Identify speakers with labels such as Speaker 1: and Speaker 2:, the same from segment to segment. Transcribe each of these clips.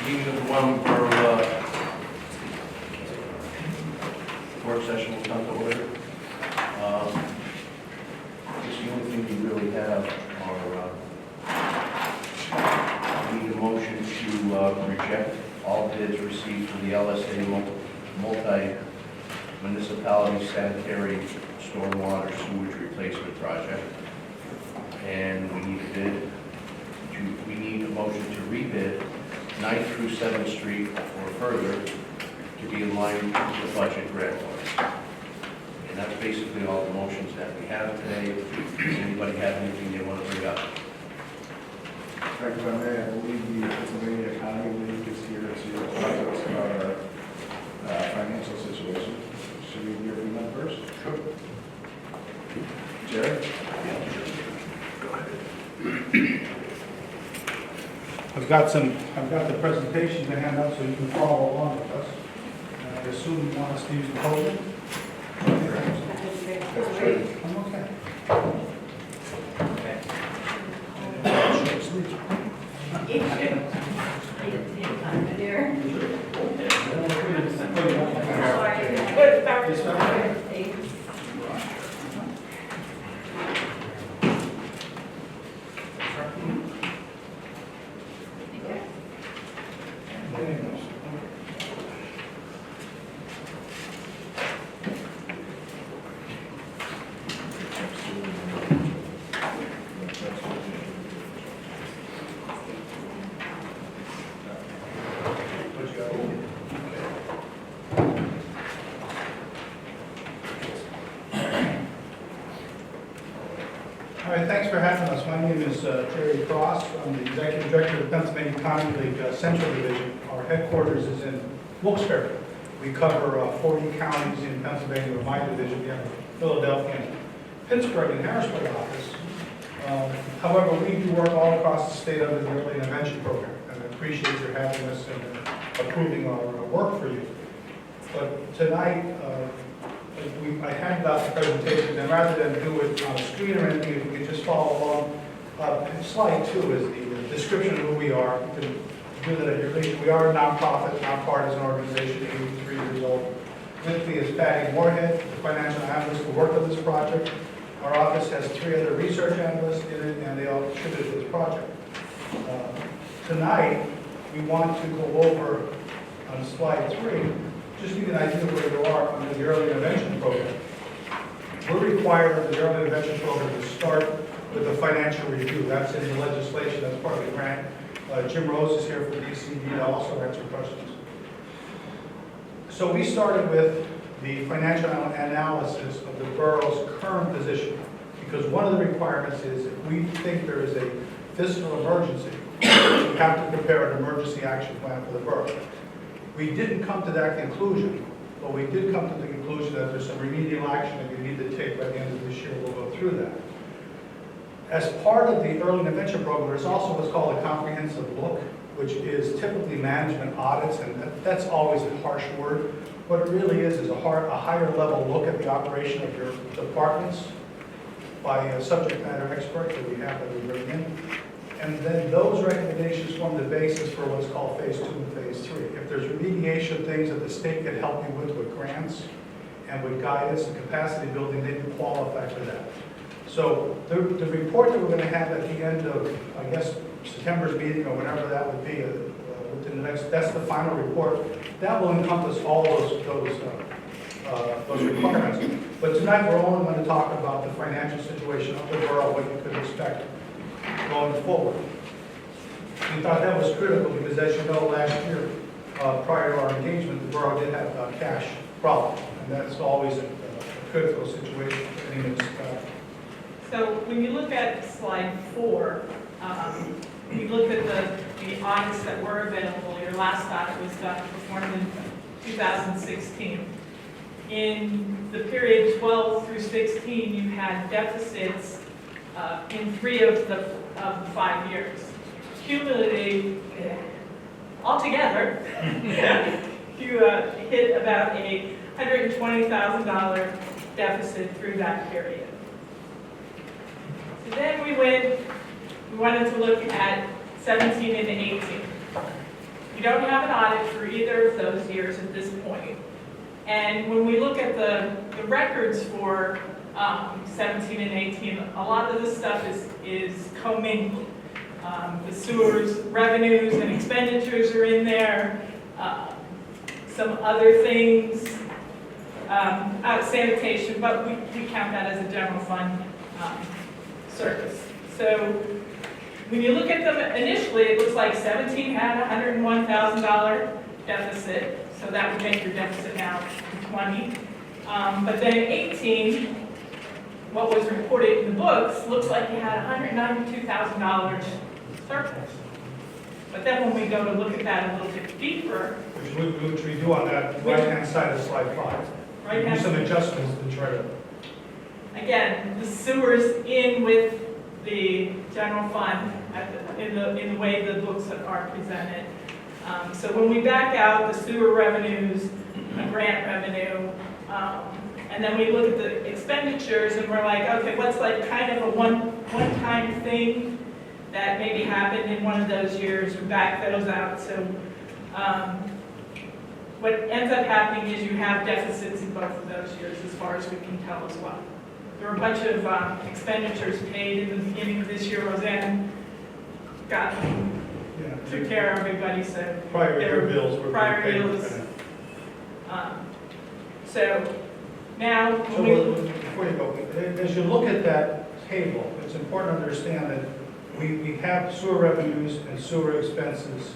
Speaker 1: Meeting of the one for work session will come to order. Just the only thing we really have are, we need a motion to reject all bids received for the LSA multi-municipality sanitary stormwater sewage replacement project. And we need a motion to rebid 9th through 7th Street or further to be in line with the budget grant orders. And that's basically all the motions that we have today. Does anybody have anything they want to bring up?
Speaker 2: If I may, I believe the Pennsylvania Economy League is here to talk to us about our financial situation. Should we hear from them first?
Speaker 1: Sure.
Speaker 2: Jerry?
Speaker 1: Yeah, sure. Go ahead.
Speaker 3: I've got the presentation to hand out so you can follow along with us. And I assume you want us to use the podium?
Speaker 2: That's true.
Speaker 3: I'm okay. All right, thanks for having us. My name is Terry Cross. I'm the Executive Director of the Pennsylvania Economy League Central Division. Our headquarters is in Wilkes-Barre. We cover 40 counties in Pennsylvania with my division. We have Philadelphia, and Pittsburgh, and Harrisburg office. However, we do work all across the state under the Early Intervention Program, and I appreciate your having us and approving our work for you. But tonight, I handed out the presentation, and rather than do it on a screen or anything, if you could just follow along. Slide 2 is the description of who we are. You can do that at your leisure. We are a nonprofit, nonpartisan organization, 83 years old. With me is Patty Moorhead, the financial analyst who worked on this project. Our office has 3 other research analysts in it, and they all contributed to this project. Tonight, we want to go over on slide 3, just give you an idea of where you are under the Early Intervention Program. We're required under the Early Intervention Program to start with a financial review. That's in the legislation, that's part of the grant. Jim Rose is here from DCD to also answer questions. So we started with the financial analysis of the borough's current position, because one of the requirements is if we think there is a fiscal emergency, we have to prepare an emergency action plan for the borough. We didn't come to that conclusion, but we did come to the conclusion that there's some remedial action that we need to take by the end of this year. We'll go through that. As part of the Early Intervention Program, there's also what's called a comprehensive look, which is typically management audits, and that's always a harsh word. What it really is a higher level look at the operation of your departments by a subject matter expert that we have that we bring in. And then those recommendations form the basis for what's called phase 2 and phase 3. If there's remediation things that the state can help you with grants and with guidance and capacity building, they do qualify for that. So the report that we're going to have at the end of, I guess, September's meeting or whenever that would be, within the next, that's the final report. That will encompass all those requirements. But tonight we're only going to talk about the financial situation of the borough, what you could expect going forward. We thought that was critical because, as you know, last year, prior to our engagement, the borough did have a cash problem, and that's always a critical situation for any municipality.
Speaker 4: So when you look at slide 4, we looked at the audits that were available. Your last audit was performed in 2016. In the period 12 through 16, you had deficits in 3 of the 5 years. Cumulatively, altogether, you hit about a $120,000 deficit through that period. So then we wanted to look at 17 and 18. You don't have an audit for either of those years at this point. And when we look at the records for 17 and 18, a lot of this stuff is commingled. The sewers revenues and expenditures are in there. Some other things, sanitation, but we count that as a general fund service. So when you look at them initially, it looks like 17 had a $101,000 deficit, so that would make your deficit now 20. But then 18, what was reported in the books, looks like you had $192,000 surplus. But then when we go to look at that a little bit deeper,
Speaker 3: Which we do on that right-hand side of slide 5.
Speaker 4: right
Speaker 3: Do some
Speaker 4: now,
Speaker 3: adjustments to try to,
Speaker 4: again, the sewer's in with the general fund in the way the books are presented. So when we back out the sewer revenues, the grant revenue, and then we look at the expenditures and we're like, okay, what's like kind of a one-time thing that maybe happened in one of those years, we back those out. So what ends up happening is you have deficits in both of those years as far as we can tell as well. There were a bunch of expenditures paid in the beginning of this year. Roseanne got them, took care of everybody, so.
Speaker 3: prior year bills were.
Speaker 4: Prior
Speaker 3: paid.
Speaker 4: bills. So now,
Speaker 3: So
Speaker 4: when we,
Speaker 3: before you go, as you look at that table, it's important to understand that we have sewer revenues and sewer expenses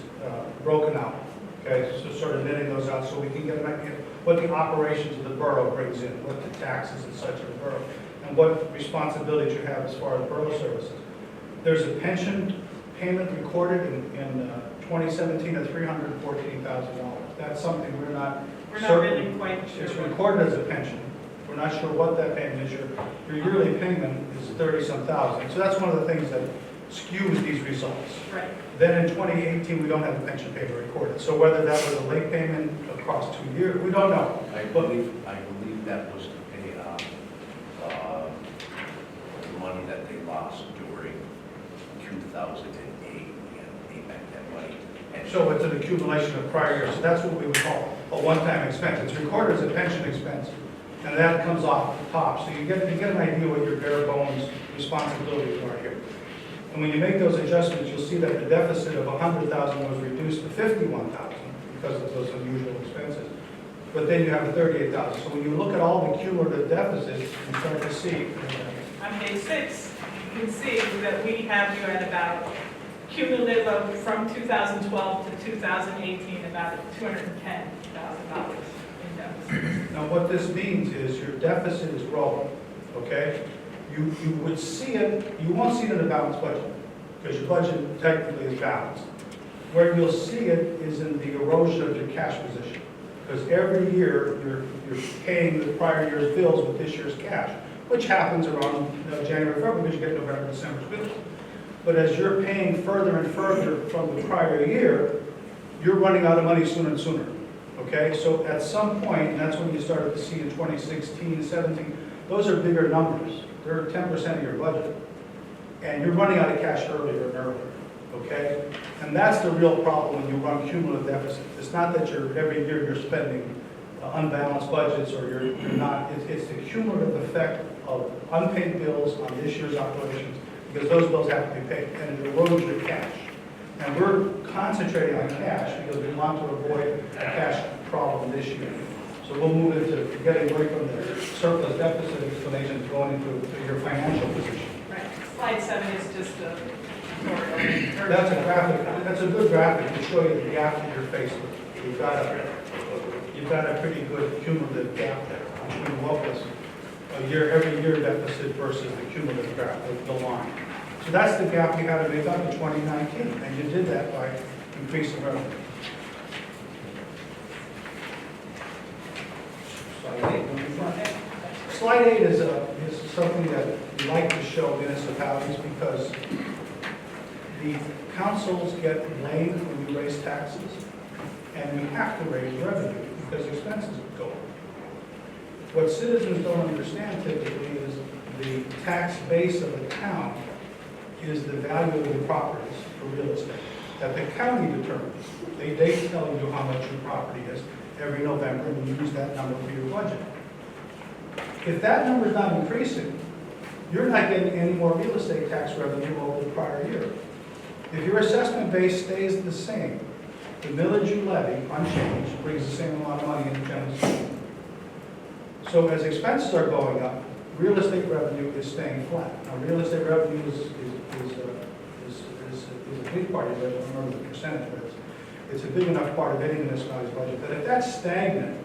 Speaker 3: broken out. Okay, so sort of netting those out so we can get an idea what the operations of the borough brings in, what the taxes and such of the borough, and what responsibilities you have as far as borough services. There's a pension payment recorded in 2017 of $314,000. That's something we're not
Speaker 4: really quite sure.
Speaker 3: It's recorded as a pension. We're not sure what that payment is. Your yearly payment is 30-some thousand. So that's one of the things that skews these results.
Speaker 4: Right,
Speaker 3: Then in 2018, we don't have a pension payment recorded. So whether that was a late payment across 2 years, we don't know.
Speaker 1: I believe that was to pay the money that they lost during 2008, and pay back that money. And
Speaker 3: So it's an accumulation of prior years. So that's what we would call a one-time expense. It's recorded as a pension expense, and that comes off the top. So you get an idea what your bare bones responsibilities are here. And when you make those adjustments, you'll see that the deficit of $100,000 was reduced to $51,000 because of those unusual expenses. But then you have $38,000. So when you look at all the cumulative deficits, you start to see.
Speaker 4: on page 6, you can see that we have you at about cumulative of from 2012 to 2018, about $210,000 in deficit.
Speaker 3: Now, what this means is your deficit is growing, okay? You would see it, you won't see it in a balanced budget, because your budget technically is balanced. Where you'll see it is in the erosion of your cash position, because every year you're paying the prior year's bills with this year's cash, which happens around January, February, because you get November, December's bills. But as you're paying further and further from the prior year, you're running out of money sooner and sooner, okay? So at some point, and that's when you started to see in 2016, 17, those are bigger numbers. They're 10% of your budget. And you're running out of cash earlier and earlier, okay? And that's the real problem when you run cumulative deficits. It's not that every year you're spending unbalanced budgets or you're not. It's the cumulative effect of unpaid bills on this year's operations, because those bills have to be paid, and it erodes your cash. And we're concentrating on cash because we want to avoid a cash problem this year. So we'll move into getting away from the surplus deficit explanation, going into your financial position.
Speaker 4: Right, slide 7 is just a tutorial.
Speaker 3: That's a graphic, that's a good graphic to show you the gap that you're faced with. You've got a pretty good cumulative gap there between what was every year deficit versus the cumulative graph, the line. So that's the gap you had to make up in 2019, and you did that by increasing revenue. Slide 8 is something that we like to show municipalities because the councils get blamed when we raise taxes, and we have to raise revenue because expenses go up. What citizens don't understand typically is the tax base of the town is the value of the properties for real estate. that the county determines. They tell you how much your property is every November, and you use that number for your budget. If that number is not increasing, you're not getting any more real estate tax revenue over the prior year. If your assessment base stays the same, the millage you levy, unchanged, brings the same amount of money into general fund. So as expenses are going up, real estate revenue is staying flat. Now, real estate revenue is a big part of it. I don't remember the percentage, but it's a big enough part of any municipality's budget that if that's stagnant,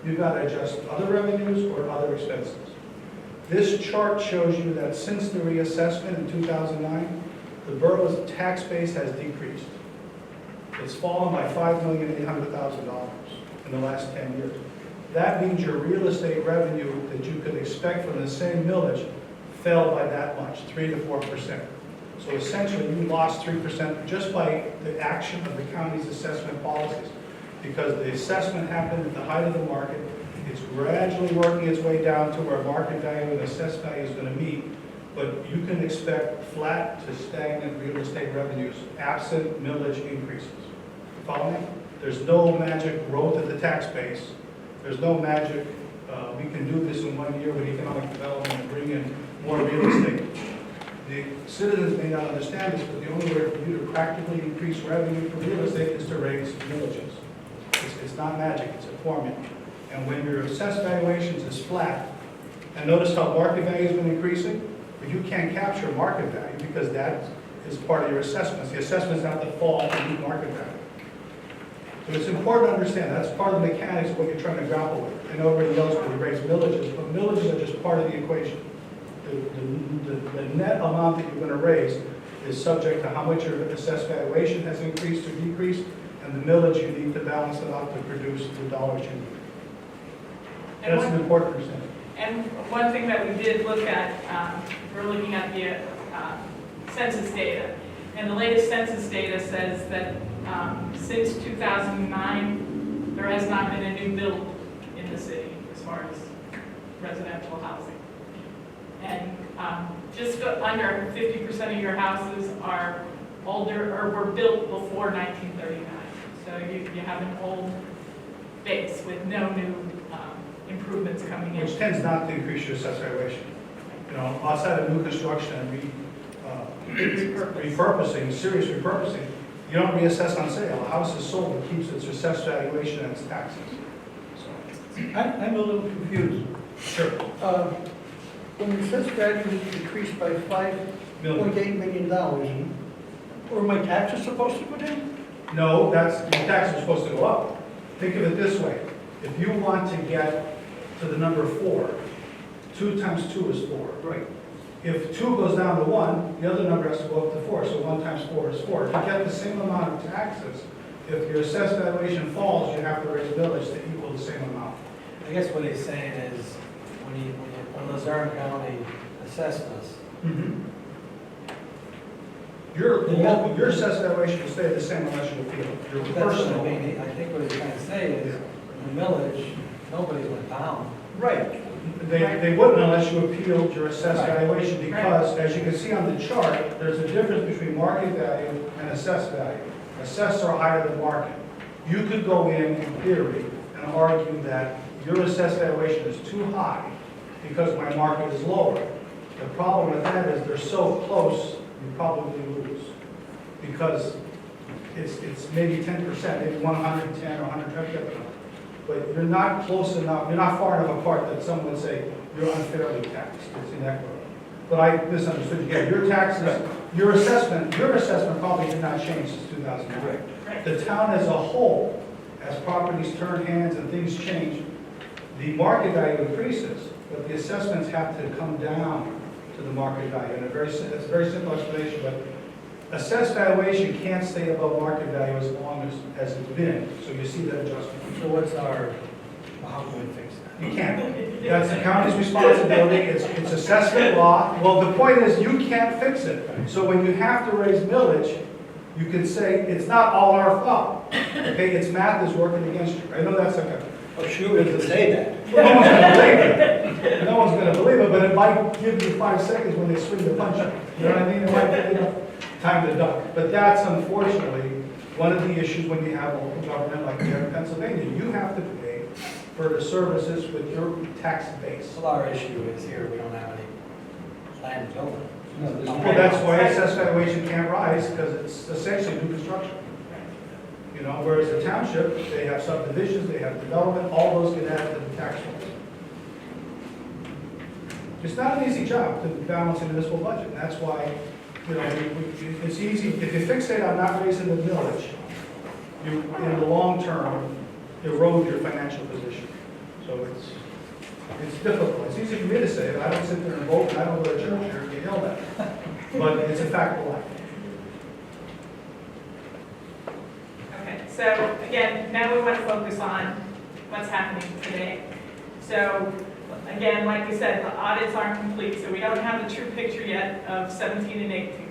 Speaker 3: you've got to adjust other revenues or other expenses. This chart shows you that since the reassessment in 2009, the borough's tax base has decreased. It's fallen by $5,800,000 in the last 10 years. That means your real estate revenue that you could expect from the same millage fell by that much, 3 to 4%. So essentially, you lost 3% just by the action of the county's assessment policies, because the assessment happened at the height of the market. It's gradually working its way down to where market value and assessed value is going to meet, but you can expect flat to stagnant real estate revenues absent millage increases. You follow me? There's no magic growth of the tax base. There's no magic, we can do this in 1 year with economic development and bring in more real estate. The citizens may not understand this, but the only way for you to practically increase revenue for real estate is to raise villages. It's not magic, it's a formula. And when your assessed valuations is flat, and notice how market value has been increasing, but you can't capture market value because that is part of your assessments. The assessments have to fall to meet market value. So it's important to understand that's part of the mechanics of what you're trying to grapple with. I know everybody knows when we raise millages, but millages are just part of the equation. The net amount that you're going to raise is subject to how much your assessed valuation has increased or decreased, and the millage you need to balance it out to produce the dollars you need.
Speaker 4: And
Speaker 3: That's an important percentage.
Speaker 4: And one thing that we did look at, we're looking at the census data. And the latest census data says that since 2009, there has not been a new build in the city as far as residential housing. And just under 50% of your houses are older or were built before 1939. So you have an old base with no new improvements coming in.
Speaker 3: Which tends not to increase your assessed valuation. You know, outside of new construction and repurposing, serious repurposing, you don't reassess on sale. A house is sold, it keeps its assessed valuation and its taxes. So,
Speaker 5: I'm a little confused.
Speaker 3: sure.
Speaker 5: When the assessed value is decreased by
Speaker 3: Million.
Speaker 5: $5.8 million, were my taxes supposed to go down?
Speaker 3: No, that's, your taxes are supposed to go up. Think of it this way. If you want to get to the number 4, 2 times 2 is 4.
Speaker 5: Right.
Speaker 3: If 2 goes down to 1, the other number has to go up to 4, so 1 times 4 is 4. To get the same amount of taxes, if your assessed valuation falls, you have to raise millage to equal the same amount.
Speaker 6: I guess what he's saying is, when Luzerne County assessed us,
Speaker 3: Your assessed valuation will stay the same unless you appeal. Your
Speaker 6: that's what I
Speaker 3: personal.
Speaker 6: mean, I think what he's trying to say is, the millage, nobody went down.
Speaker 3: Right. They wouldn't unless you appealed your assessed
Speaker 6: Right.
Speaker 3: valuation, because as you can see on the chart, there's a difference between market value and assessed value. Assessed are higher than market. You could go in theory, and argue that your assessed valuation is too high because my market is lower. The problem with that is they're so close, you probably lose. Because it's maybe 10%, maybe 110 or 110, but you're not close enough, you're not far enough apart that someone would say you're unfairly taxed, it's inequitable. But I misunderstood you again. Your taxes, your assessment probably did not change since 2009.
Speaker 4: Right.
Speaker 3: The town as a whole, as properties turn hands and things change, the market value increases, but the assessments have to come down to the market value. And it's a very simple explanation, but assessed valuation can't stay above market value as long as it's been. So you see that adjustment.
Speaker 6: So how can we fix that?
Speaker 3: You can't. That's the county's responsibility. It's assessment law. Well, the point is you can't fix it. So when you have to raise millage, you can say it's not all our fault. Okay, it's math is working against you. I know that's like a.
Speaker 5: Oh, sure, you can say that.
Speaker 3: No one's going to believe it. No one's going to believe it, but it might give you 5 seconds when they swing the punch. You know what I mean? It might give you enough time to duck. But that's unfortunately one of the issues when you have local government like we have in Pennsylvania, you have to pay for the services with your tax base.
Speaker 6: Well, our issue is here, we don't have any land to build it.
Speaker 3: Well, that's why assessed valuation can't rise, because it's essentially new construction. You know, whereas the township, they have subdivisions, they have development, all those get added to the tax rolls. It's not an easy job to balance a municipal budget, and that's why, you know, it's easy, if you fixate on not raising the millage, you, in the long term, erode your financial position. So it's difficult. It's easy for me to say, but I don't sit there and vote, and I don't go to church here and get yelled at. But it's a fact of life.
Speaker 4: Okay, so again, now we want to focus on what's happening today. So again, like we said, the audits aren't complete, so we don't have the true picture yet of 17 and 18.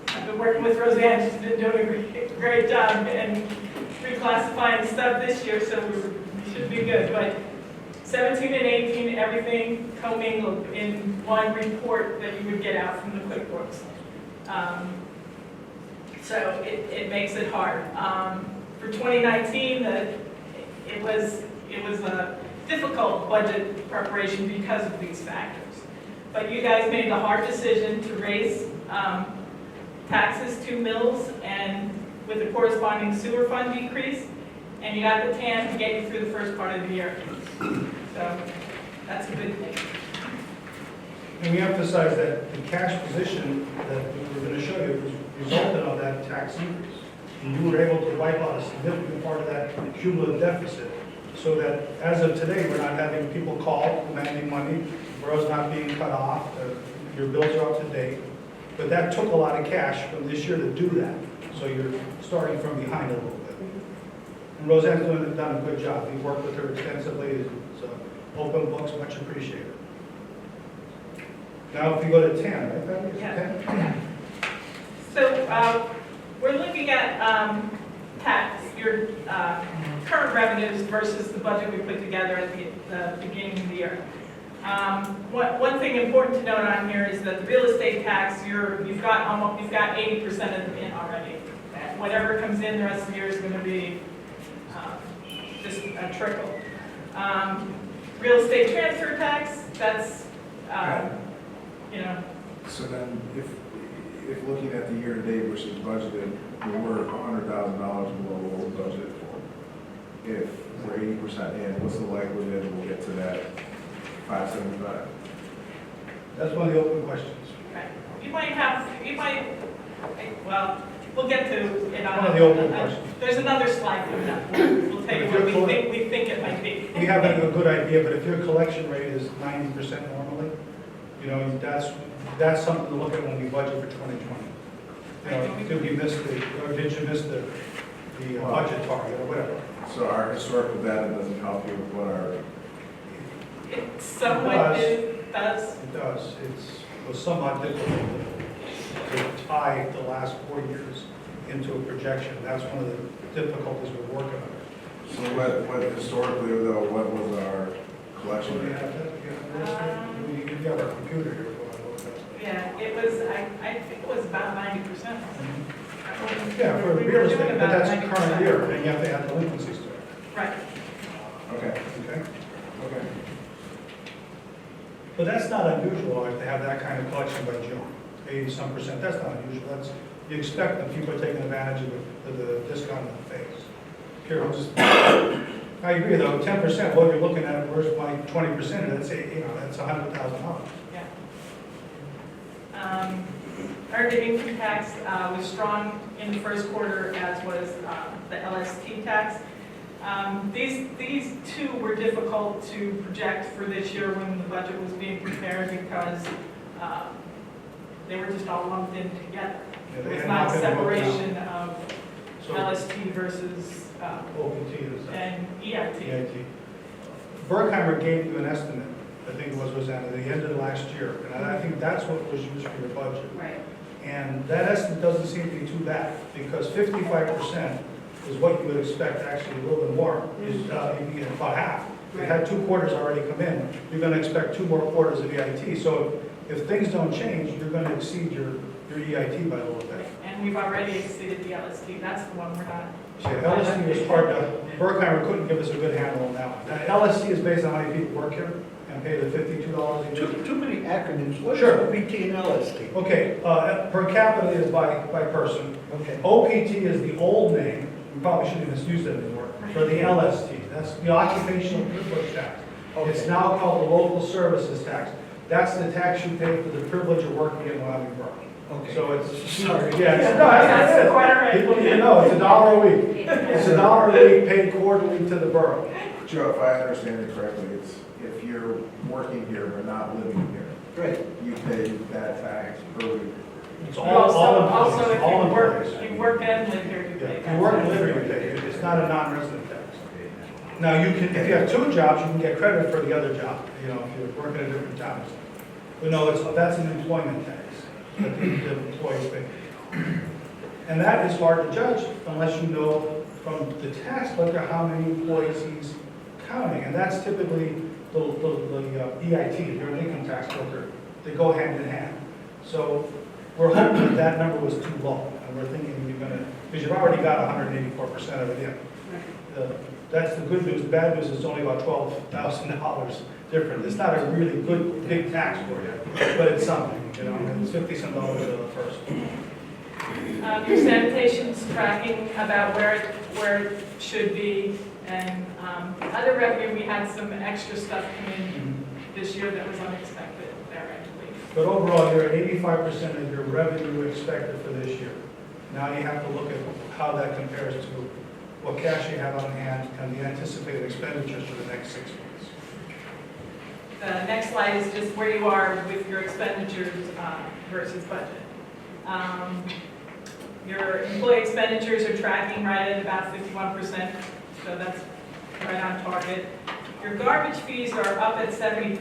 Speaker 4: I've been working with Roseanne, she's been doing a great job in reclassifying stuff this year, so we should be good. But 17 and 18, everything commingled in one report that you would get out from the QuickBooks. So it makes it hard. For 2019, it was a difficult budget preparation because of these factors. But you guys made the hard decision to raise taxes 2 mills and with the corresponding sewer fund decrease, and you got the TAN to get you through the first part of the year. So that's a good thing.
Speaker 3: And we emphasize that the cash position that we're going to show you was resulted of that tax increase. And you were able to wipe out a significant part of that cumulative deficit, so that as of today, we're not having people call demanding money, boroughs not being cut off, your bills are up to date. But that took a lot of cash from this year to do that. So you're starting from behind a little bit. And Roseanne's done a good job. We've worked with her extensively. So open books, much appreciated. Now if you go to 10, right? Becky? Is it
Speaker 4: Yeah.
Speaker 3: 10?
Speaker 4: So we're looking at your current revenues versus the budget we put together at the beginning of the year. One thing important to note on here is that the real estate tax, you've got 80% of it in already. Whatever comes in the rest of the year is going to be just a trickle. Real estate transfer tax, that's you know.
Speaker 2: So then, if looking at the year-to-date versus budgeted, we're $100,000 below what we budgeted for. If we're 80% in, what's the likelihood that we'll get to that 575?
Speaker 3: That's one of the open questions.
Speaker 4: Right. Well, we'll get to it on.
Speaker 3: One of the open questions.
Speaker 4: There's another slide coming up. We'll tell you what we think it might be.
Speaker 3: We have a good idea, but if your collection rate is 90% normally, you know, that's something to look at when we budget for 2020. You know, did we miss or did you miss the budget target or whatever?
Speaker 2: So our historical data doesn't help you with what our,
Speaker 4: It somewhat does.
Speaker 3: It does. It was somewhat difficult to tie the last 4 years into a projection. That's one of the difficulties we're working on.
Speaker 2: so what historically though, what was our collection
Speaker 3: So we
Speaker 2: rate?
Speaker 3: have that, we have our computer here.
Speaker 4: Yeah, it was, I think it was about 90%.
Speaker 3: Yeah, for
Speaker 4: We were
Speaker 3: real
Speaker 4: doing
Speaker 3: estate, but
Speaker 4: about
Speaker 3: that's
Speaker 4: 90%.
Speaker 3: current year, and you have to add delinquencies to it.
Speaker 4: Right.
Speaker 2: Okay,
Speaker 3: Okay?
Speaker 2: okay.
Speaker 3: But that's not unusual, to have that kind of collection by June, 80-some%. That's not unusual. That's, you expect that people are taking advantage of the discount in the face. Here, I'll just, I agree though, 10%, what you're looking at versus like 20%, that's, you know, that's $100,000.
Speaker 4: Yeah. Earned income tax was strong in the first quarter, as was the LST tax. These two were difficult to project for this year when the budget was being prepared because they were just all lumped in together.
Speaker 3: Yeah, they
Speaker 4: It was
Speaker 3: had
Speaker 4: not
Speaker 3: not been worked out.
Speaker 4: separation of
Speaker 3: So,
Speaker 4: LST versus
Speaker 3: OPT is
Speaker 4: and EIT.
Speaker 3: EIT. Berkheimer gave you an estimate, I think it was Roseanne, at the end of last year, and I think that's what was used for your budget.
Speaker 4: Right.
Speaker 3: And that estimate doesn't seem to be too bad, because 55% is what you would expect, actually a little bit more, is about half. You had 2 quarters already come in, you're going to expect 2 more quarters of EIT. So if things don't change, you're going to exceed your EIT by a little bit.
Speaker 4: And and we've already exceeded the LST, that's the one we're not.
Speaker 3: Yeah, LST is hard to, Berkheimer couldn't give us a good handle on that one. Now, LST is based on how many people work here and pay the $52 each.
Speaker 5: Too many acronyms. What is
Speaker 3: Sure.
Speaker 5: OPT and LST?
Speaker 3: Okay, per capita is by person.
Speaker 5: Okay.
Speaker 3: OPT is the old name, we probably shouldn't even use that anymore, for the LST. That's the occupational privilege tax. It's
Speaker 5: Okay.
Speaker 3: now called the local services tax. That's the tax you pay for the privilege of working in Wyoming Borough.
Speaker 5: Okay.
Speaker 3: So it's,
Speaker 5: Sorry.
Speaker 3: yeah, it's, no,
Speaker 4: That's
Speaker 3: it's,
Speaker 4: quite all right.
Speaker 3: people need to know, it's $1 a week. It's $1 a week paid quarterly to the borough.
Speaker 2: Joe, if I understand it correctly, it's if you're working here but not living here,
Speaker 5: Great.
Speaker 2: you pay that tax per week.
Speaker 3: It's
Speaker 4: Also,
Speaker 3: employees,
Speaker 4: if
Speaker 3: all
Speaker 4: you work,
Speaker 3: employees.
Speaker 4: you work and live here, you
Speaker 3: Yeah,
Speaker 4: pay.
Speaker 3: if you work and live here, you pay it. It's not a non-resident tax. Now, you can, if you have two jobs, you can get credit for the other job, you know, if you're working at different jobs. But no, that's an employment tax that the employees pay. And that is hard to judge unless you know from the tax collector how many employees he's counting. And that's typically the EIT, you're an income tax collector. They go hand in hand. So we're hoping that that number was too low. And we're thinking you're going to, because you've already got 184% of it in. That's the good news. The bad news is it's only about $12,000 different. It's not a really good, big tax for you, but it's something, you know, and it's 50-some dollars a first.
Speaker 4: Your sanitation's tracking about where it should be, and other revenue, we had some extra stuff come in this year that was unexpected there, I believe.
Speaker 3: But overall, you're at 85% of your revenue expected for this year. Now you have to look at how that compares to what cash you have on hand and the anticipated expenditures for the next 6 months.
Speaker 4: The next slide is just where you are with your expenditures versus budget. Your employee expenditures are tracking right at about 51%, so that's right on target. Your garbage fees are up at 70%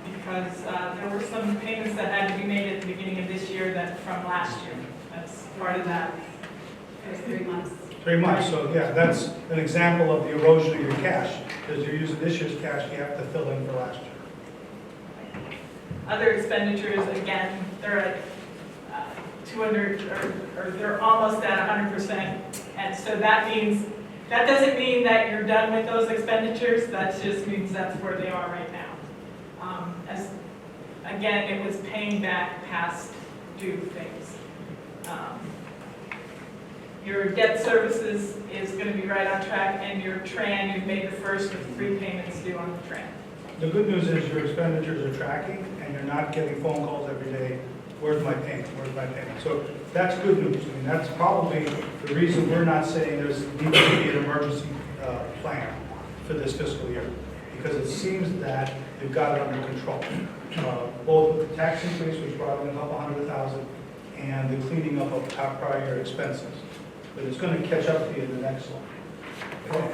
Speaker 4: because there were some payments that had to be made at the beginning of this year that from last year. That's part of that.
Speaker 7: It was 3 months.
Speaker 3: 3 months, so yeah, that's an example of the erosion of your cash. Because you're using this year's cash, you have to fill in for last year.
Speaker 4: Other expenditures, again, they're at 200, or they're almost at 100%. And so that means, that doesn't mean that you're done with those expenditures, that just means that's where they are right now. Again, it was paying back past due things. Your debt services is going to be right on track, and your TRAN, you've made the first of 3 payments due on the TRAN.
Speaker 3: The good news is your expenditures are tracking and you're not getting phone calls every day, where's my payment, where's my payment? So that's good news. I mean, that's probably the reason we're not saying there's needs to be an emergency plan for this fiscal year. Because it seems that they've got it under control. Both with the tax increase, which brought in a couple $100,000, and the cleaning up of our prior year expenses. But it's going to catch up to you in the next one.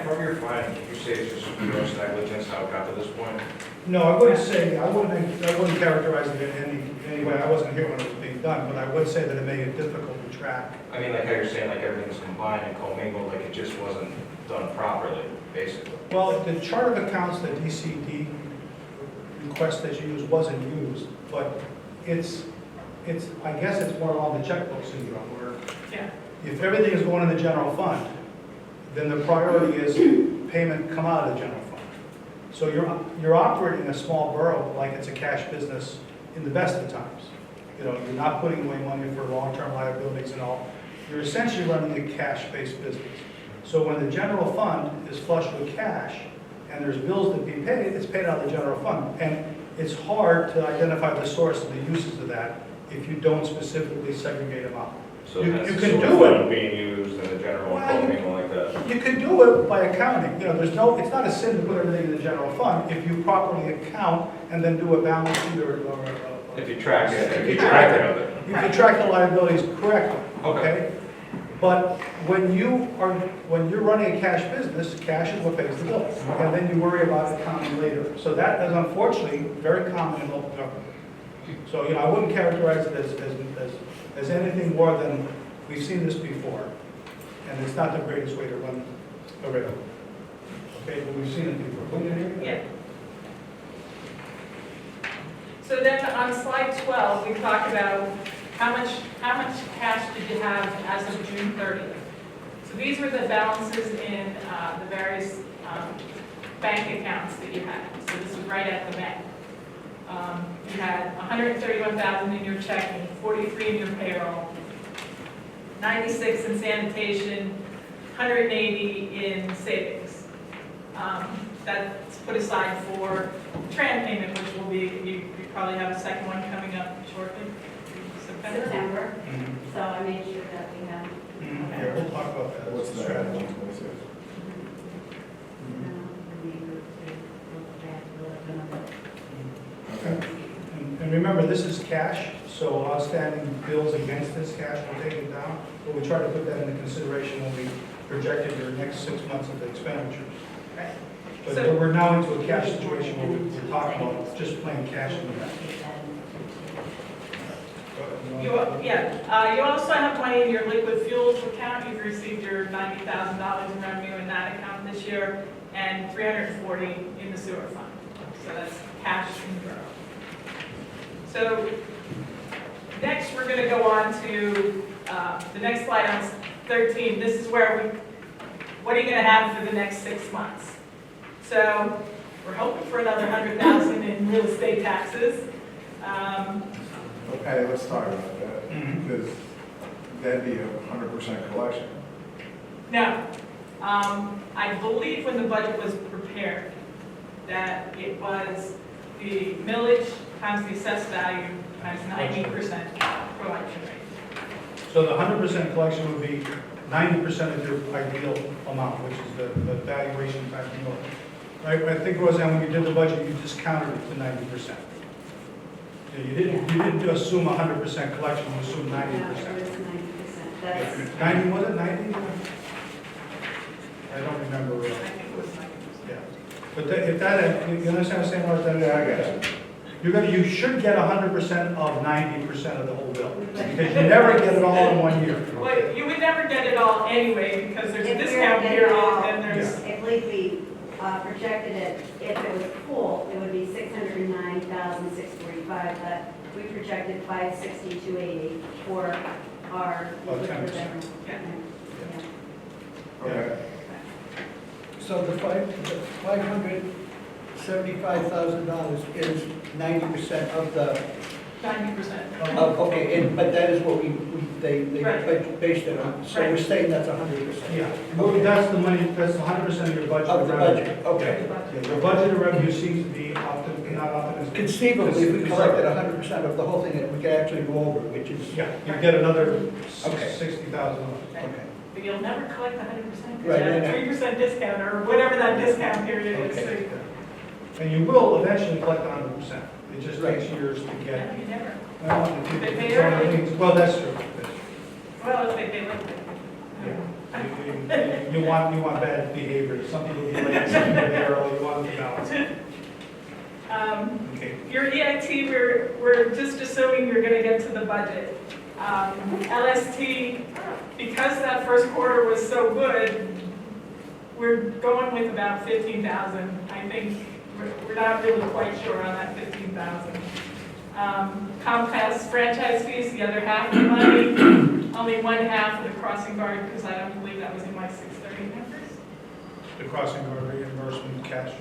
Speaker 8: From your findings, you say it's just gross negligence, how it got to this point?
Speaker 3: No, I wouldn't say, I wouldn't characterize it in any way. I wasn't here when it was being done, but I would say that it made it difficult to track.
Speaker 8: I mean, like how you're saying, like everything's combined and commingled, like it just wasn't done properly, basically.
Speaker 3: Well, the chart of accounts that DCD requests that you use wasn't used, but it's, I guess it's more along the checkbook syndrome, where
Speaker 4: Yeah.
Speaker 3: if everything is going in the general fund, then the priority is payment come out of the general fund. So you're operating a small borough like it's a cash business in the best of times. You know, you're not putting away money for long-term liabilities and all. You're essentially running a cash-based business. So when the general fund is flush with cash and there's bills to be paid, it's paid out of the general fund. And it's hard to identify the source of the uses of that if you don't specifically segregate them out.
Speaker 8: So
Speaker 3: You
Speaker 8: that's
Speaker 3: can
Speaker 8: the
Speaker 3: do
Speaker 8: fund
Speaker 3: it.
Speaker 8: being used in the general
Speaker 3: Well, you-
Speaker 8: commingle like that.
Speaker 3: You could do it by accounting. You know, it's not a sin to put everything in the general fund if you properly account and then do a balance sheet or
Speaker 8: If you track it, if you track it of it.
Speaker 3: you can track the liabilities correctly,
Speaker 8: Okay.
Speaker 3: okay? But when you're running a cash business, cash is what pays the bills, and then you worry about accounting later. So that is unfortunately very common in local government. So, you know, I wouldn't characterize it as anything more than we've seen this before, and it's not the greatest way to run a railroad. Okay, but we've seen it before. Wouldn't you agree?
Speaker 4: Yeah. So then on slide 12, we talk about how much cash did you have as of June 30th? So these were the balances in the various bank accounts that you had. So this is right at the bank. You had 131,000 in your checking, 43 in your payroll, 96 in sanitation, 180 in savings. That's put aside for Tran payment, which will be, you probably have a second one coming up shortly, September.
Speaker 7: September,
Speaker 3: Mhm.
Speaker 7: so I made sure that we have.
Speaker 3: Yeah, we'll talk about that.
Speaker 2: What's the strategy? What's it? Okay.
Speaker 3: And remember, this is cash, so outstanding bills against this cash will take it down, but we try to put that into consideration when we projected your next 6 months of the expenditures.
Speaker 4: Right.
Speaker 3: But
Speaker 4: So-
Speaker 3: we're now into a cash situation where we're talking about just plain cash in the bank.
Speaker 4: You also have money in your liquid fuels account. You've received your $90,000 in revenue in that account this year, and 340 in the sewer fund. So that's cash in the borough. So next, we're going to go on to the next slide on 13. This is where what are you going to have for the next 6 months? So we're hoping for another 100,000 in real estate taxes.
Speaker 2: Okay, let's talk about that,
Speaker 3: Mhm.
Speaker 2: because that'd be a 100% collection.
Speaker 4: No, I believe when the budget was prepared, that it was the millage times the assessed value times 90% collection rate.
Speaker 3: So the 100% collection would be 90% of your ideal amount, which is the valuation times the millage. Right, I think, Roseanne, when you did the budget, you discounted it to 90%. You didn't assume 100% collection, you assumed
Speaker 7: No, it
Speaker 3: 90%.
Speaker 7: was 90%. That's,
Speaker 3: 90, was it 90? I don't remember.
Speaker 4: I think it was 90%.
Speaker 3: Yeah. But if that, you understand what I'm saying, Martha?
Speaker 2: Yeah, I got you.
Speaker 3: You should get 100% of 90% of the whole bill, because you never get it all in 1 year.
Speaker 4: Well, you would never get it all anyway, because there's a
Speaker 7: If we were
Speaker 4: discount
Speaker 7: getting
Speaker 4: period,
Speaker 7: all-
Speaker 4: and there's,
Speaker 7: I believe we projected it, if it was full, it would be 609,645, but we projected 56280 for our.
Speaker 3: About 10%.
Speaker 4: Yeah.
Speaker 2: Okay.
Speaker 5: So the $575,000 is 90% of the,
Speaker 4: 90%.
Speaker 5: okay, but that is what they
Speaker 4: Right.
Speaker 5: based it on. So we're
Speaker 4: Right.
Speaker 5: saying that's 100%.
Speaker 3: Yeah, well, that's the money, that's 100% of your budget.
Speaker 5: Of the budget, okay.
Speaker 3: Yeah, your budgeted revenue seems to be not optimistic.
Speaker 5: Conceivably, if we collected 100% of the whole thing, we could actually go over, which is,
Speaker 3: Yeah, you get another
Speaker 5: Okay.
Speaker 3: $60,000.
Speaker 5: okay.
Speaker 4: But you'll never collect 100%,
Speaker 5: Right,
Speaker 4: because you have
Speaker 5: yeah,
Speaker 4: a 3% discount, or whatever that discount period is.
Speaker 5: Okay.
Speaker 3: And you will eventually collect 100%. It just
Speaker 5: Right.
Speaker 3: takes years to
Speaker 4: No,
Speaker 3: get.
Speaker 4: you never.
Speaker 3: Well, if you-
Speaker 4: They pay
Speaker 3: it's one of the
Speaker 4: early.
Speaker 3: things- Well, that's true.
Speaker 4: Well, if they pay late.
Speaker 3: You want bad behavior. Some people be late, some people be early, you want to balance. Okay.
Speaker 4: Your EIT, we're just assuming you're gonna get to the budget. LST, because that first quarter was so good, we're going with about 15,000. I think we're not really quite sure on that 15,000. Comcast franchise fees, the other half of the money, only one half of the crossing guard, because I don't believe that was in my 630 numbers.
Speaker 3: The crossing guard reimbursement cash.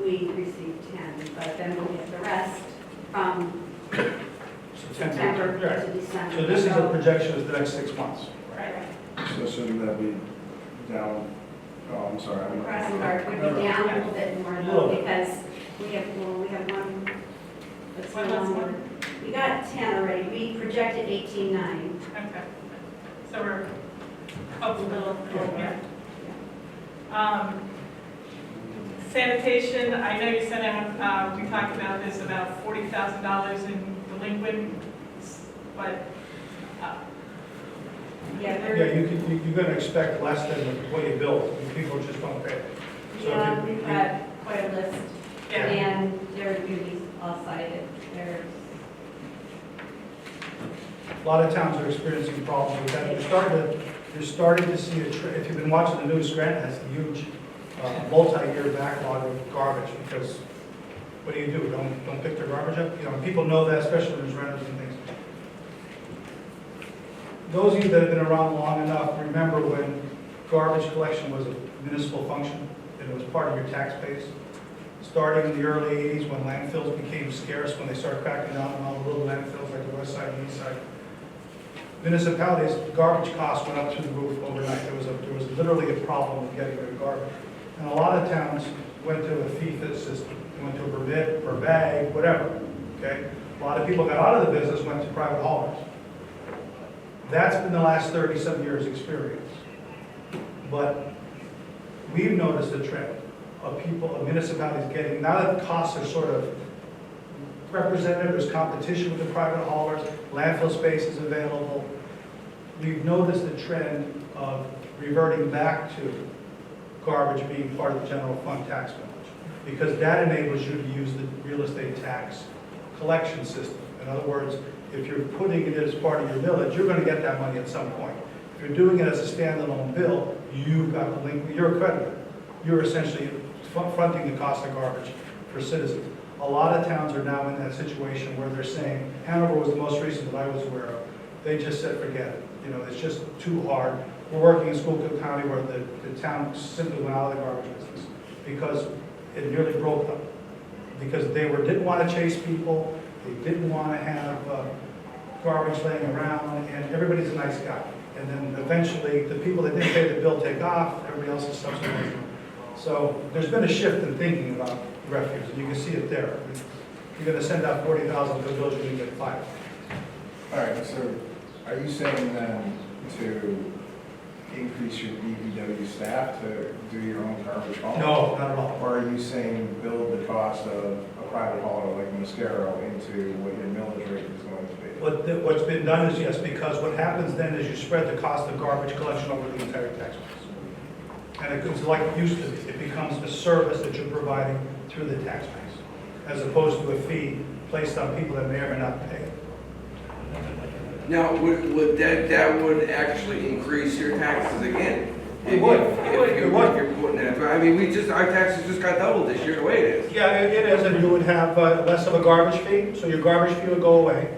Speaker 7: We received 10, but then we'll get the rest from September
Speaker 3: Right.
Speaker 7: to December.
Speaker 3: So this is a projection of the next 6 months.
Speaker 4: Right.
Speaker 2: So shouldn't that be down, oh, I'm sorry. I'm not-
Speaker 7: Crossing guard would be down a little bit more
Speaker 3: Little
Speaker 7: though,
Speaker 3: bit.
Speaker 7: because we have one, that's
Speaker 4: One
Speaker 7: no
Speaker 4: last
Speaker 7: longer.
Speaker 4: one?
Speaker 7: We got 10 already, we projected 18.9.
Speaker 4: Okay. So we're up a little, yeah. Sanitation, I know you sent out, we talked about this, about $40,000 in delinquent, but,
Speaker 7: Yeah,
Speaker 3: Yeah, you're going to expect less than what you built. People just don't pay. So
Speaker 7: yeah,
Speaker 3: if you-
Speaker 7: we've got quite a list,
Speaker 4: yeah.
Speaker 7: and they're going to be all cited. There's,
Speaker 3: A lot of towns are experiencing problems with that. You're starting to see a trend. If you've been watching the news, Scranton has a huge multi-year backlog of garbage because what do? Don't pick their garbage up? You know, people know that, especially when there's renters and things. those of you that have been around long enough, remember when garbage collection was a municipal function and it was part of your tax base? Starting in the early 80s when landfills became scarce, when they started cracking down on all the little landfills like the west side and east side. Municipalities, garbage costs went up through the roof overnight. There was literally a problem with getting rid of garbage. And a lot of towns went to a fee for the system. They went to a permit, per bag, whatever, okay? A lot of people got out of the business, went to private haulers. That's been the last 30-some years' experience. But we've noticed a trend of people, of municipalities getting, now that the costs are sort of represented, there's competition with the private haulers, landfill space is available. We've noticed a trend of reverting back to garbage being part of the general fund tax millage, because that enables you to use the real estate tax collection system. In other words, if you're putting it as part of your millage, you're going to get that money at some point. If you're doing it as a standalone bill, you've got the link, you're a creditor. You're essentially fronting the cost of garbage for citizens. A lot of towns are now in that situation where they're saying, Hanover was the most recent that I was aware of, they just said, forget it. You know, it's just too hard. We're working in Schuylkill County where the town simply went out of the garbage business because it nearly broke them. Because they didn't want to chase people, they didn't want to have garbage laying around, and everybody's a nice guy. And then eventually, the people that didn't pay the bill take off, everybody else is subsidizing. So there's been a shift in thinking about refuse, and you can see it there. You're going to send out 40,000 to the village, you're going to get 5.
Speaker 2: All right, so are you saying then to increase your DPW staff to do your own garbage hauling?
Speaker 3: No, not at all.
Speaker 2: Or are you saying build the cost of a private hauler like Mascaro into what your millage rate is going to be?
Speaker 3: What's been done is, yes, because what happens then is you spread the cost of garbage collection over the entire tax base. And it's like it used to be. It becomes a service that you're providing through the tax base, as opposed to a fee placed on people that may or may not pay it.
Speaker 9: Now, would that would actually increase your taxes again?
Speaker 3: It would.
Speaker 9: If you're putting that, I mean, our taxes just got doubled this year, the way it is.
Speaker 3: Yeah, it is, and you would have less of a garbage fee, so your garbage fee would go away.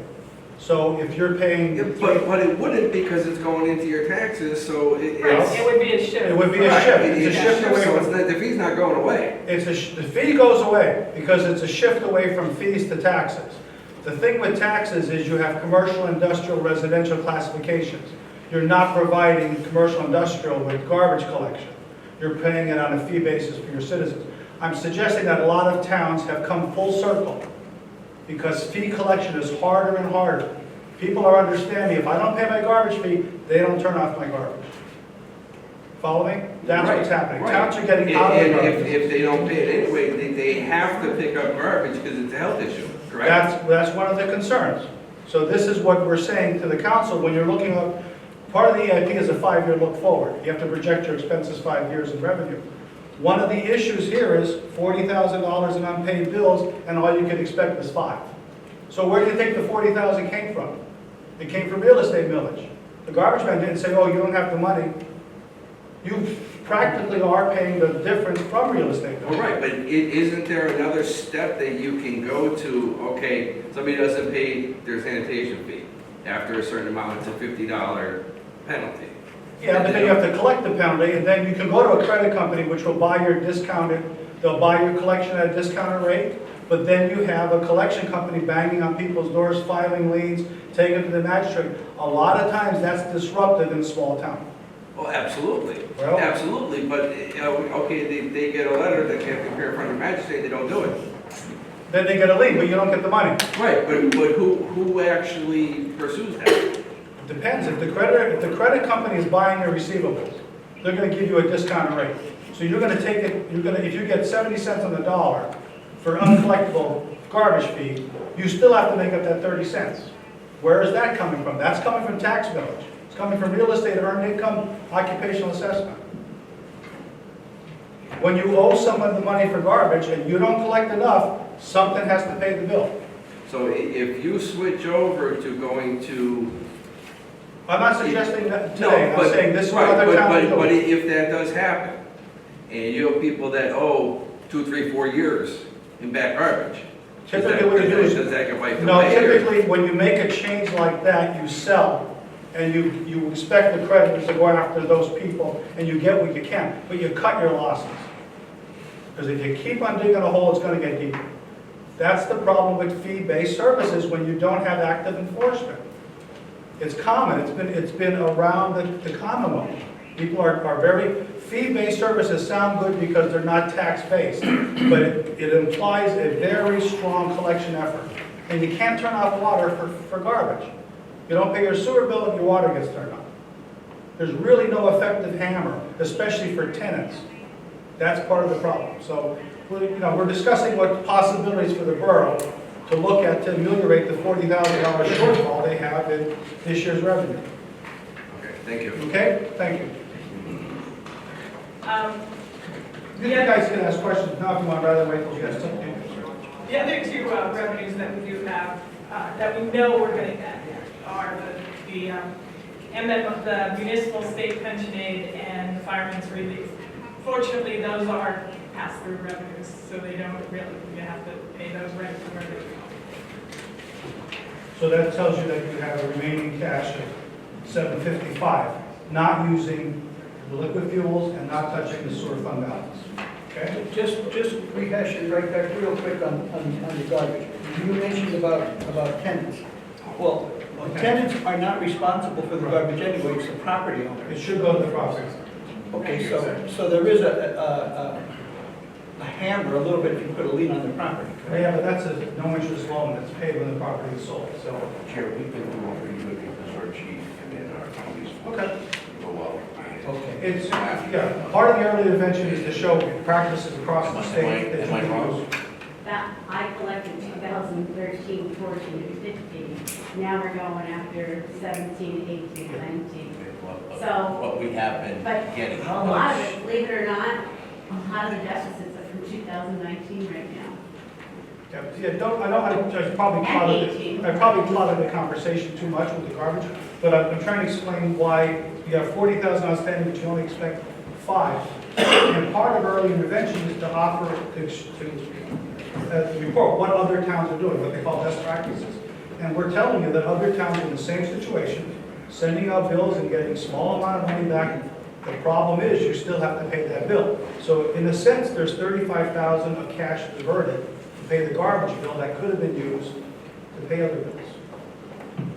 Speaker 3: So if you're paying...
Speaker 9: Yeah, but it wouldn't because it's going into your taxes, so it's...
Speaker 4: It would be a shift.
Speaker 3: It would be a shift. It's a shift away
Speaker 9: So
Speaker 3: from...
Speaker 9: the fee's not going away.
Speaker 3: The fee goes away because it's a shift away from fees to taxes. The thing with taxes is you have commercial, industrial, residential classifications. You're not providing commercial, industrial with garbage collection. You're paying it on a fee basis for your citizens. I'm suggesting that a lot of towns have come full circle because fee collection is harder and harder. People are understanding, if I don't pay my garbage fee, they don't turn off my garbage. Follow me? That's what's happening.
Speaker 9: Right.
Speaker 3: Towns are getting out of the
Speaker 9: And
Speaker 3: garbage.
Speaker 9: if they don't pay it anyway, they have to pick up garbage because it's a health issue, correct?
Speaker 3: That's one of the concerns. So this is what we're saying to the council when you're looking at, part of the EIP is a 5-year look forward. You have to project your expenses 5 years in revenue. One of the issues here is $40,000 in unpaid bills and all you can expect is 5. So where do you think the $40,000 came from? It came from real estate millage. The garbage man didn't say, oh, you don't have the money. You practically are paying the difference from real estate millage.
Speaker 9: Well, right, but isn't there another step that you can go to, okay, somebody doesn't pay their sanitation fee. After a certain amount, it's a $50 penalty.
Speaker 3: Yeah, but then you have to collect the penalty, and then you can go to a credit company which will buy your discounted, they'll buy your collection at a discounted rate, but then you have a collection company banging on people's doors, filing liens, taking it to the magistrate. A lot of times that's disruptive in a small town.
Speaker 9: Well, absolutely,
Speaker 3: Well-
Speaker 9: absolutely, but, okay, they get a letter that can't appear in front of a magistrate, they don't do it.
Speaker 3: Then they get a lien, but you don't get the money.
Speaker 9: Right, but who actually pursues that?
Speaker 3: Depends, if the credit company is buying your receivables, they're gonna give you a discounted rate. So you're gonna take it, if you get 70 cents on the dollar for uncollectible garbage fee, you still have to make up that 30 cents. Where is that coming from? That's coming from tax millage. It's coming from real estate, earned income, occupational assessment. When you owe someone the money for garbage and you don't collect enough, something has to pay the bill.
Speaker 9: So if you switch over to going to...
Speaker 3: I'm not suggesting that
Speaker 9: No,
Speaker 3: today, I'm
Speaker 9: but-
Speaker 3: saying this is what
Speaker 9: right,
Speaker 3: other towns do.
Speaker 9: But if that does happen, and you have people that owe 2, 3, 4 years in back garbage,
Speaker 3: Typically what you do is,
Speaker 9: does that get wiped
Speaker 3: no,
Speaker 9: away? or-
Speaker 3: typically when you make a change like that, you sell and you expect the creditors to go after those people, and you get what you can, but you cut your losses. Because if you keep on digging a hole, it's gonna get deeper. That's the problem with fee-based services when you don't have active enforcement. It's common, it's been around the Commonwealth. People are very, fee-based services sound good because they're not tax-based, but it implies a very strong collection effort. And you can't turn off water for garbage. You don't pay your sewer bill and your water gets turned off. There's really no effective hammer, especially for tenants. That's part of the problem. So, we're discussing what possibilities for the borough to look at to ameliorate the $40,000 shortfall they have in this year's revenue.
Speaker 9: Okay, thank you.
Speaker 3: Okay? Thank you. You
Speaker 4: Yeah.
Speaker 3: guys can ask questions now if you want, rather than wait till you guys talk.
Speaker 4: The other two revenues that we do have, that we know we're going to get are the municipal state pension aid and the fireman's relief. Fortunately, those are pass-through revenues, so they don't really, you have to pay those regularly.
Speaker 3: So that tells you that you have a remaining cash of $755, not using the liquid fuels and not touching the sewer fund balance. Okay?
Speaker 5: Just rehash it right back real quick on the garbage. You mentioned about tenants. Well, tenants are not responsible for the garbage anyway, it's the property owner.
Speaker 3: It should go to the property.
Speaker 5: Okay, so there is a hammer a little bit if you put a lien on the property.
Speaker 3: Yeah, but that's a no-interest loan that's paid when the property is sold, so.
Speaker 1: Chair, we've been doing pretty good because our chief and our police
Speaker 3: Okay.
Speaker 1: go well.
Speaker 5: Okay.
Speaker 3: It's, yeah, part of the early intervention is to show practices across the state that
Speaker 1: Am I
Speaker 3: you can
Speaker 1: wrong?
Speaker 3: use.
Speaker 7: That, I collected 2013, 14, and 15. Now we're going after 17, 18, 19. So-
Speaker 1: But we have been
Speaker 7: But
Speaker 1: getting.
Speaker 7: a lot of it, believe it or not, a lot of the deficits are from 2019 right now.
Speaker 3: Yeah, I probably clouded the conversation too much with the garbage, but I'm trying to explain why you have 40,000 outstanding, but you only expect 5. And part of early intervention is to offer, to report what other towns are doing, what they call best practices. And we're telling you that other towns are in the same situation, sending out bills and getting small amount of money back. The problem is you still have to pay that bill. So in a sense, there's 35,000 of cash diverted to pay the garbage bill that could have been used to pay other bills.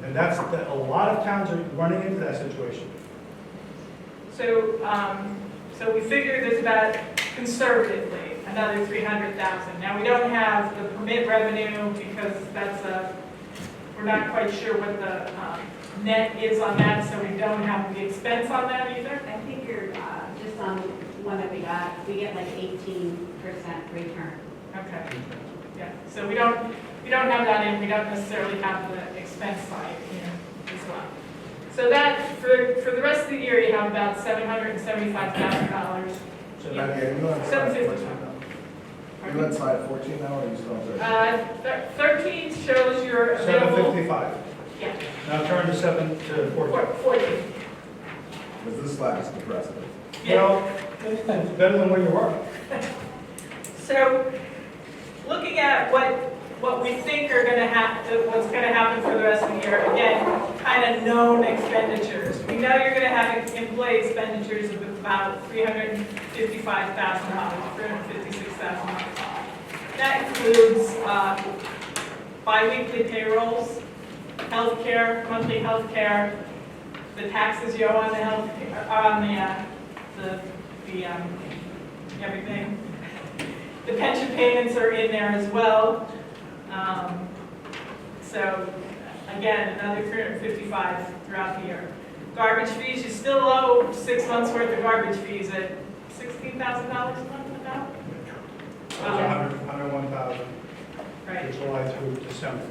Speaker 3: And a lot of towns are running into that situation.
Speaker 4: So, so we figured there's about, conservatively, another 300,000. Now, we don't have the permit revenue because we're not quite sure what the net is on that, so we don't have the expense on that either.
Speaker 7: I figured, just on one that we get like 18% return.
Speaker 4: Okay, yeah, so we don't have that in, we don't necessarily have the expense side in as well. So that, for the rest of the year, you have about $775,000.
Speaker 2: So now, yeah, you on slide
Speaker 4: 750.
Speaker 2: 14 now? You on slide 14 now, or are you still on 13?
Speaker 4: 13 shows your available.
Speaker 3: 755.
Speaker 4: Yeah,
Speaker 3: Now turn to 14.
Speaker 4: 14.
Speaker 2: Because this slide is depressing.
Speaker 3: Well, it's better than where you were.
Speaker 4: So, looking at what we think are going to happen, what's going to happen for the rest of the year, again, kind of known expenditures. We know you're going to have employee expenditures of about $355,000, $356,000. That includes biweekly payrolls, healthcare, monthly healthcare, the taxes you owe on the everything. The pension payments are in there as well. So again, another 355 throughout the year. Garbage fees, you still owe 6 months worth of garbage fees at $16,000 a month now?
Speaker 3: It was 101,000
Speaker 4: Right.
Speaker 3: July through December.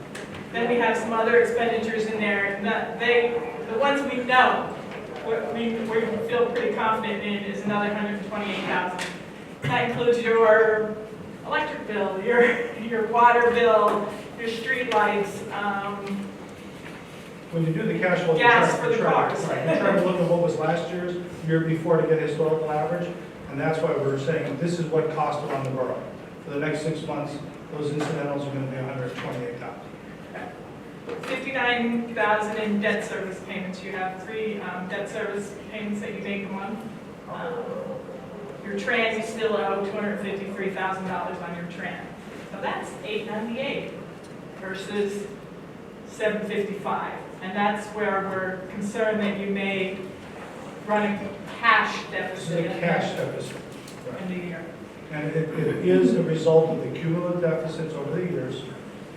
Speaker 4: Then we have some other expenditures in there. The ones we know, we feel pretty confident in is another 128,000. That includes your electric bill, your water bill, your street lights,
Speaker 3: When you do the cash flow,
Speaker 4: Gas for the cars.
Speaker 3: Right, you try to look at what was last year before to get a historical average, and that's why we're saying this is what cost around the borough. For the next 6 months, those incidentals are going to be 128,000.
Speaker 4: $59,000 in debt service payments. You have three debt service payments that you make a month. Your Tran, you still owe $253,000 on your Tran. So that's $898 versus $755. And that's where we're concerned that you may run a cash
Speaker 3: This is
Speaker 4: deficit
Speaker 3: a cash deficit.
Speaker 4: in the year.
Speaker 3: And it is a result of the cumulative deficits over the years.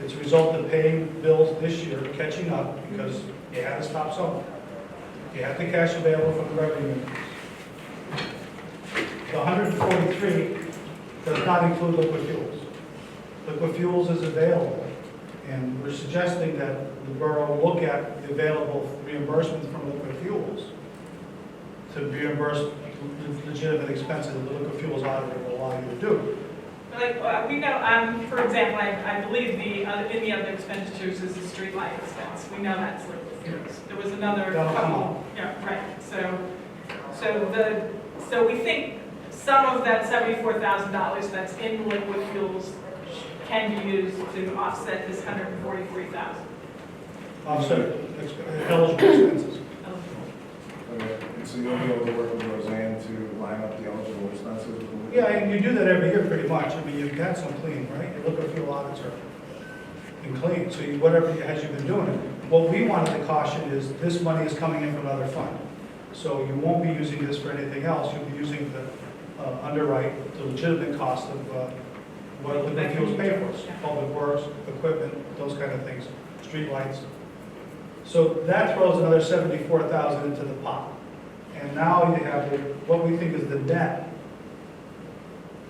Speaker 3: It's a result of paying bills this year, catching up, because you had to stop somewhere. You had the cash available from the revenue. The 143 does not include liquid fuels. Liquid fuels is available, and we're suggesting that the borough look at the available reimbursements from liquid fuels to reimburse legitimate expenses that the liquid fuels audit will allow you to do.
Speaker 4: Like, we know, for example, I believe in the other expenditures is the street light expense. We know that's liquid fuels. There was another
Speaker 3: That'll come
Speaker 4: couple. Yeah, right. So we think some of that $74,000 that's in liquid fuels can be used to offset this $143,000.
Speaker 3: Offset eligible expenses.
Speaker 2: Okay, and so you'll be able to work with Roseanne to line up the eligible expenses?
Speaker 3: Yeah, and you do that every year pretty much. I mean, you've got some clean, right? Your liquid fuel audits are been clean, so whatever has you been doing it. What we wanted to caution is this money is coming in from another fund. So you won't be using this for anything else. You'll be using the underwrite, the legitimate cost of what liquid fuels pay for us. Public works, equipment, those kind of things, street lights. So that throws another $74,000 into the pot. And now you have what we think is the net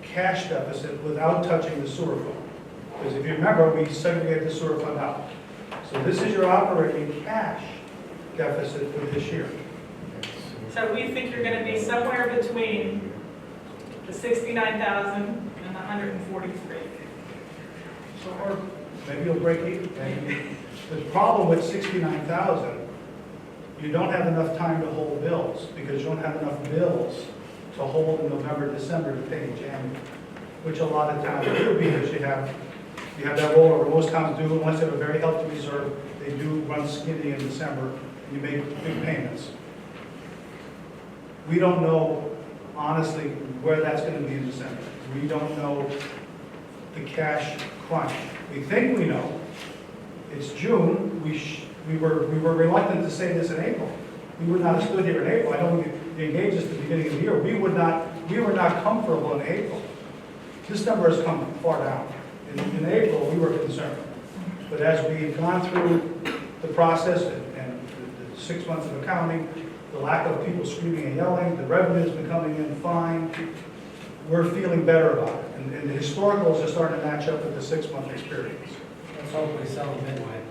Speaker 3: cash deficit without touching the sewer fund. Because if you remember, we segregated the sewer fund out. So this is your operating cash deficit for this year.
Speaker 4: So we think you're going to be somewhere between the $69,000 and the $143,000.
Speaker 3: So, or maybe you'll break even. And the problem with 69,000, you don't have enough time to hold bills because you don't have enough bills to hold in November, December to pay in January, which a lot of towns do because you have that rollover. Most towns do, unless they have a very healthy reserve, they do run skinny in December, and you make big payments. We don't know, honestly, where that's going to be in December. We don't know the cash crunch. We think we know. It's June. We were reluctant to say this in April. We would not have stood here in April. I know we engaged us at the beginning of the year. We were not comfortable in April. This number has come far down. In April, we were concerned. But as we've gone through the process and the 6 months of accounting, the lack of people screaming and yelling, the revenue's been coming in fine, we're feeling better about it. And the historicals are starting to match up with the 6-month experience.
Speaker 6: Let's hope we sell the Midway.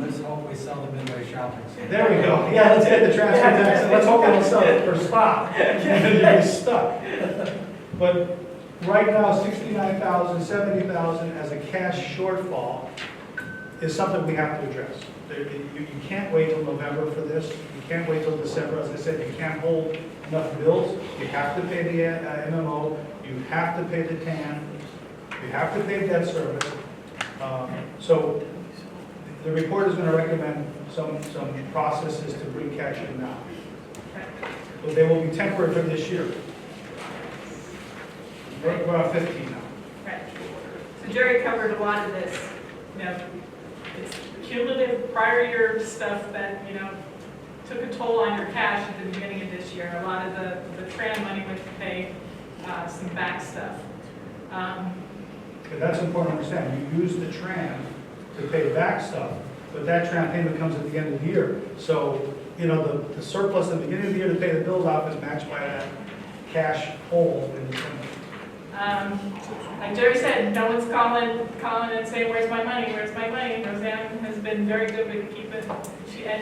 Speaker 6: Let's hope we sell the Midway shopping center.
Speaker 3: There we go. Yeah, let's get the transfer tax, and let's hope they don't sell it for spot. And then you're stuck. But right now, 69,000, 70,000 as a cash shortfall is something we have to address. You can't wait till November for this. You can't wait till December. As I said, you can't hold enough bills. You have to pay the MMO. You have to pay the TAN. You have to pay debt service. So the report is going to recommend some processes to bring cash in now. But they will be temporary for this year. We're on 15 now.
Speaker 4: Right. So Jerry covered a lot of this. You know, it's cumulative prior year stuff that, you know, took a toll on your cash at the beginning of this year. A lot of the Tran money went to pay some back stuff.
Speaker 3: Okay, that's important to understand. You use the Tran to pay back stuff, but that Tran payment comes at the end of the year. So, you know, the surplus at the beginning of the year to pay the bills off is matched by that cash hole in the Tran.
Speaker 4: Like Jerry said, no one's calling and saying, "Where's my money? Where's my money?" Roseanne has been very good with keeping,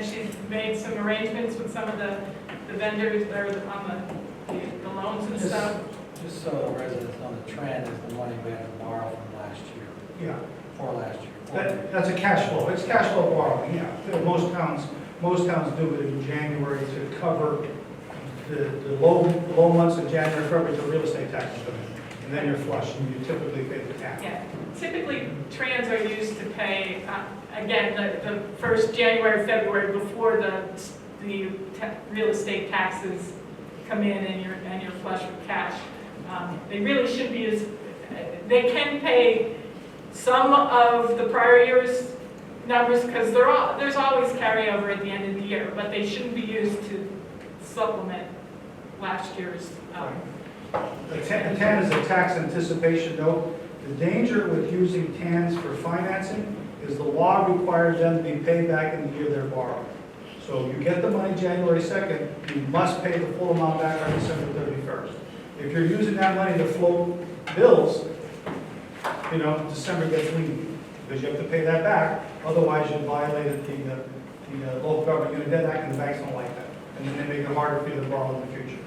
Speaker 4: she's made some arrangements with some of the vendors that are on the loans and stuff.
Speaker 6: Just so the residents know, the Tran is the money we had to borrow from last year,
Speaker 3: Yeah,
Speaker 6: for last year.
Speaker 3: that's a cash flow. It's cash flow borrowing, yeah. Most towns do it in January to cover the low months in January, February, to real estate taxes come in. and then you're flush, and you typically pay the TAN.
Speaker 4: Yeah, typically, trans are used to pay, again, the first January, February, before the real estate taxes come in and you're flush with cash. They really should be used, they can pay some of the prior year's numbers, because there's always carryover at the end of the year, but they shouldn't be used to supplement last year's.
Speaker 3: The TAN is a tax anticipation note. The danger with using TANs for financing is the law requires them to be paid back in the year they're borrowing. So if you get the money January 2nd, you must pay the full amount back on December 31st. If you're using that money to float bills, December gets lean, because you have to pay that back, otherwise you violated the Local Government Unit Debt Act, and the banks don't like that. And then they make it harder for you to borrow in the future.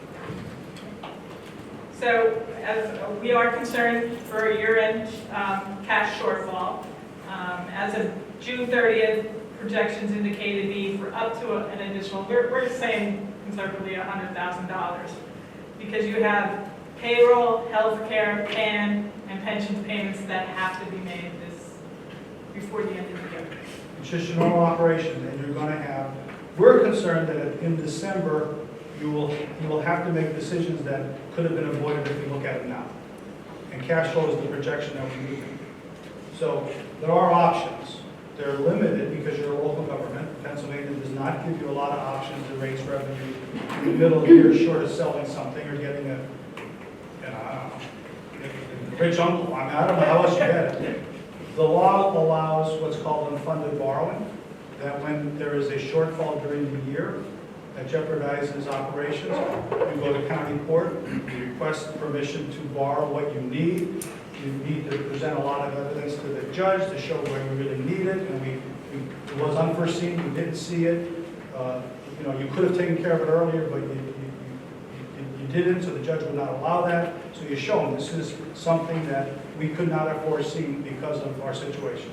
Speaker 4: So as we are concerned for a year-end cash shortfall. As of June 30th, projections indicate a need for up to an additional, we're saying conservatively $100,000, because you have payroll, healthcare, PAN, and pension payments that have to be made before the end of the year.
Speaker 3: It's just your normal operation, and you're going to have, we're concerned that in December, you will have to make decisions that could have been avoided if you look at it now. And cash flow is the projection that we're using. So there are options. They're limited because you're a local government. Pennsylvania does not give you a lot of options to raise revenue in the middle of the year, short of selling something or getting a rich uncle. I don't know how else you get it. The law allows what's called unfunded borrowing, that when there is a shortfall during the year that jeopardizes operations, you go to county court, you request permission to borrow what you need. You need to present a lot of evidence to the judge to show where you really need it, and it was unforeseen, you didn't see it. You could have taken care of it earlier, but you didn't, so the judge would not allow that. So you show them this is something that we could not have foreseen because of our situation.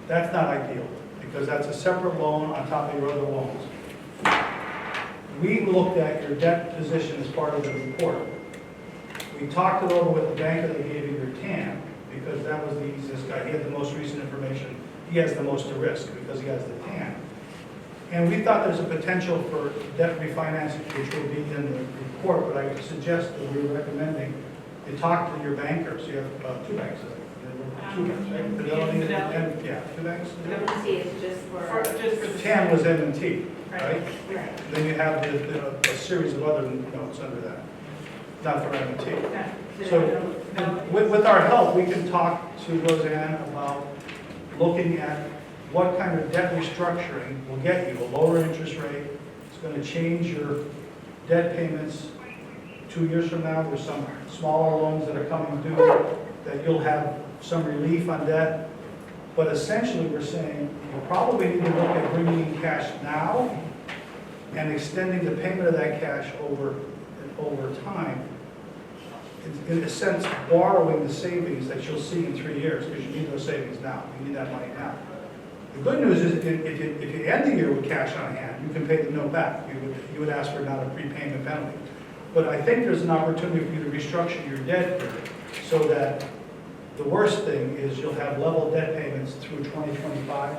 Speaker 3: That's not ideal, because that's a separate loan on top of your other loans. We looked at your debt position as part of the report. We talked it over with the banker that gave you your TAN, because that was the easiest guy. He had the most recent information. He has the most to risk because he has the TAN. And we thought there's a potential for debt refinancing, which will be in the report, but I suggest that we're recommending you talk to your bankers. You have two banks, I think. Two banks, right? Fidelity and, yeah, two banks.
Speaker 7: M&T is just for.
Speaker 4: Just for the
Speaker 3: TAN was M&T, right?
Speaker 7: Right.
Speaker 3: Then you have a series of other notes under that, not for M&T.
Speaker 4: No.
Speaker 3: So with our help, we can talk to Roseanne about looking at what kind of debt restructuring will get you a lower interest rate. It's going to change your debt payments 2 years from now. There's some smaller loans that are coming due that you'll have some relief on debt. But essentially, we're saying you probably need to look at bringing in cash now and extending the payment of that cash over time. In a sense, borrowing the savings that you'll see in 3 years, because you need those savings now. You need that money now. The good news is if you end the year with cash on hand, you can pay the note back. You would ask for not a prepayment penalty. But I think there's an opportunity for you to restructure your debt here so that the worst thing is you'll have level debt payments through 2025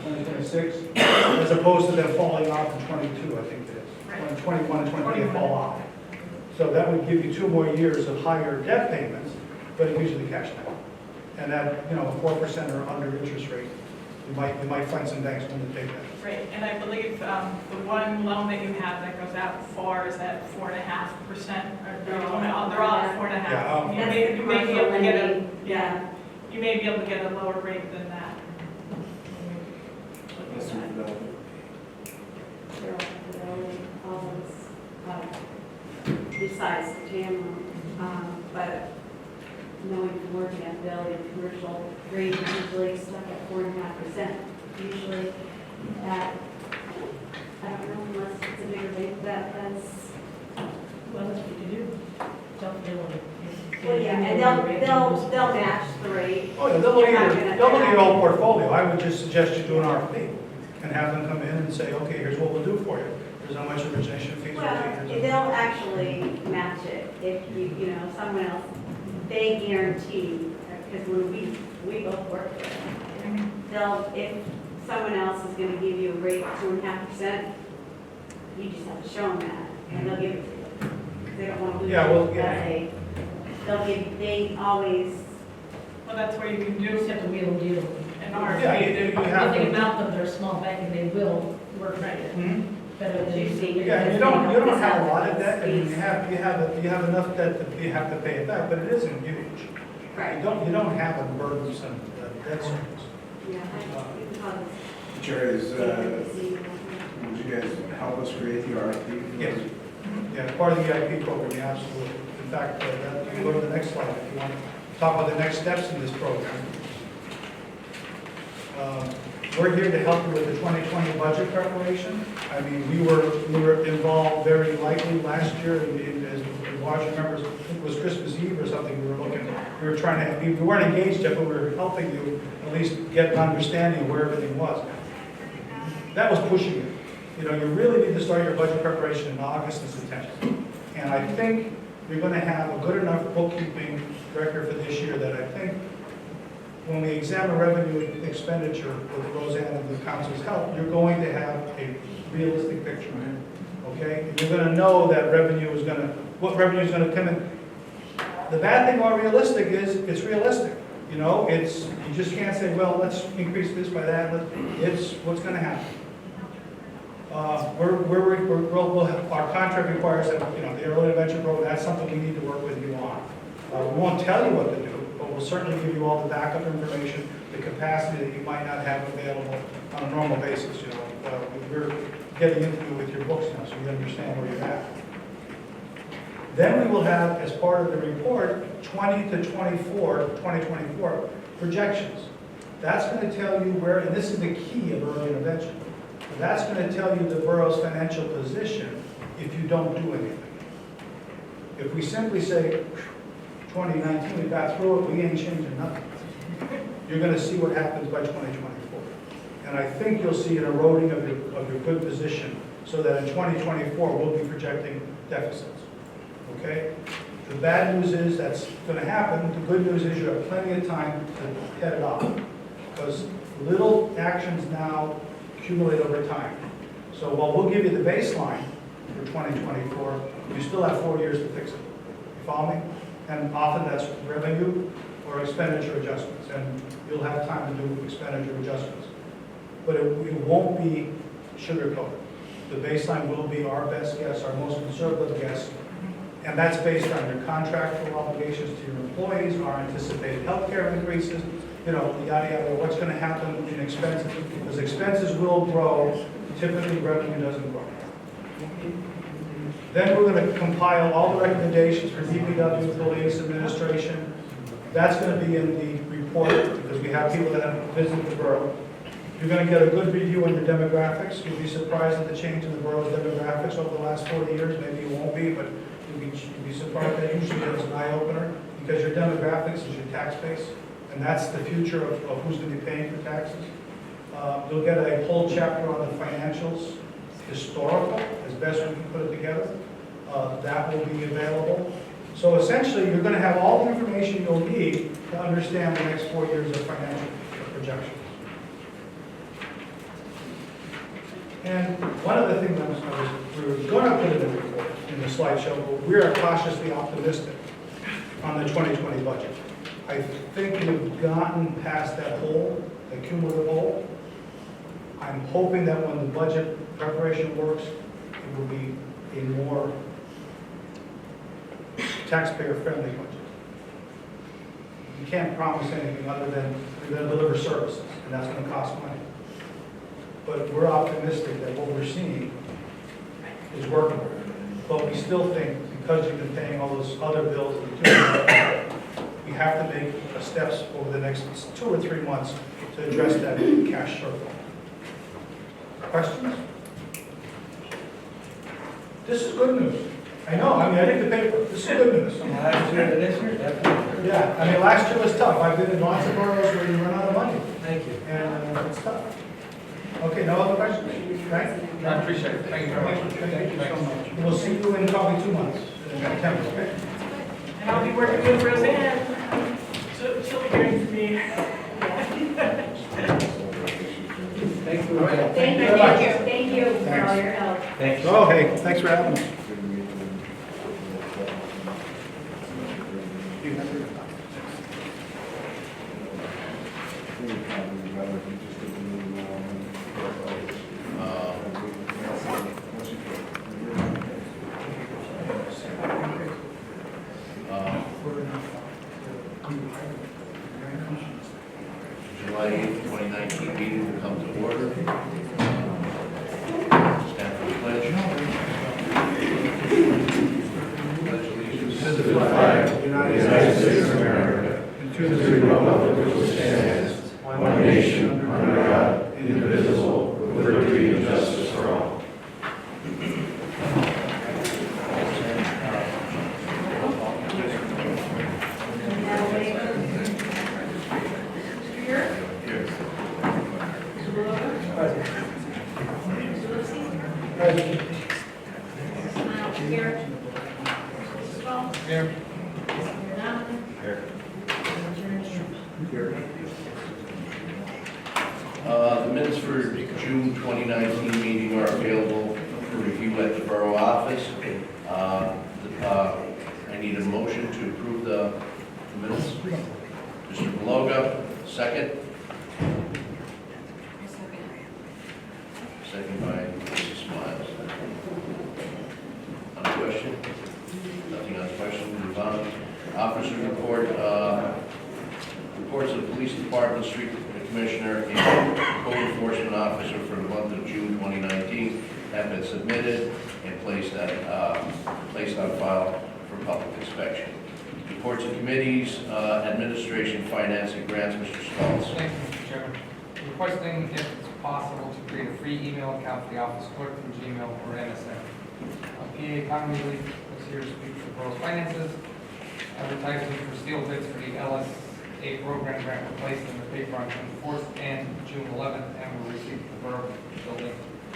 Speaker 3: and 2026, as opposed to them falling off in 22, I think it is.
Speaker 4: Right.
Speaker 3: When 21 and 22 they fall off. So that would give you 2 more years of higher debt payments, but it gives you the cash now. And that, a 4% or under interest rate, you might find some banks willing to take that.
Speaker 4: Right, and I believe the one loan that you have that goes out far is at 4.5%. They're all at 4.5%.
Speaker 3: Yeah,
Speaker 4: You may be able to get a,
Speaker 7: Yeah.
Speaker 4: you may be able to get a lower rate than that.
Speaker 7: Besides the TAM, but knowing from working at Fidelity, commercial rate is usually stuck at 4.5%. Usually at, I don't know, unless it's a bigger bank, that's,
Speaker 10: Well, that's what you do. Don't they want to?
Speaker 7: well, yeah, and they'll match the rate.
Speaker 3: Oh, yeah, they'll look
Speaker 7: You're not
Speaker 3: at
Speaker 7: gonna-
Speaker 3: your whole portfolio. I would just suggest you do an RFP and have them come in and say, okay, here's what we'll do for you. Here's how much origination fees we'll
Speaker 7: Well,
Speaker 3: take.
Speaker 7: they'll actually match it if you know, someone else, they guarantee, because when we both work there, if someone else is gonna give you a rate of 2.5%, you just have to show them that, and they'll give it to you. 'Cause they don't want to lose
Speaker 3: Yeah, well,
Speaker 7: it.
Speaker 3: yeah.
Speaker 7: They always,
Speaker 4: Well, that's where you can
Speaker 10: You just
Speaker 4: do
Speaker 10: have to wheel and deal.
Speaker 4: an
Speaker 3: Yeah,
Speaker 4: RFP.
Speaker 3: you have
Speaker 10: Good thing
Speaker 3: to.
Speaker 10: about them, they're small bank and they will work
Speaker 3: Mhm.
Speaker 10: better than.
Speaker 7: You see,
Speaker 3: Yeah, you don't have a lot of debt, I mean, you have enough debt that you have to pay it back, but it isn't huge.
Speaker 7: right,
Speaker 3: You don't have a burdensome debt service.
Speaker 7: yeah, I can call this.
Speaker 2: Jerry,
Speaker 7: CPC.
Speaker 2: would you guys help us create the RFP?
Speaker 3: Yes. Yeah, part of the EIP program, yeah, absolutely. In fact, you can go to the next slide if you want to talk about the next steps in this program. We're here to help you with the 2020 budget preparation. I mean, we were involved very lightly last year, as Roger remembers, I think it was Christmas Eve or something, we were trying to, we weren't engaged yet, but we were helping you at least get an understanding of where everything was. That was pushing it. You know, you really need to start your budget preparation in August and September. And I think you're going to have a good enough bookkeeping record for this year that I think when we examine revenue and expenditure with Roseanne and the council's help, you're going to have a realistic picture. Okay? You're going to know that what revenue is going to come in. The bad thing about realistic is it's realistic. You know, you just can't say, well, let's increase this by that. It's what's going to happen. Our contract requires that, you know, the early intervention program, that's something we need to work with you on. We won't tell you what to do, but we'll certainly give you all the backup information, the capacity that you might not have available on a normal basis, you know. We're getting into it with your books now, so you understand where you're at. Then we will have, as part of the report, 2024 projections. That's going to tell you where, and this is the key of early intervention, that's going to tell you the borough's financial position if you don't do anything. If we simply say, 2019, we got through it, we ain't changing nothing. You're going to see what happens by 2024. And I think you'll see an eroding of your good position so that in 2024, we'll be projecting deficits. Okay? The bad news is that's going to happen. The good news is you have plenty of time to head it off. Because little actions now accumulate over time. So while we'll give you the baseline for 2024, you still have 4 years to fix it. You follow me? And often that's revenue or expenditure adjustments, and you'll have time to do expenditure adjustments. But it won't be sugar-coated. The baseline will be our best guess, our most conservative guess, and that's based on your contractual obligations to your employees, our anticipated healthcare increases, you know, yada, yada, what's going to happen in expenses, because expenses will grow, typically revenue doesn't grow. Then we're going to compile all the recommendations for DPW, police, administration. That's going to be in the report, because we have people that have visited the borough. You're going to get a good review on your demographics. You'll be surprised at the change in the borough's demographics over the last 40 years. Maybe you won't be, but you'll be surprised. That usually is an eye-opener, because your demographics is your tax base, and that's the future of who's going to be paying for taxes. You'll get a whole chapter on the financials, historical, as best we can put it together. That will be available. So essentially, you're going to have all the information you'll need to understand the next 4 years of financial projections. And one of the things we were going to put in the report, in the slideshow, but we are cautiously optimistic on the 2020 budget. I think we've gotten past that hole, the cumulative hole. I'm hoping that when the budget preparation works, it will be a more taxpayer-friendly budget. You can't promise anything other than we're going to deliver services, and that's going to cost money. But we're optimistic that what we're seeing is workable. But we still think, because you've been paying all those other bills, we have to make steps over the next 2 or 3 months to address that cash shortfall. Questions? This is good news. I know, I didn't get the paper. This is good news.
Speaker 6: Last year to this year, definitely.
Speaker 3: Yeah, last year was tough. I've been in lots of boroughs where you run out of money,
Speaker 6: Thank you.
Speaker 3: and it's tough. Okay, no other questions? Right?
Speaker 6: I appreciate it. Thank you very much.
Speaker 3: Thank you so much. We'll see you in probably 2 months, in September, okay?
Speaker 4: I'll be working with Roseanne. She'll be hearing from me.
Speaker 5: Thank you.
Speaker 7: Thank you, thank you for all your help.
Speaker 6: Thank you.
Speaker 3: Oh, hey, thanks for having us.
Speaker 1: July 8th, 2019 meeting will come to order. Stand for the pledge. Pledge allegiance to the flag
Speaker 2: United States of
Speaker 3: America,
Speaker 2: and to the republic for which it stands, one nation, under God, indivisible, with liberty and justice for all.
Speaker 7: Here,
Speaker 1: Here.
Speaker 7: Mr. Willoughby,
Speaker 5: Present.
Speaker 7: Mr. Lipsey,
Speaker 5: Present.
Speaker 7: Mrs. Miles, here. Mrs. Schultz,
Speaker 6: Here.
Speaker 7: Mr. Donovan.
Speaker 8: Here.
Speaker 2: Here.
Speaker 1: The minutes for June 2019 meeting are available for review at the Borough Office. I need a motion to approve the minutes. Mr. Beloga, second. Second by Mrs. Miles. On the question? Nothing on the question, move on. Officers report, reports of the police department, street commissioner, and code enforcement officer for the month of June 2019 have been submitted and placed on file for public inspection. Reports of committees, administration, finance, and grants, Mr. Stolz.
Speaker 11: Thank you, Mr. Chairman. Requesting, if it's possible, to create a free email account for the office clerk through Gmail or MSN. PA Economy Relief is here to speak for borough's finances. Advertising for steel bids for the LSA program grant were placed in the paper on June 4th and June 11th and were received at the borough building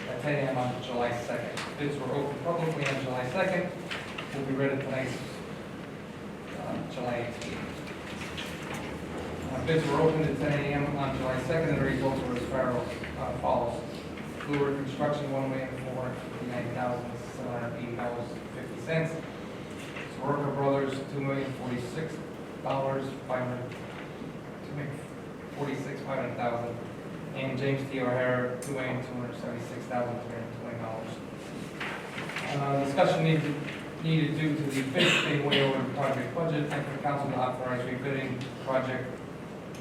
Speaker 11: at 10 a.m. on July 2nd. Bids were opened publicly on July 2nd. Will be read at tonight's July 18th. Bids were opened at 10 a.m. on July 2nd, and the results were as follows. Fluor Construction, $1,459,780.50. Soroka Brothers, $2,046,500,000. And James T. O'Hara, $2,276,320. Discussion needed due to the bids being way over the project budget, and for council to authorize rebidding the project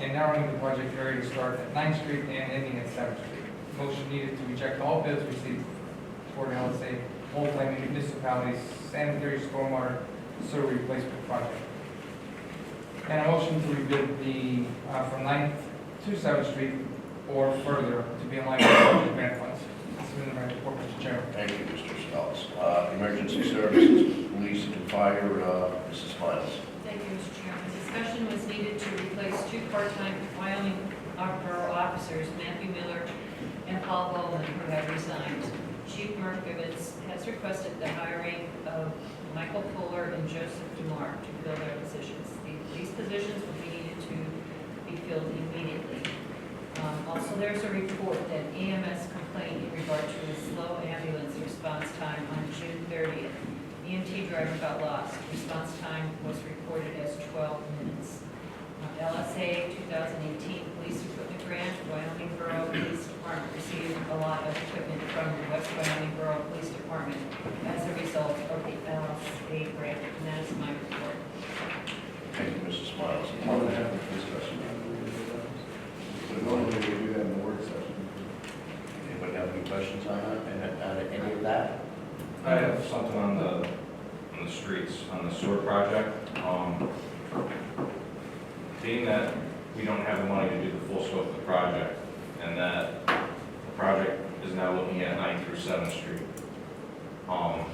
Speaker 11: and narrowing the project area to start at 9th Street and ending at 7th Street. Motion needed to reject all bids received for the LSA multi-municipalities sanitary stormwater sewer replacement project. And a motion to rebid the, from 9th to 7th Street or further to be in line with the budget grant funds. This is in the report, Mr. Chairman.
Speaker 1: Thank you, Mr. Stolz. Emergency services, police and fire, Mrs. Miles.
Speaker 10: Thank you, Mr. Chairman. Discussion was needed to replace two part-time Wyoming borough officers, Matthew Miller and Paul Bowman, who have resigned. Chief Merkovitz has requested the hiring of Michael Fuller and Joseph DeMar to fill their positions. These positions will be needed to be filled immediately. Also, there's a report that EMS complained in regard to a slow ambulance response time on June 30th. EMT driver got lost. Response time was reported as 12 minutes. LSA 2018 Police Equipment Grant, Wyoming Borough Police Department received a lot of equipment from the West Wyoming Borough Police Department as a result of the LSA grant, and that is my report.
Speaker 1: Thank you, Mrs. Miles.
Speaker 2: We're going to have a discussion. But normally we do that in the work session.
Speaker 1: Anybody have any questions on that, on any of that?
Speaker 8: I have something on the streets, on the sewer project. Being that we don't have the money to do the full scope of the project, and that the project is now looking at 9th through 7th Street, I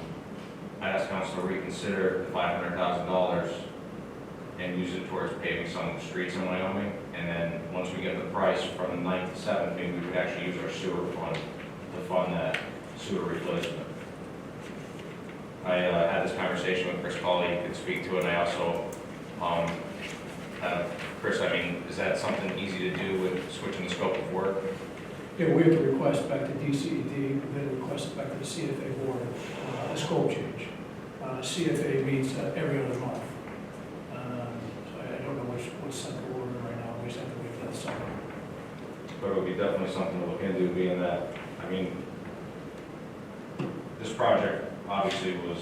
Speaker 8: asked council to reconsider the $500,000 and use it towards paving some of the streets in Wyoming, and then once we get the price from the 9th to 7th, maybe we could actually use our sewer fund to fund that sewer replacement. I had this conversation with Chris Pauley, he could speak to it, and I also, Chris, I mean, is that something easy to do with switching the scope of work?
Speaker 5: Yeah, we have to request back to DCED, then request it back to the CFA board, a scope change. CFA meets every other month. So I don't know what's central order right now, we just have to wait for that summer.
Speaker 8: But it would be definitely something to look into, being that, I mean, this project obviously was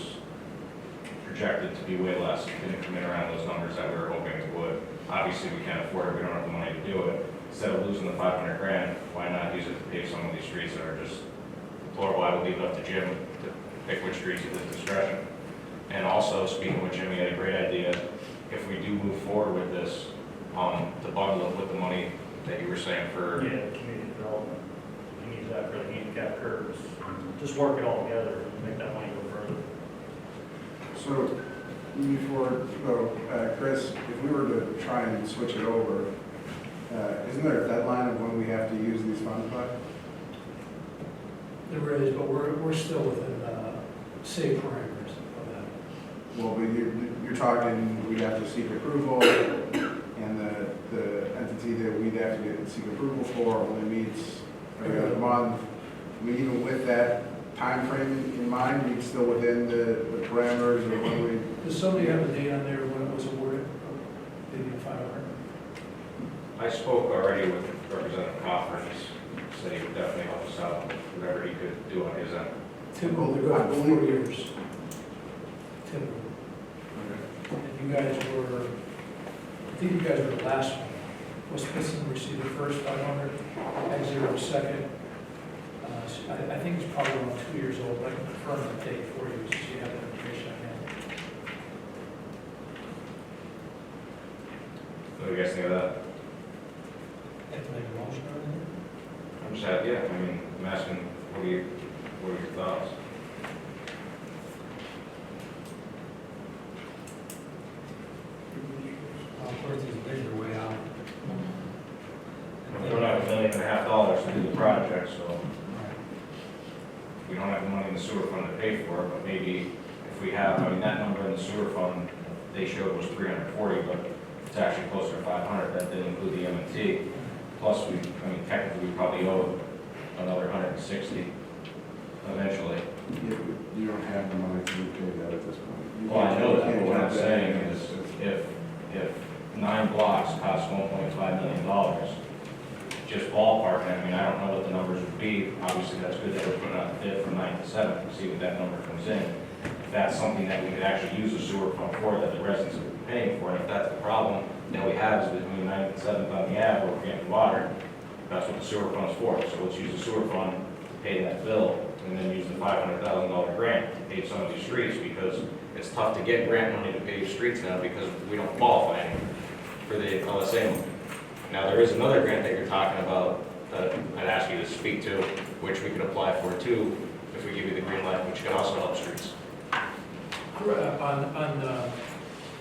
Speaker 8: projected to be way less, it didn't come in around those numbers that we were hoping it would. Obviously, we can't afford it, we don't have the money to do it. Instead of losing the 500 grand, why not use it to pave some of these streets that are just deplorable? I would leave it up to Jim to pick which streets at his discretion. And also, speaking with Jim, he had a great idea, if we do move forward with this, to bundle it with the money that you were saying for.
Speaker 12: Yeah, community development, you need that for the handicap curbs, just work it all together, and make that money go further.
Speaker 2: So, before, Chris, if we were to try and switch it over, isn't there a deadline of when we have to use these funds by?
Speaker 5: There is, but we're still within safe parameters of that.
Speaker 2: Well, but you're talking, we'd have to seek approval, and the entity that we'd have to seek approval for only meets every other month. I mean, even with that time frame in mind, you're still within the parameters of when we.
Speaker 5: Does somebody have a date on there when it was awarded? Maybe 500?
Speaker 8: I spoke already with Representative Coffin, he said he would definitely help us out, with whatever he could do on his end.
Speaker 5: Typically, they're going 4 years. Typically. And you guys were, I think you guys were the last one. West Pittston received the first 500, Exeter was second. So I think it's probably around 2 years old, but I can confirm the date for you, so you have that information on hand.
Speaker 8: What do you guys think of that?
Speaker 5: Have to make a motion on it?
Speaker 8: I'm just, yeah, I mean, I'm asking, what are your thoughts?
Speaker 11: Of course, these bids are way out.
Speaker 8: We don't have $1.5 million to do the project, so we don't have the money in the sewer fund to pay for it, but maybe if we have, I mean, that number in the sewer fund, they showed was 340, but it's actually closer to 500, that didn't include the M&T. Plus, I mean, technically, we probably owe another 160 eventually.
Speaker 2: You don't have the money to repay that at this point.
Speaker 8: Well, I know that, but what I'm saying is, if 9 blocks cost $1.5 million, just ballparking, I mean, I don't know what the numbers would be. Obviously, that's good that we're putting out the bid from 9 to 7 to see what that number comes in. If that's something that we could actually use the sewer fund for, that the residents would be paying for, and if that's the problem that we have is between 9th and 7th on the Ave, where we're getting water, that's what the sewer fund's for. So let's use the sewer fund to pay that bill, and then use the $500,000 grant to pave some of these streets, because it's tough to get grant money to pave streets now because we don't qualify anymore for the LSA money. Now, there is another grant that you're talking about that I'd ask you to speak to, which we could apply for too, if we give you the green light, which can also help streets.
Speaker 5: On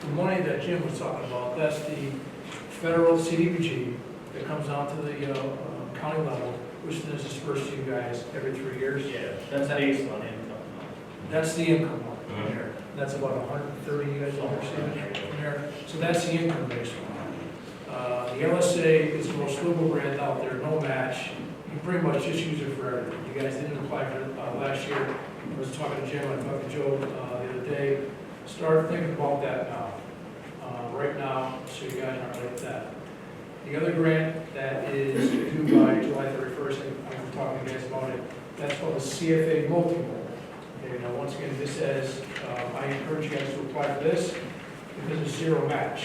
Speaker 5: the money that Jim was talking about, that's the federal CDBG that comes down to the county level, which is dispersed to you guys every 3 years.
Speaker 12: Yeah, that's based on income.
Speaker 5: That's the income one there. That's about 130 you guys are receiving from there. So that's the income based one. The LSA is the most liberal grant out there, no match. You pretty much just use it for everything. You guys didn't apply for it last year. I was talking to Jim, I talked to Joe the other day. Start thinking about that now. Right now, so you guys aren't like that. The other grant that is due by July 31st, and I'm talking to you guys about it, that's called the CFA multi-modal. Okay, now once again, this says, I encourage you guys to apply for this because it's zero match.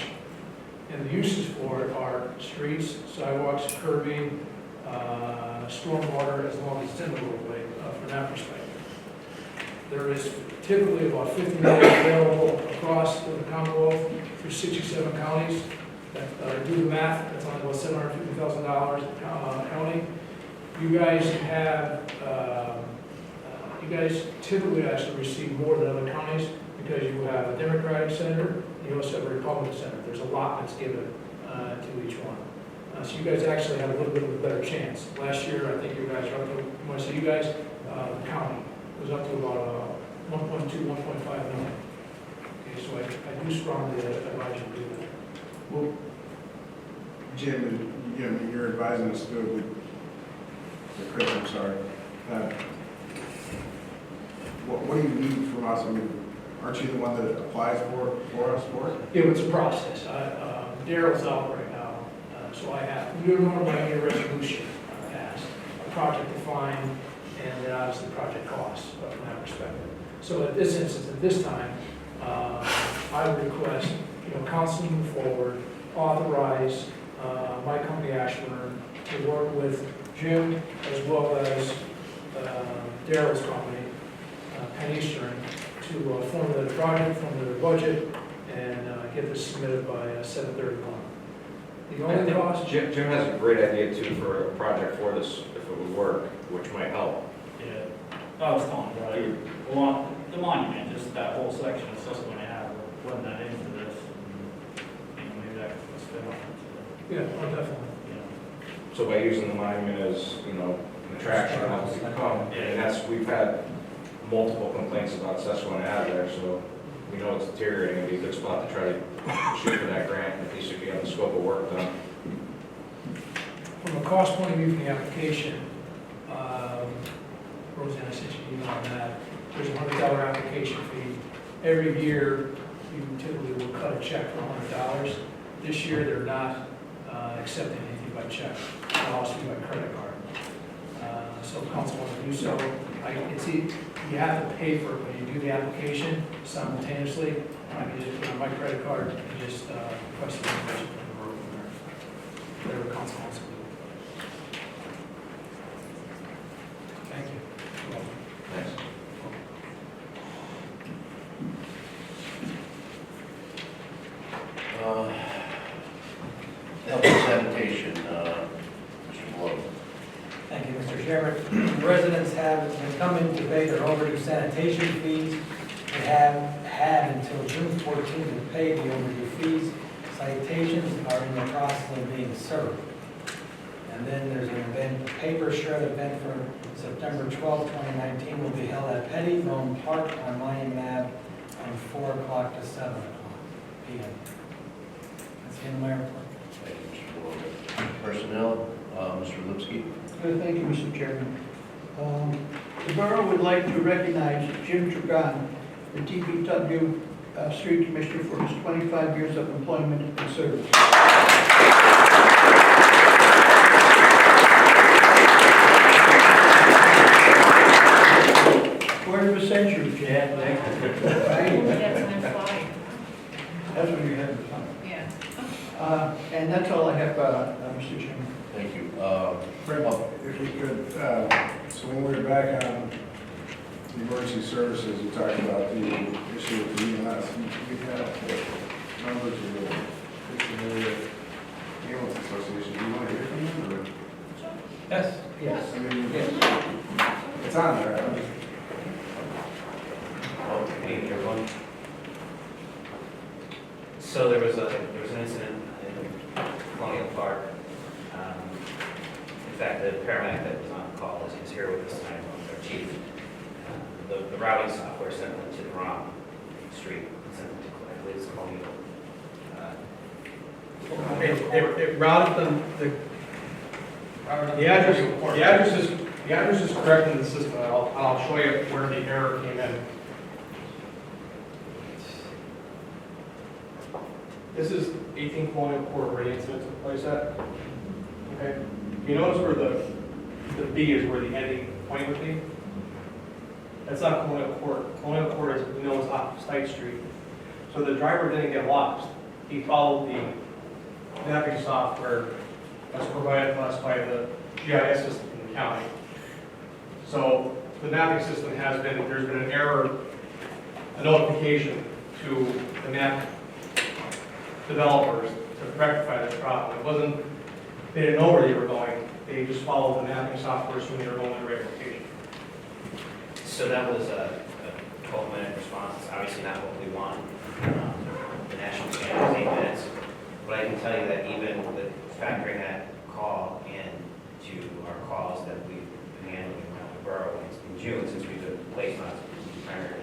Speaker 5: And the uses for it are streets, sidewalks, curbing, stormwater, as long as it's in the roadway, from that perspective. There is typically about 50 million available across the Commonwealth through 67 counties. That, do the math, that's only about $750,000 county. You guys have, you guys typically actually receive more than other counties because you have a Democratic senator, and you also have a Republican senator. There's a lot that's given to each one. So you guys actually have a little bit of a better chance. Last year, I think you guys were up to, when I say you guys, the county was up to about 1.2, 1.5 million. Okay, so I do strongly advise you to do that.
Speaker 2: Well, Jim, you're advising us to do it with, Chris, I'm sorry. What do you need from us? I mean, aren't you the one that applies for us for it?
Speaker 5: Yeah, it's a process. Daryl's out right now, so I have, we normally need a resolution passed, a project defined, and then obviously project costs from that perspective. So at this instance, at this time, I would request, council move forward, authorize my company Ashburn to work with Jim as well as Daryl's company, Penn Eastern, to formulate a project, formulate a budget, and get this submitted by 7/31. The
Speaker 8: I
Speaker 5: only
Speaker 8: think
Speaker 5: cost,
Speaker 8: Jim has a great idea too for a project for this, if it would work, which might help.
Speaker 12: Yeah, I was telling you, the monument, just that whole section is just going to have, blend that into this. And maybe that could fit on it.
Speaker 5: yeah, definitely.
Speaker 8: So by using the monument as, an attraction, helps people come. And that's, we've had multiple complaints about Susquehanna Ave there, so we know it's deteriorating. It'd be a good spot to try to shoot for that grant, at least if you have the scope of work done.
Speaker 5: From a cost point of view from the application, Roseanne, I sent you an email on that. There's a $100 application fee. Every year, you typically will cut a check for $100. This year, they're not accepting anything by check. It'll also be by credit card. So if council wants to do so, you have to pay for it when you do the application simultaneously. I can just put on my credit card and just request the information from the road from there. Whatever council wants to do. Thank you. You're welcome.
Speaker 1: Thanks. Health and sanitation, Mr. Blow.
Speaker 6: Thank you, Mr. Chairman. Residents have been coming to pay their overdue sanitation fees. They have had until June 14th to pay the overdue fees. Citations are in the process of being served. And then there's an event, a paper shred event for September 12, 2019 will be held at Petty Rome Park on Monument Ave from 4 o'clock to 7 o'clock p.m. That's the end of my report.
Speaker 1: Thank you, Mr. Blow. Personnel, Mr. Lipsky.
Speaker 13: Thank you, Mr. Chairman. The borough would like to recognize Jim Trugan, the DPW Street Commissioner, for his 25 years of employment and service. Quarter of a century, Chad. Right?
Speaker 10: That's time flying.
Speaker 13: That's what you had in time.
Speaker 10: Yeah.
Speaker 13: And that's all I have, Mr. Chairman.
Speaker 1: Thank you.
Speaker 2: Fred, if we could, so when we were back on the emergency services, we talked about the issue with the EMS. We had members of the Christian Area Ambulance Association. Do you want to hear from them, or?
Speaker 6: Yes. Yes.
Speaker 2: I mean,
Speaker 6: Yes.
Speaker 2: it's on there. I'm just-
Speaker 1: Okay, everyone.
Speaker 14: So there was an incident in Colonial Park. In fact, the paramedic that was on call is here with us tonight, our chief. The routing software sent them to the wrong street. Sent them to, I believe it's Colonial.
Speaker 3: It routed them, the address is correct in the system. I'll show you where the error came in. This is 18 Colonial Court where the incident took place at. Okay. You notice where the B is where the ending point would be? That's not Colonial Court. Colonial Court is known as off State Street. So the driver didn't get lost. He followed the mapping software that's provided to us by the GIS system in the county. So the mapping system there's been an error, a notification to the map developers to rectify this problem. They didn't know where they were going. They just followed the mapping software assuming they were going to the right location.
Speaker 14: So that was a 12-minute response. It's obviously not what we want. The national standard is 8 minutes. But I can tell you that even with factoring that call into our calls that we've been handling around the borough in June, since we've been placed on primary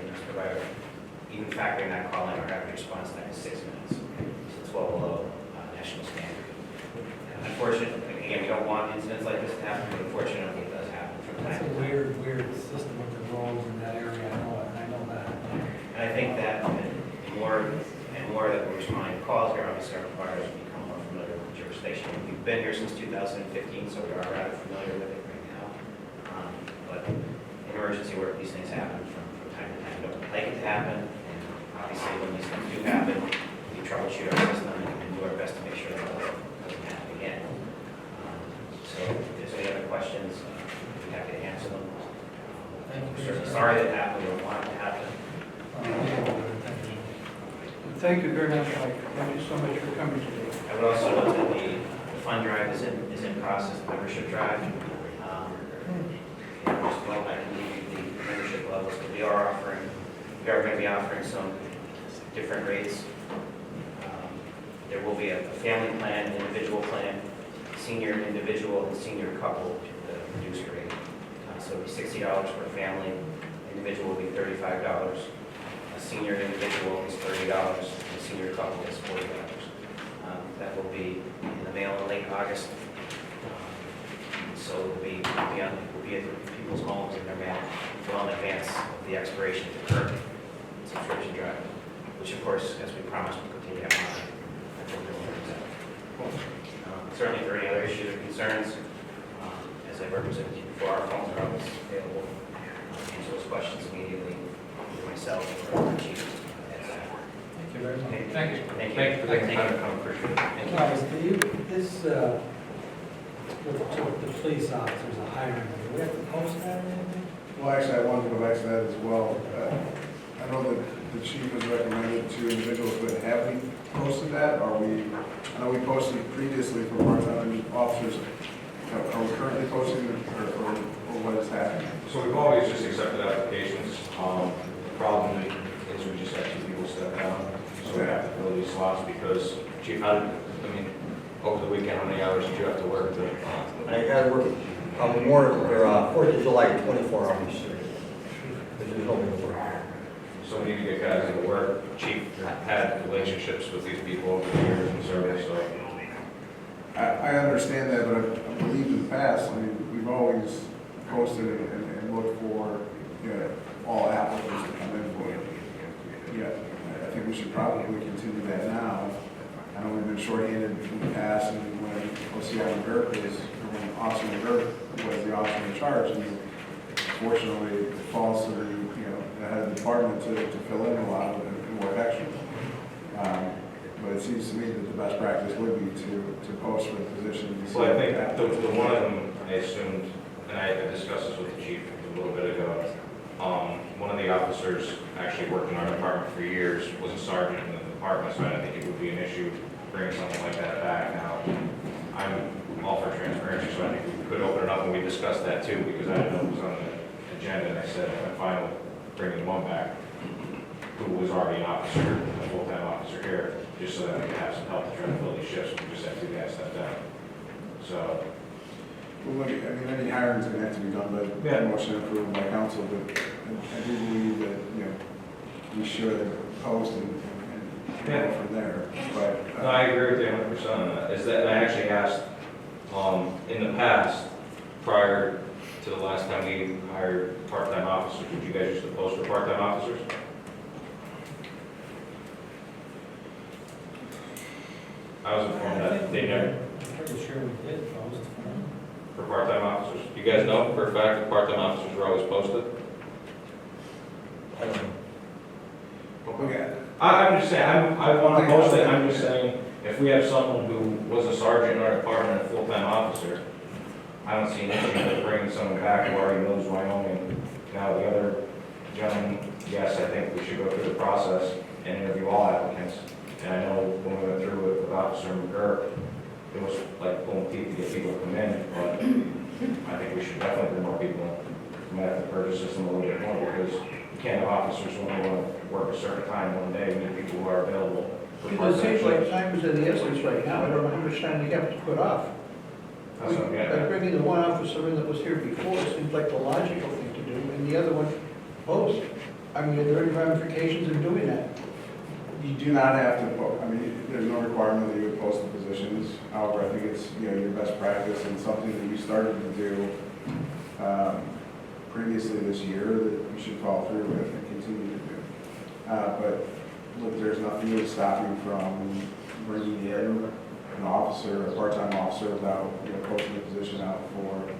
Speaker 14: response time is 6 minutes. So it's well below national standard. Unfortunately, again, we don't want incidents like this to happen, but unfortunately, it does happen from time
Speaker 6: It's
Speaker 14: to
Speaker 6: a
Speaker 14: time.
Speaker 6: weird system with the roads in that area, I know that.
Speaker 14: And I think that more and more that we're responding to calls here, obviously our providers become more familiar with the jurisdiction. We've been here since 2015, so we are rather familiar with it right now. But in emergency work, these things happen from time to time. We don't like it to happen, and obviously when these things do happen, we troubleshoot our system and do our best to make sure that it doesn't happen again. So if there's any other questions, I'd be happy to answer them. We're certainly sorry that happened, we don't want it to happen.
Speaker 13: Thank you very much, Mike. Thank you so much for coming today.
Speaker 14: I would also note that the fund drive is in process, the membership drive. Just well, I can give you the membership levels, but we are going to be offering some different rates. There will be a family plan, individual plan, senior individual, and senior couple, the reduced rate. So it'll be $60 for a family, individual will be $35. A senior individual is $30, and a senior couple is $40. That will be in the mail in late August. So it will be at people's homes in their mail well in advance of the expiration of the current subscription drive, which of course, as we promised, we'll continue to have on. Certainly, if there are any other issues or concerns, as I represented to you before, our phones are always available. Answer those questions immediately, either myself or our chief.
Speaker 6: Thank you very much.
Speaker 11: Thank you.
Speaker 14: Thank you.
Speaker 8: Thank you for taking the time to come, appreciate it.
Speaker 14: Thank you.
Speaker 6: Travis, do you, the police officers are hiring, do we have to post that or anything?
Speaker 2: Well, actually, I wanted to go back to that as well. I know that the chief has recommended to individuals, but have we posted that? I know we posted previously for part-time officers. Are we currently posting or what is happening?
Speaker 8: So we've always just accepted applications. The problem is we just had 2 people step down, so we have to fill these slots because, Chief, over the weekend, how many hours did you have to work to?
Speaker 15: I had to work Fourth of July, 24 hours. Which is only work.
Speaker 8: So we need to get guys into work. Chief had relationships with these people over the years in service, so.
Speaker 2: I understand that, but I believe in the past, we've always posted and looked for, all applicants to come in for it. Yeah, I think we should probably continue that now. I know we've been shorthanded in the past, and when O.C.I. McGurk was, or when Officer McGurk was the officer in charge, and fortunately, it falls to the head of the department to fill in a lot and work extra. But it seems to me that the best practice would be to post for the position.
Speaker 8: Well, I think the one of them, I assumed, and I discussed this with the chief a little bit ago, one of the officers actually worked in our department for years, was a sergeant in the department, so I don't think it would be an issue bringing something like that back now. I'm all for transparency, so I think we could open it up, and we discussed that too, because I didn't know it was on the agenda, and I said, I'm fine with bringing one back, who was already an officer, a full-time officer here, just so that we could have some help to try to fill these shifts. We just had 2 guys step down. So.
Speaker 2: Well, any hiring is going to have to be done by motion approved by council, but I do believe that, we should post and go from there. But
Speaker 8: No, I agree with you 100% on that. Is that I actually asked, in the past, prior to the last time we hired part-time officers, would you guys used to post for part-time officers? I was informed that they never,
Speaker 6: I'm pretty sure we did post.
Speaker 8: for part-time officers. You guys know for a fact that part-time officers were always posted?
Speaker 15: I don't know.
Speaker 2: Okay.
Speaker 8: I'm just saying, I want to post it, I'm just saying, if we have someone who was a sergeant in our department, a full-time officer, I don't see an issue with bringing someone back who already knows Wyoming. Now, the other gentleman, yes, I think we should go through the process and interview all applicants. And I know when we went through it with Officer McGurk, it was like pulling teeth to get people to come in, but I think we should definitely bring more people in. We might have to purchase this a little bit more because you can't have officers who only want to work a certain time one day. We need people who are available. for
Speaker 13: It seems like
Speaker 8: part-time
Speaker 13: time is of the essence right now. I don't know how much time they have to put off.
Speaker 8: shifts. That's what I'm getting
Speaker 13: Like
Speaker 8: at.
Speaker 13: bringing the one officer in that was here before seems like the logical thing to do, and the other one post. Are there any ramifications in doing that?
Speaker 2: You do not have to, I mean, there's no requirement that you would post the positions. However, I think it's, your best practice and something that you started to do previously this year that you should follow through with and continue to do. But look, there's nothing that would stop you from bringing in an officer, a part-time officer without, posting the position out for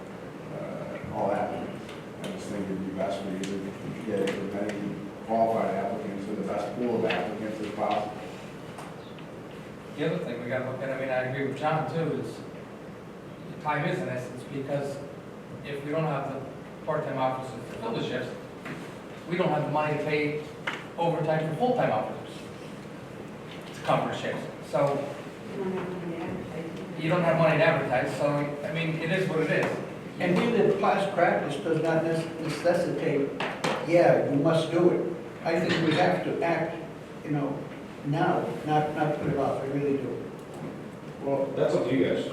Speaker 2: all applicants. I just think it'd be best for you to get as many qualified applicants and the best pool of applicants as possible.
Speaker 11: The other thing we gotta look at, I mean, I agree with John too, is time is an essence, because if we don't have the part-time officers to fill the shifts, we don't have the money to pay overtime for full-time officers to cover shifts. So you don't have money to advertise, so, I mean, it is what it is.
Speaker 13: And we that past practice does not necessitate, yeah, you must do it. I think we have to act, now, not put it off, I really do.
Speaker 8: Well, that's up to you guys.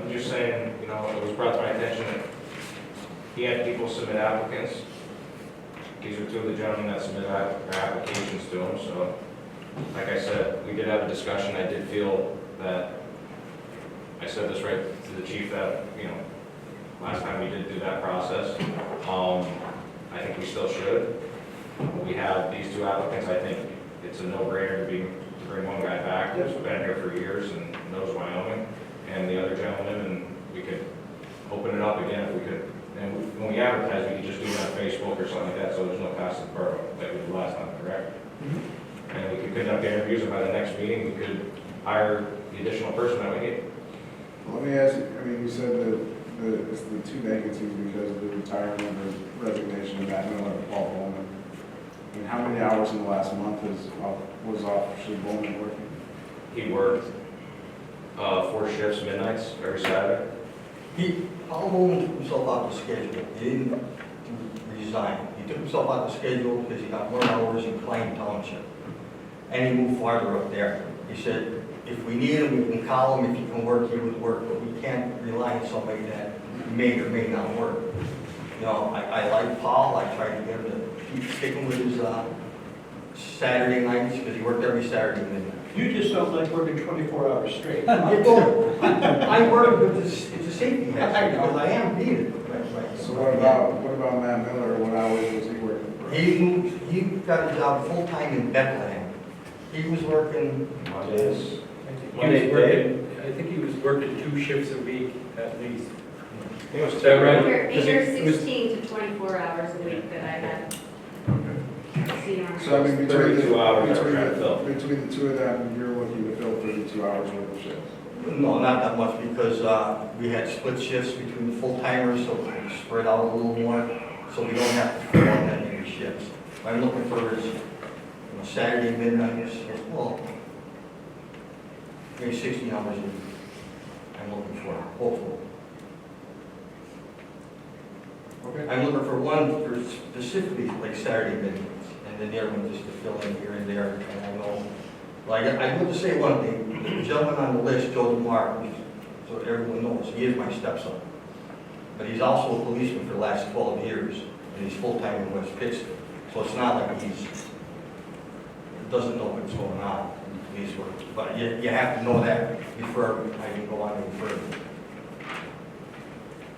Speaker 8: I'm just saying, it was brought to my attention that he had people submit applicants. These are two of the gentlemen that submitted applications to him, so, like I said, we did have a discussion. I did feel that, I said this right to the chief, that, last time we did do that process. I think we still should. We have these two applicants. I think it's a no-brainer to bring one guy back who's been here for years and knows Wyoming, and the other gentleman, and we could open it up again if we could. And when we advertise, we could just do it on Facebook or something like that, so there's no cost to the borough, like we did last time, correct? And we could conduct interviews, and by the next meeting, we could hire the additional person that we need.
Speaker 2: Well, let me ask you, you said that it's the two vacancies because of the retirement or resignation of Matt Miller and Paul Bowman. How many hours in the last month was Officer Bowman working?
Speaker 8: He worked 4 shifts, midnights, every Saturday.
Speaker 15: Paul Bowman took himself out the schedule. He didn't resign. He took himself out the schedule because he got more hours in Klein Township. And he moved farther up there. He said, if we need him, we can call him. If he can work, he would work. But we can't rely on somebody that may or may not work. I like Paul. I tried to get him to keep sticking with his Saturday nights because he worked every Saturday midnight.
Speaker 13: You just sound like working 24 hours straight.
Speaker 15: I work with it's a safety hazard because I am needed.
Speaker 2: So what about Matt Miller? What hours was he working for?
Speaker 15: He got a job full-time in Bethlehem. He was working
Speaker 8: Mondays.
Speaker 16: I think he was working 2 shifts a week at least.
Speaker 7: Is that right? Either 16 to 24 hours a week that I had.
Speaker 2: So between
Speaker 8: 32 hours that we're trying to fill.
Speaker 2: between the two of them, you're looking to fill 32 hours worth of shifts.
Speaker 15: No, not that much because we had split shifts between the full-timers, so we spread out a little more, so we don't have to fill out that many shifts. What I'm looking for is Saturday midnight, well, maybe 16 hours a week. I'm looking for, hopefully.
Speaker 2: Okay.
Speaker 15: I'm looking for one for specifically like Saturday midnights, and then the other one just to fill in here and there. And I know, like, I will just say one thing. The gentleman on the list, Joe DeMar, so everyone knows, he is my stepson. But he's also a policeman for the last 12 years, and he's full-time in West Pittston. So it's not like he doesn't know what's going on in police work. But you have to know that before I can go on any further.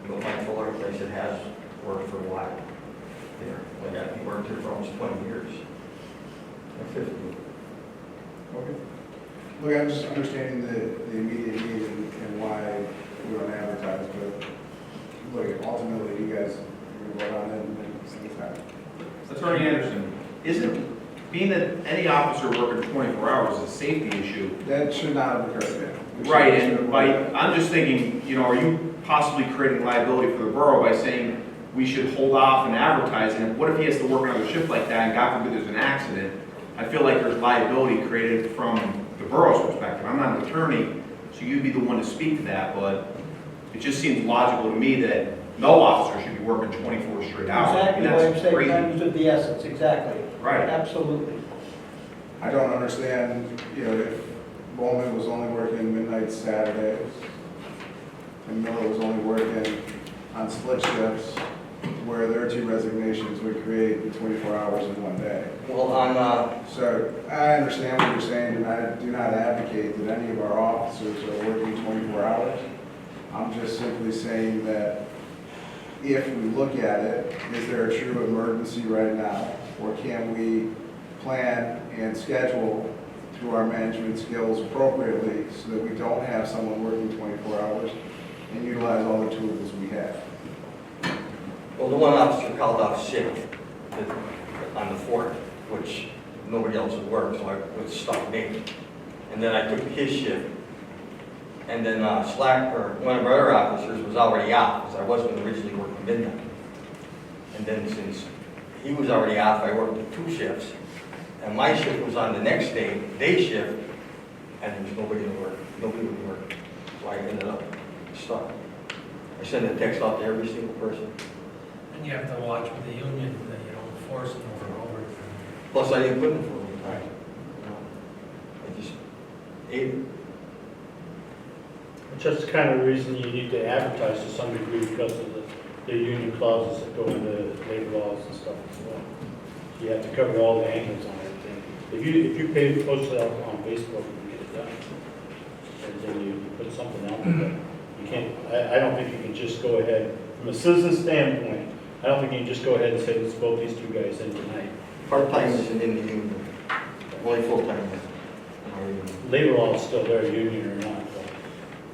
Speaker 15: But Mike Fuller, a place that has worked for a while there. Like he worked here for almost 20 years. Or 15.
Speaker 2: Okay. Look, I'm just understanding the immediate need and why we don't advertise, but look, ultimately, you guys are going to vote on it and things happen.
Speaker 17: Attorney Anderson, isn't, being that any officer working 24 hours is a safety issue?
Speaker 2: That should not have occurred yet.
Speaker 17: Right, and I'm just thinking, are you possibly creating liability for the borough by saying we should hold off and advertising it? What if he has to work another shift like that and God forbid there's an accident? I feel like there's liability created from the borough's perspective. I'm not an attorney, so you'd be the one to speak to that, but it just seems logical to me that no officer should be working 24 straight hours.
Speaker 13: Exactly what I'm saying,
Speaker 17: crazy.
Speaker 13: time is of the essence, exactly.
Speaker 17: Right.
Speaker 13: Absolutely.
Speaker 2: I don't understand, if Bowman was only working midnight Saturdays and Miller was only working on split shifts, where their 2 resignations would create the 24 hours in one day.
Speaker 15: Well, on,
Speaker 2: So I understand what you're saying, and I do not advocate that any of our officers are working 24 hours. I'm just simply saying that if we look at it, is there a true emergency right now? Or can we plan and schedule through our management skills appropriately so that we don't have someone working 24 hours and utilize all the tools we have?
Speaker 15: well, the one officer called off sick on the 4th, which nobody else would work, so I was stuck me. And then I took his shift. And then one of our other officers was already off, because I wasn't originally working midnight. And then since he was already off, I worked 2 shifts. And my shift was on the next day shift, and there was nobody to work. Nobody would work. So I ended up stuck. I sent a text out to every single person.
Speaker 6: And you have to watch with the union that you don't force it over and over.
Speaker 15: Plus, I didn't put in for it.
Speaker 6: Right.
Speaker 15: I just ate it.
Speaker 12: It's just the kind of reason you need to advertise to some degree because of the union clauses that go into labor laws and stuff as well. You have to cover all the angles on everything. If you post it out on Facebook, you can get it done. And then you put something out there. You can't, I don't think you can just go ahead, from a citizen standpoint, I don't think you can just go ahead and say, let's vote these 2 guys in tonight.
Speaker 15: Part-time isn't in the union. Only full-time.
Speaker 12: Labor law is still there, union or not. But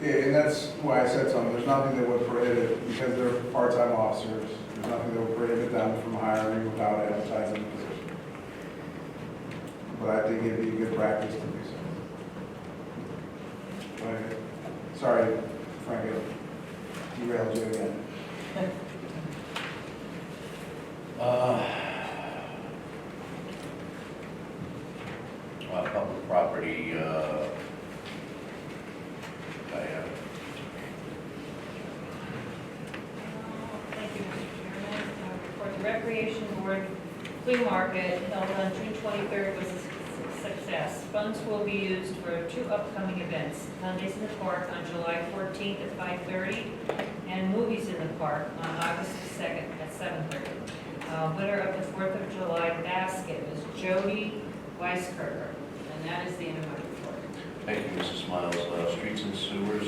Speaker 2: Yeah, and that's why I said something, there's nothing that would prohibit, because they're part-time officers, there's nothing that would prohibit them from hiring without advertising the position. But I think it'd be a good practice to do so. Okay. Sorry, Frank, I derailed you again.
Speaker 1: Public property,
Speaker 10: Thank you, Mr. Chairman. For the Recreation Board flea market held on June 23rd was a success. Funds will be used for 2 upcoming events, Mondays in the Park on July 14th at 5:30, and Movies in the Park on August 2nd at 7:30. Winner of the 4th of July basket was Jody Weiskerber, and that is the end of my report.
Speaker 1: Thank you, Mrs. Miles. Streets and sewers,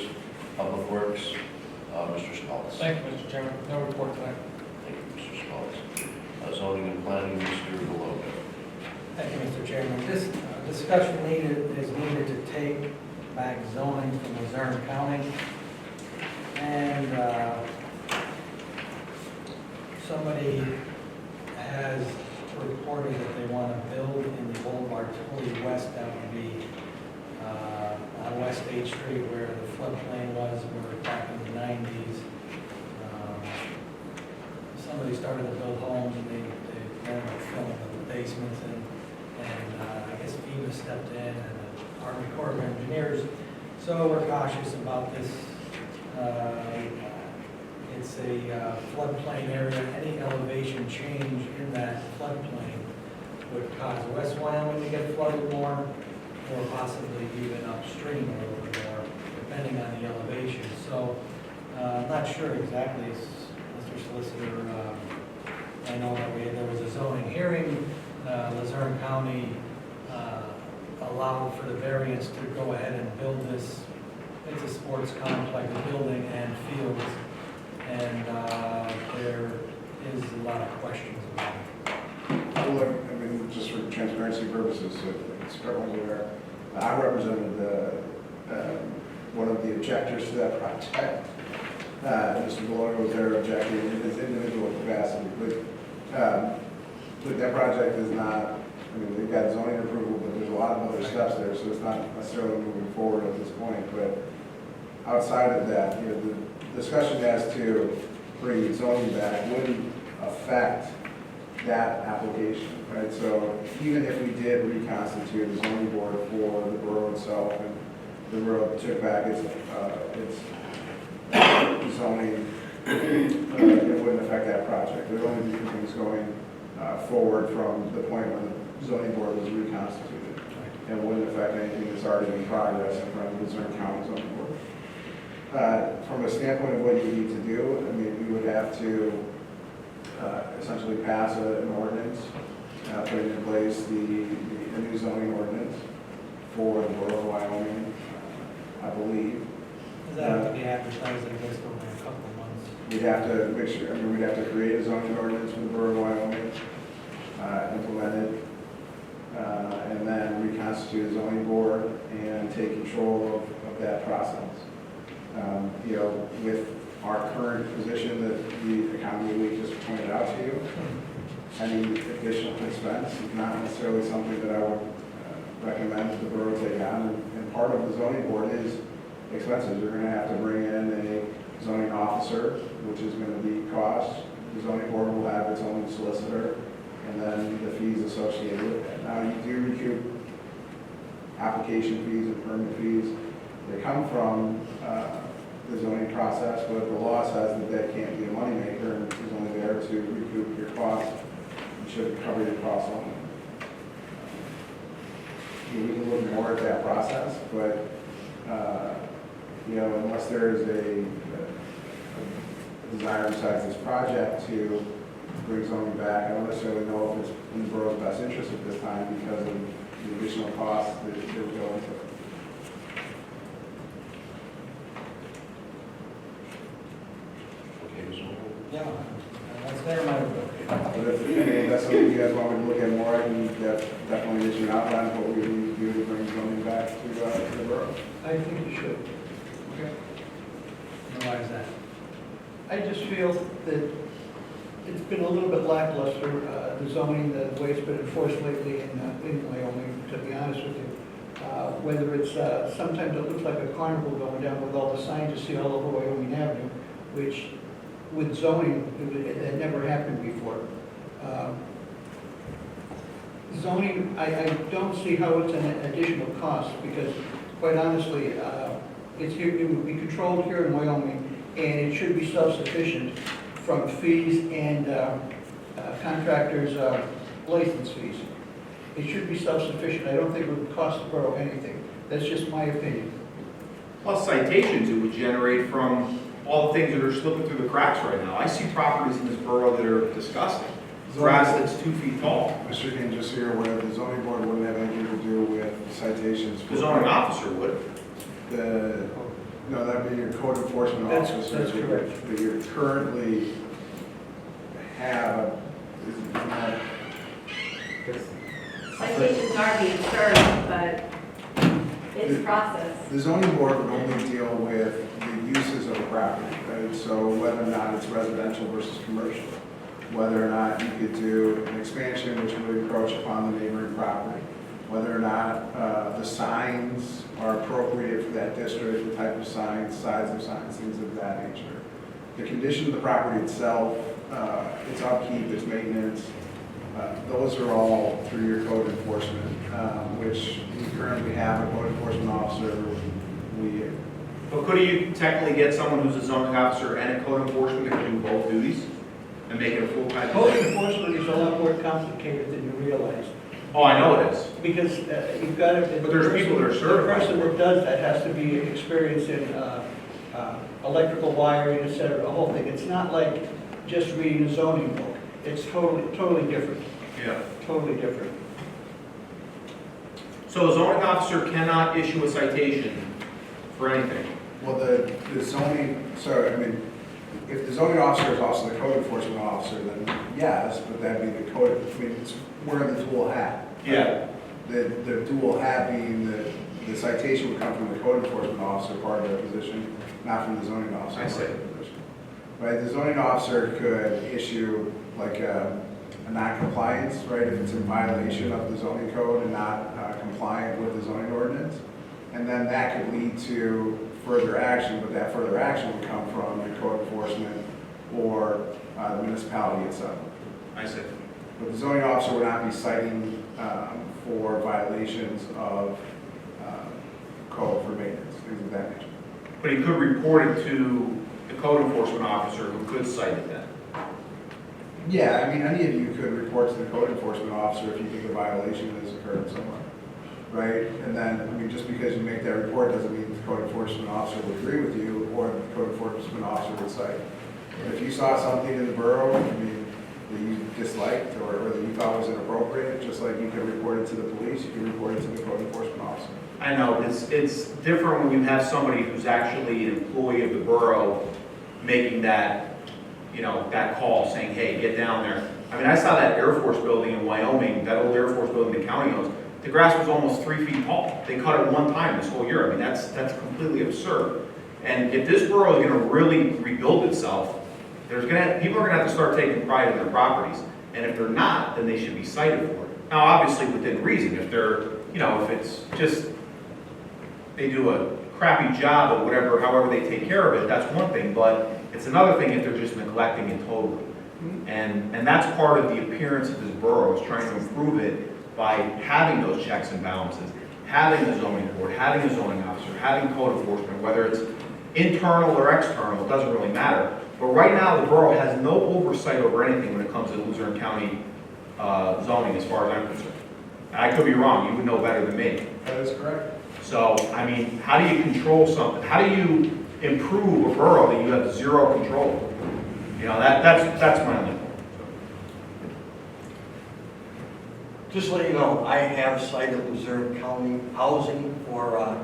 Speaker 1: Public Works, Mr. Stoltz.
Speaker 11: Thank you, Mr. Chairman. No report tonight.
Speaker 1: Thank you, Mr. Stoltz. Zoning and planning, Mr. Deloga.
Speaker 6: Thank you, Mr. Chairman. This discussion is needed to take back zoning from Luzerne County. And somebody has reported that they want to build in the old Bartoli West. That would be on West 8th Street where the floodplain was, we were back in the 90s. Somebody started to build homes and they ended up filling the basements and I guess FEMA stepped in and the Army Corps of Engineers. So we're cautious about this. It's a floodplain area. Any elevation change in that floodplain would cause West Wyoming to get flooded more, or possibly even upstream a little bit more, depending on the elevation. So I'm not sure exactly, Mr. Solicitor. I know that there was a zoning hearing. Luzerne County allowed for the variance to go ahead and build this. It's a sports complex, building and fields, and there is a lot of questions about it.
Speaker 2: Look, I mean, just for transparency purposes, it's currently where I represented one of the objectors to that project. Mr. Deloga was there objecting in his individual capacity, but that project is not, I mean, they've got zoning approval, but there's a lot of other steps there, so it's not necessarily moving forward at this point. But outside of that, the discussion as to bringing zoning back wouldn't affect that application, right? So even if we did reconstitute the zoning board for the borough itself, and the borough took back its zoning, it wouldn't affect that project. There would only be things going forward from the point when the zoning board was reconstituted, and it wouldn't affect anything that's already in progress in front of the Luzerne County zoning board. From a standpoint of what you need to do, I mean, we would have to essentially pass an ordinance, putting in place the new zoning ordinance for the borough of Wyoming, I believe.
Speaker 6: Does that have to be advertised, I guess, over a couple of months?
Speaker 2: We'd have to make sure, we'd have to create a zoning ordinance for the borough of Wyoming, implement it, and then reconstitute a zoning board and take control of that process. You know, with our current position that the economy week just pointed out to you, any additional expense is not necessarily something that I would recommend the borough take on. And part of the zoning board is expenses. You're going to have to bring in a zoning officer, which is going to be cost. The zoning board will have its own solicitor, and then the fees associated with it. Now, you do recoup application fees and permit fees. They come from the zoning process, but the law says that that can't be a moneymaker and is only there to recoup your costs. You should cover your costs only. We can look more at that process, but you know, unless there is a desire besides this project to bring zoning back, I don't necessarily know if it's in the borough's best interest at this time because of the additional costs that would go into it.
Speaker 1: Okay, Ms. Moore?
Speaker 6: Yeah, that's there, my report.
Speaker 2: But if that's something you guys want me to look at more, I can definitely issue an outline of what we need to do to bring zoning back to the borough.
Speaker 13: I think you should.
Speaker 6: Okay. Why is that?
Speaker 13: I just feel that it's been a little bit lackluster, the zoning, the way it's been enforced lately in Wyoming, to be honest with you. Whether it's, sometimes it looks like a carnival going down with all the signs you see all over Wyoming Avenue, which with zoning, it had never happened before. Zoning, I don't see how it's an additional cost, because quite honestly, it's here, it would be controlled here in Wyoming, and it should be self-sufficient from fees and contractors' license fees. It should be self-sufficient. I don't think it would cost the borough anything. That's just my opinion.
Speaker 17: Plus citations it would generate from all the things that are slipping through the cracks right now. I see properties in this borough that are disgusting. Grass that's 2 feet tall.
Speaker 2: Mr. King, just so you're aware, the zoning board wouldn't have anything to do with citations.
Speaker 17: The zoning officer would.
Speaker 2: No, that'd be your code enforcement officer.
Speaker 13: That's correct.
Speaker 2: That you currently have, is not.
Speaker 7: Citations are being served, but it's processed.
Speaker 2: The zoning board would only deal with the uses of the property, right? So whether or not it's residential versus commercial, whether or not you could do an expansion which would encroach upon the neighboring property, whether or not the signs are appropriate for that district, the type of signs, size of signs, things of that nature. The condition of the property itself, its upkeep, its maintenance, those are all through your code enforcement, which we currently have a code enforcement officer.
Speaker 17: But could you technically get someone who's a zoning officer and a code enforcement that can do both duties and make it a full-time
Speaker 13: Code
Speaker 17: position?
Speaker 13: enforcement is a lot more complicated than you realize.
Speaker 17: Oh, I know it is.
Speaker 13: Because you've got to.
Speaker 17: But there's people that are certified.
Speaker 13: The person that does that has to be experienced in electrical wiring, et cetera, the whole thing. It's not like just reading a zoning book. It's totally different,
Speaker 17: Yeah.
Speaker 13: totally different.
Speaker 17: So a zoning officer cannot issue a citation for anything?
Speaker 2: Well, the zoning, so, I mean, if the zoning officer is also the code enforcement officer, then yes, but that'd be the code, I mean, it's wearing the dual hat.
Speaker 17: Yeah.
Speaker 2: The dual hat being the citation would come from the code enforcement officer part of their position, not from the zoning officer.
Speaker 17: I see.
Speaker 2: part of their position. Right, the zoning officer could issue like a non-compliance, right, if it's in violation of the zoning code and not compliant with the zoning ordinance. And then that could lead to further action, but that further action would come from the code enforcement or the municipality itself.
Speaker 17: I see.
Speaker 2: But the zoning officer would not be citing for violations of code for maintenance, things of that nature.
Speaker 17: But he could report it to the code enforcement officer who could cite it then?
Speaker 2: Yeah, I mean, any of you could report to the code enforcement officer if you think a violation has occurred somewhere, right? And then, I mean, just because you make that report doesn't mean the code enforcement officer would agree with you or the code enforcement officer would cite. But if you saw something in the borough, I mean, that you disliked or that you thought was inappropriate, just like you could report it to the police, you could report it to the code enforcement officer.
Speaker 17: I know, it's different when you have somebody who's actually an employee of the borough making that, you know, that call saying, hey, get down there. I mean, I saw that Air Force building in Wyoming, that old Air Force building the county owns. The grass was almost 3 feet tall. They cut it one time this whole year. I mean, that's completely absurd. And if this borough is gonna really rebuild itself, people are gonna have to start taking pride in their properties. And if they're not, then they should be cited for it. Now, obviously within reason, if they're, you know, if it's just, they do a crappy job or whatever, however they take care of it, that's one thing, but it's another thing if they're just neglecting it totally. And that's part of the appearance of this borough, is trying to improve it by having those checks and balances, having the zoning board, having a zoning officer, having code enforcement, whether it's internal or external, it doesn't really matter. But right now, the borough has no oversight over anything when it comes to Luzerne County zoning, as far as I'm concerned. I could be wrong, you would know better than me.
Speaker 2: That is correct.
Speaker 17: So, I mean, how do you control something? How do you improve a borough that you have zero control over? You know, that's my only point.
Speaker 15: Just so you know, I have cited Luzerne County Housing for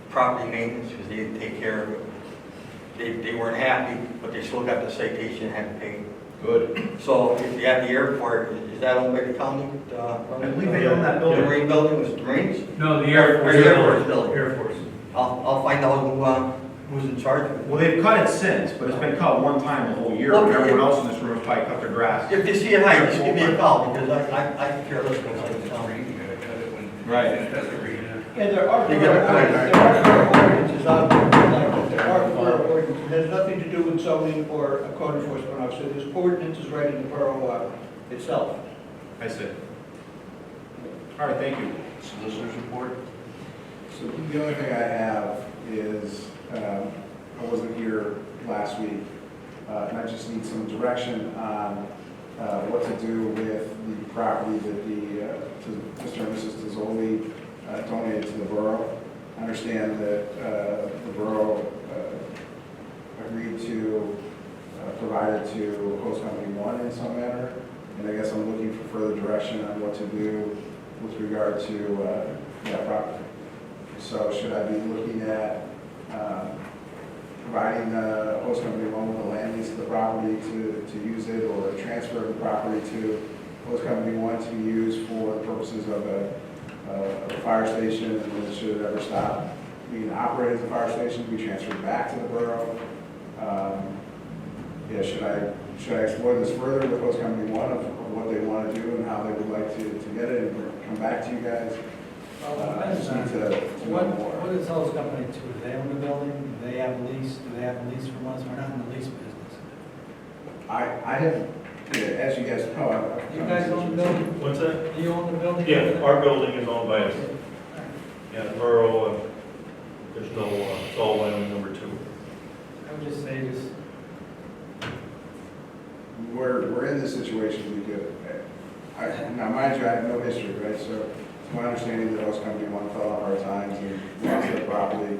Speaker 15: property maintenance because they didn't take care of it. They weren't happy, but they still got the citation and had to pay.
Speaker 17: Good.
Speaker 15: So if you have the airport, is that owned by the county?
Speaker 17: I believe they own that
Speaker 15: The
Speaker 17: building.
Speaker 15: Marine building was the Marines?
Speaker 12: No, the
Speaker 15: Or the Air Force building?
Speaker 12: Air Force.
Speaker 15: I'll find out who's in charge of it.
Speaker 17: Well, they've cut it since, but it's been cut one time the whole year.
Speaker 15: Okay.
Speaker 17: Everyone else in this room has probably cut their grass.
Speaker 15: If you see it, hi, just give me a call because I care less about the county.
Speaker 17: Right.
Speaker 13: And there are
Speaker 15: They get a
Speaker 13: ordinances out there, like, there are ordinances, it has nothing to do with zoning or a code enforcement officer, there's ordinances right in the borough itself.
Speaker 17: I see. All right, thank you.
Speaker 1: Solicitor's report?
Speaker 2: So the only thing I have is, I wasn't here last week, and I just need some direction on what to do with the property that Mr. and Mrs. Tizzoli donated to the borough. I understand that the borough agreed to provide it to Host Company 1 in some manner, and I guess I'm looking for further direction on what to do with regard to that property. So should I be looking at providing Host Company 1 with a land lease of the property to use it, or a transfer of the property to Host Company 1 to be used for the purposes of a fire station, and then should it ever stop being operated as a fire station, be transferred back to the borough? Should I explore this further with Host Company 1 of what they want to do and how they would like to get it and come back to you guys? I just need to know more.
Speaker 6: What is Host Company 2? Do they own the building? Do they have a lease? Do they have a lease from us? We're not in the lease business.
Speaker 2: I have, as you guys know,
Speaker 6: You guys own the building?
Speaker 12: What's that?
Speaker 6: Do you own the building?
Speaker 12: Yeah, our building is owned by us. Yeah, the borough, there's no, it's all Wyoming number 2.
Speaker 6: I would just say this,
Speaker 2: we're in this situation because, now mind you, I have no history, right? So it's my understanding that Host Company 1 fell on hard times and lost their property,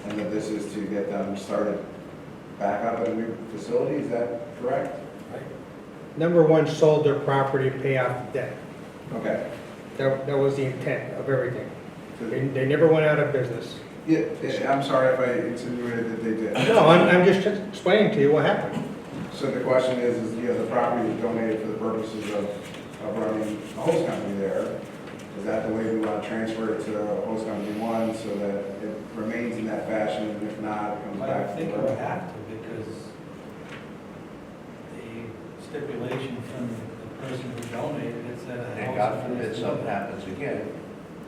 Speaker 2: and that this is to get them started back up at a new facility, is that correct?
Speaker 18: Number 1 sold their property to pay off the debt.
Speaker 2: Okay.
Speaker 18: That was the intent of everything. They never went out of business.
Speaker 2: Yeah, I'm sorry if I insinuated that they did.
Speaker 18: No, I'm just explaining to you what happened.
Speaker 2: So the question is, the property was donated for the purposes of running a host company there. Is that the way we want to transfer it to Host Company 1 so that it remains in that fashion, and if not, it comes
Speaker 6: I
Speaker 2: back to
Speaker 6: think
Speaker 2: the
Speaker 6: it would
Speaker 2: borough?
Speaker 6: have to, because the stipulation from the person who donated, it said.
Speaker 1: And God forbid something happens again,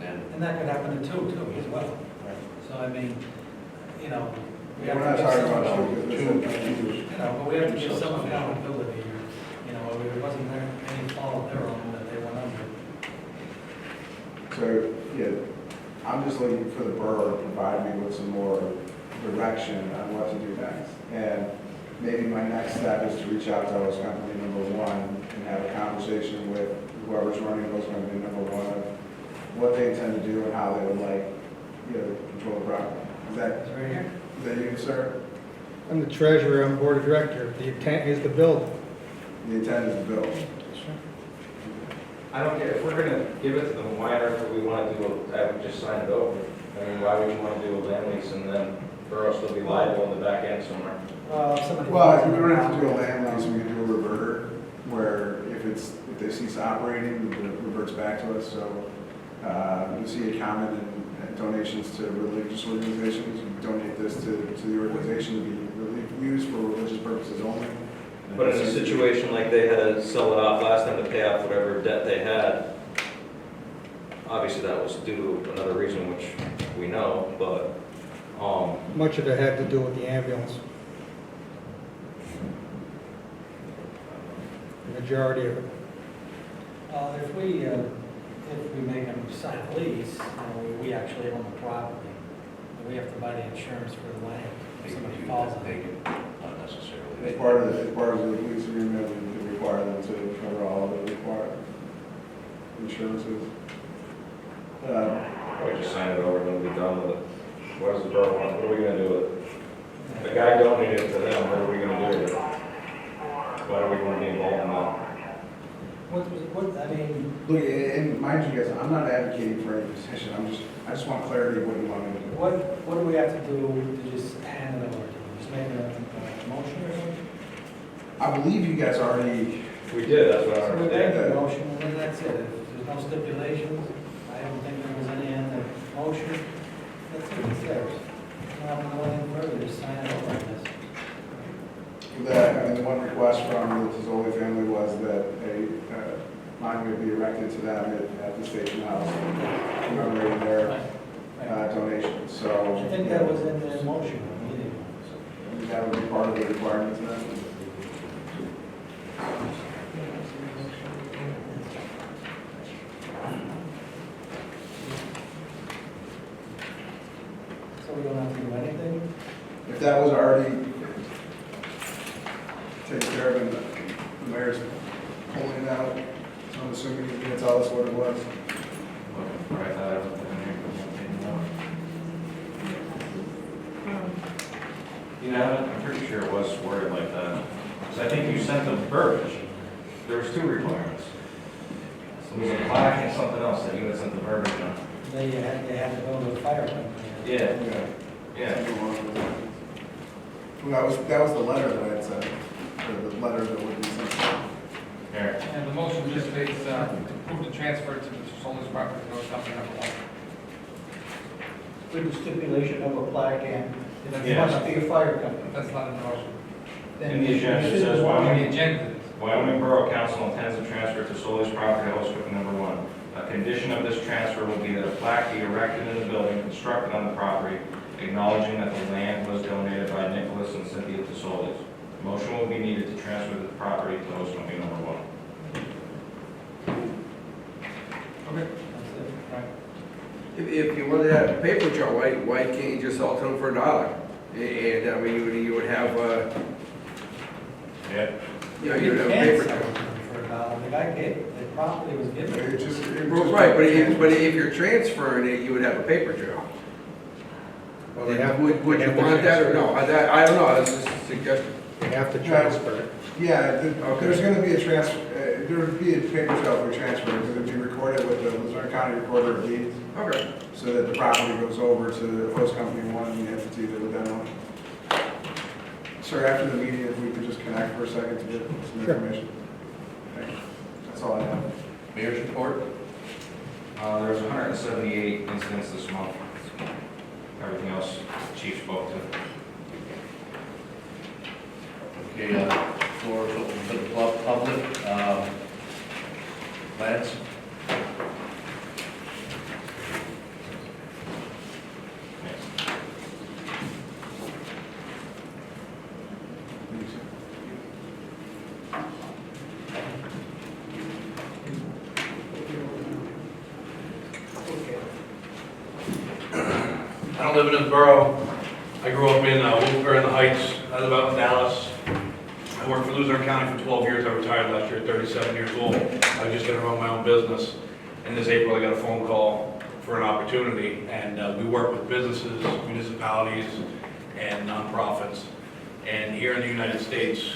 Speaker 1: then.
Speaker 6: And that could happen to two as well. So I mean, you know. we
Speaker 2: We're
Speaker 6: have to
Speaker 2: not
Speaker 6: give
Speaker 2: talking
Speaker 6: some-
Speaker 2: about two, because
Speaker 6: You know, but we have to give some accountability. You know, it wasn't any fault of their own that they went under.
Speaker 2: So, yeah, I'm just looking for the borough to provide me with some more direction on what to do next. And maybe my next step is to reach out to Host Company number 1 and have a conversation with whoever's running Host Company number 1 of what they intend to do and how they would like, control the property. Is that you, sir?
Speaker 18: I'm the treasurer, I'm board of director. The intent is to build.
Speaker 2: The intent is to build.
Speaker 8: I don't get, if we're gonna give it to them, why on earth would we wanna do, I would just sign it over? I mean, why would you wanna do a land lease and then borough still be liable in the back end somewhere?
Speaker 6: Somebody.
Speaker 2: Well, we don't have to do a land lease, we can do a reverter, where if they cease operating, it reverts back to us, so, you see a comment and donations to religious organizations, you donate this to the organization to be used for religious purposes only.
Speaker 16: But in a situation like they had to sell it off last time to pay off whatever debt they had, obviously that was due to another reason which we know, but,
Speaker 18: Much of it had to do with the ambulance. The majority of it.
Speaker 6: If we make them sign a lease, we actually own the property. We have to buy the insurance for the land. If somebody falls on
Speaker 1: They
Speaker 6: it.
Speaker 1: can, not necessarily.
Speaker 2: As part of the lease agreement, we require them to cover all of the required insurances.
Speaker 8: We just sign it over and then we'll be done with it. What does the borough want, what are we gonna do with it? The guy donated it to them, what are we gonna do with it? Why do we wanna be involved in that?
Speaker 2: Look, and mind you guys, I'm not advocating for any position, I just want clarity of what you want me to do.
Speaker 6: What do we have to do to just hand it over to them? Just make a motion or something?
Speaker 2: I believe you guys already,
Speaker 8: We did, that's what I
Speaker 6: So we
Speaker 8: understand.
Speaker 6: make a motion, and then that's it. If there's no stipulations, I don't think there was any other motion. That's it, it's theirs. Not going further, just sign it over, I guess.
Speaker 2: the one request from the Tizzoli family was that a monument be erected to them at the station house, commemorating their donation, so.
Speaker 6: I think that was in the motion.
Speaker 2: That would be part of the requirements then.
Speaker 6: So we don't have to do anything?
Speaker 2: If that was already taken care of and the mayor's pulling it out, so I'm assuming he's gonna tell us what it was.
Speaker 8: Right, you know, I'm pretty sure it was worded like that. Because I think you sent them verbiage. There was two requirements. So it was a plaque and something else that you had sent the verbiage on.
Speaker 6: They had to go to the fire company.
Speaker 8: Yeah. Yeah.
Speaker 2: Well, that was the letter that I had sent, or the letter that would be sent.
Speaker 8: Here.
Speaker 11: And the motion just states, approve the transfer to the Solis property, no company number one.
Speaker 13: With the stipulation of a plaque and it
Speaker 8: Yes.
Speaker 13: must be a fire company.
Speaker 11: That's not in the motion.
Speaker 8: In the agenda, it says
Speaker 11: In
Speaker 8: Wyoming.
Speaker 11: the agenda it is.
Speaker 8: Wyoming Borough Council intends to transfer to Solis property host equipment number one. A condition of this transfer will be that a plaque be erected in the building constructed on the property acknowledging that the land was donated by Nicholas and Cynthia to Solis. Motion will be needed to transfer the property to host company number one.
Speaker 11: Okay.
Speaker 6: That's it.
Speaker 9: If you wanted to have a paper trail, why can't you just sell it to them for $1? And, I mean, you would have,
Speaker 8: Yeah.
Speaker 9: you would have a
Speaker 6: can't
Speaker 9: paper
Speaker 6: sell
Speaker 9: trail.
Speaker 6: it for $1. The guy gave, the property was given.
Speaker 2: It just.
Speaker 9: Right, but if you're transferring it, you would have a paper trail.
Speaker 18: Well, they have-
Speaker 9: Would
Speaker 18: they
Speaker 9: you
Speaker 18: have to
Speaker 9: want that or no?
Speaker 18: transfer
Speaker 9: I don't know, that's just a suggestion.
Speaker 18: They have to transfer it.
Speaker 2: Yeah, there's gonna be a transfer, there would be a paper trail for transfer, because it'd be recorded with the Luzerne County Recorder of Deeds,
Speaker 9: Okay.
Speaker 2: so that the property goes over to the host company one, the entity that would then own it. Sir, after the meeting, if we could just connect for a second to get some
Speaker 18: Sure.
Speaker 2: information. Thank you. That's all I have.
Speaker 1: Mayor's report?
Speaker 8: There was 178 incidents this month. Everything else, the chief spoke to.
Speaker 1: Okay, floor is open for the public. Lance?
Speaker 19: I don't live in this borough. I grew up in the Heights. I live out in Dallas. I worked for Luzerne County for 12 years. I retired last year at 37 years old. I was just going to run my own business. And this April, I got a phone call for an opportunity. And we work with businesses, municipalities, and nonprofits. And here in the United States,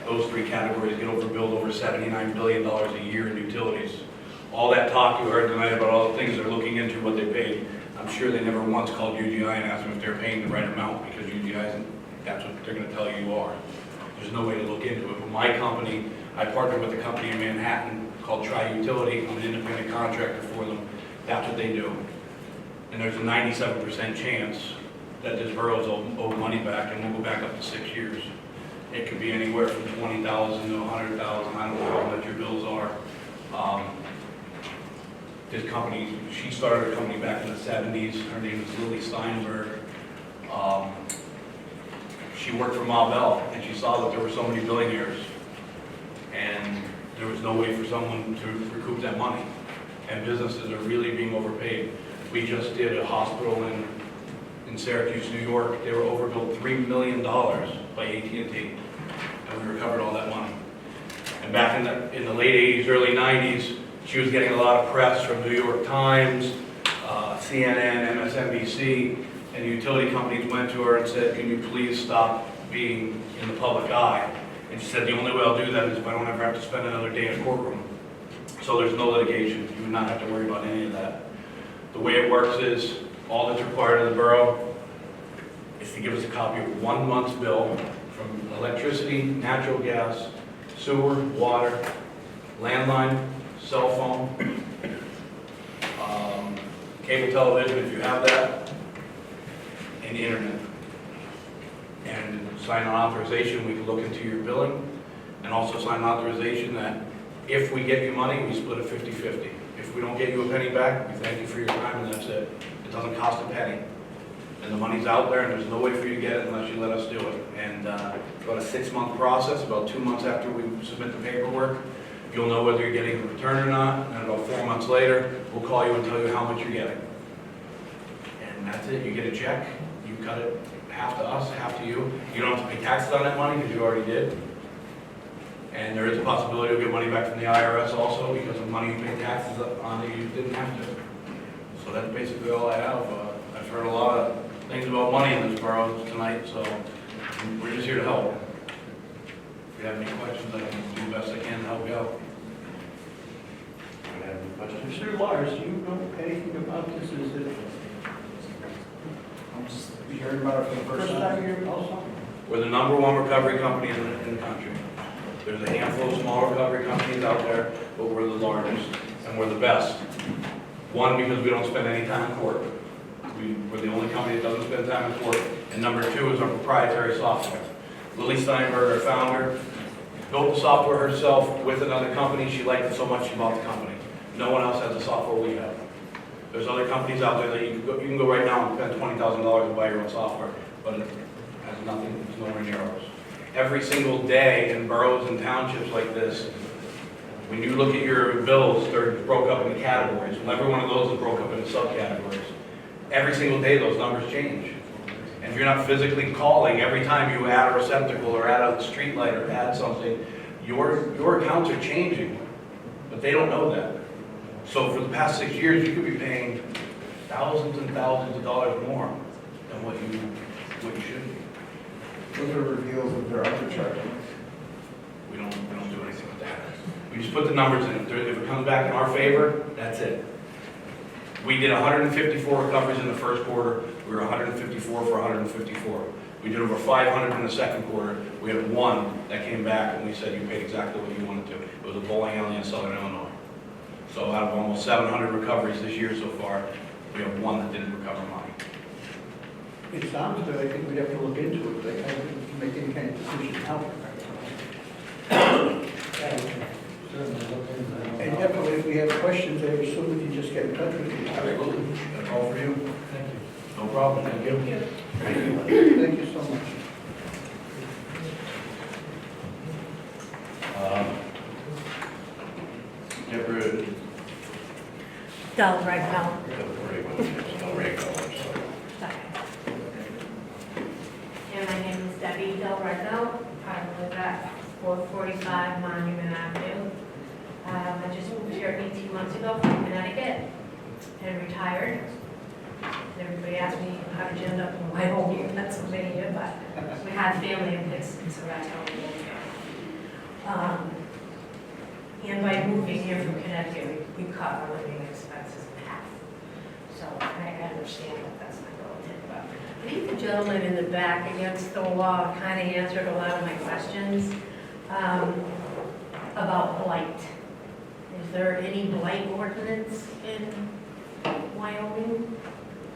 Speaker 19: those three categories get overbilled over $79 billion a year in utilities. All that talk you heard tonight about all the things they're looking into, what they paid, I'm sure they never once called UGI and asked them if they're paying the right amount, because UGI, that's what they're gonna tell you are. There's no way to look into it. But my company, I partnered with a company in Manhattan called Tri-Utility. I'm an independent contractor for them. That's what they do. And there's a 97% chance that this borough's owe money back, and we'll go back up to 6 years. It could be anywhere from $20,000 to $100,000. I don't know how much your bills are. This company, she started her company back in the 70s. Her name is Lily Steinberg. She worked for Ma Bell, and she saw that there were so many billionaires, and there was no way for someone to recoup that money. And businesses are really being overpaid. We just did a hospital in Syracuse, New York. They were overbilled $3 million by AT&T, and we recovered all that money. And back in the late 80s, early 90s, she was getting a lot of press from New York Times, CNN, MSNBC, and the utility companies went to her and said, can you please stop being in the public eye? And she said, the only way I'll do that is if I don't ever have to spend another day in a courtroom. So there's no litigation. You would not have to worry about any of that. The way it works is, all that's required of the borough is to give us a copy of 1 month's bill from electricity, natural gas, sewer, water, landline, cell phone, cable television if you have that, and the internet. And sign an authorization, we can look into your billing, and also sign an authorization that if we get you money, we split it 50-50. If we don't get you a penny back, we thank you for your time, and that's it. It doesn't cost a penny. And the money's out there, and there's no way for you to get it unless you let us do it. And it's about a 6-month process. About 2 months after we submit the paperwork, you'll know whether you're getting a return or not, and about 4 months later, we'll call you and tell you how much you're getting. And that's it. You get a check, you cut it half to us, half to you. You don't have to pay taxes on that money because you already did. And there is a possibility you'll get money back from the IRS also because of money you paid taxes on that you didn't have to. So that's basically all I have. I've heard a lot of things about money in this borough tonight, so we're just here to help. If you have any questions, I can do the best I can to help you out. Do you have any questions?
Speaker 13: Mr. Lars, do you know anything about this? Is it
Speaker 2: I'm just hearing about it for the
Speaker 13: first
Speaker 2: first
Speaker 13: time
Speaker 2: time.
Speaker 13: you're also?
Speaker 19: We're the #1 recovery company in the country. There's a handful of small recovery companies out there, but we're the largest, and we're the best. One, because we don't spend any time in court. We're the only company that doesn't spend time in court. And number 2 is our proprietary software. Lily Steinberg, our founder, built the software herself with another company. She liked it so much she bought the company. No one else has the software we have. There's other companies out there that you can go right now and spend $20,000 and buy your own software, but it has nothing, it's nowhere near ours. Every single day in boroughs and townships like this, when you look at your bills, they're broke up into categories. Well, every one of those is broke up into subcategories. Every single day, those numbers change. And if you're not physically calling every time you add a receptacle or add a street light or add something, your accounts are changing, but they don't know that. So for the past 6 years, you could be paying thousands and thousands of dollars more than what you should be.
Speaker 2: Those are reveals that they're undercharging.
Speaker 19: We don't do anything with that. We just put the numbers in. If it comes back in our favor, that's it. We did 154 recoveries in the first quarter. We were 154 for 154. We did over 500 in the second quarter. We had one that came back and we said you paid exactly what you wanted to. It was a bowling alley in Southern Illinois. So out of almost 700 recoveries this year so far, we have one that didn't recover money.
Speaker 13: It sounds good. I think we'd have to look into it, but I don't make any kind of decision how. And definitely, if we have questions, I assume we can just get in touch with you.
Speaker 19: Absolutely. That's all for you.
Speaker 5: Thank you.
Speaker 19: No problem. Thank you.
Speaker 13: Thank you so much.
Speaker 1: Deborah,
Speaker 20: Del Regno. And my name is Debbie Del Regno. I live at 445 Monument Avenue. I just moved here 18 months ago from Connecticut and retired. Everybody asked me, how did you end up in Wyoming, Pennsylvania, but we had family in Pittston, so that's how we moved here. And by moving here from Connecticut, we cut our living expenses in half. So I understand that that's not relative, but I think the gentleman in the back against the wall kind of answered a lot of my questions about blight. Is there any blight ordinance in Wyoming?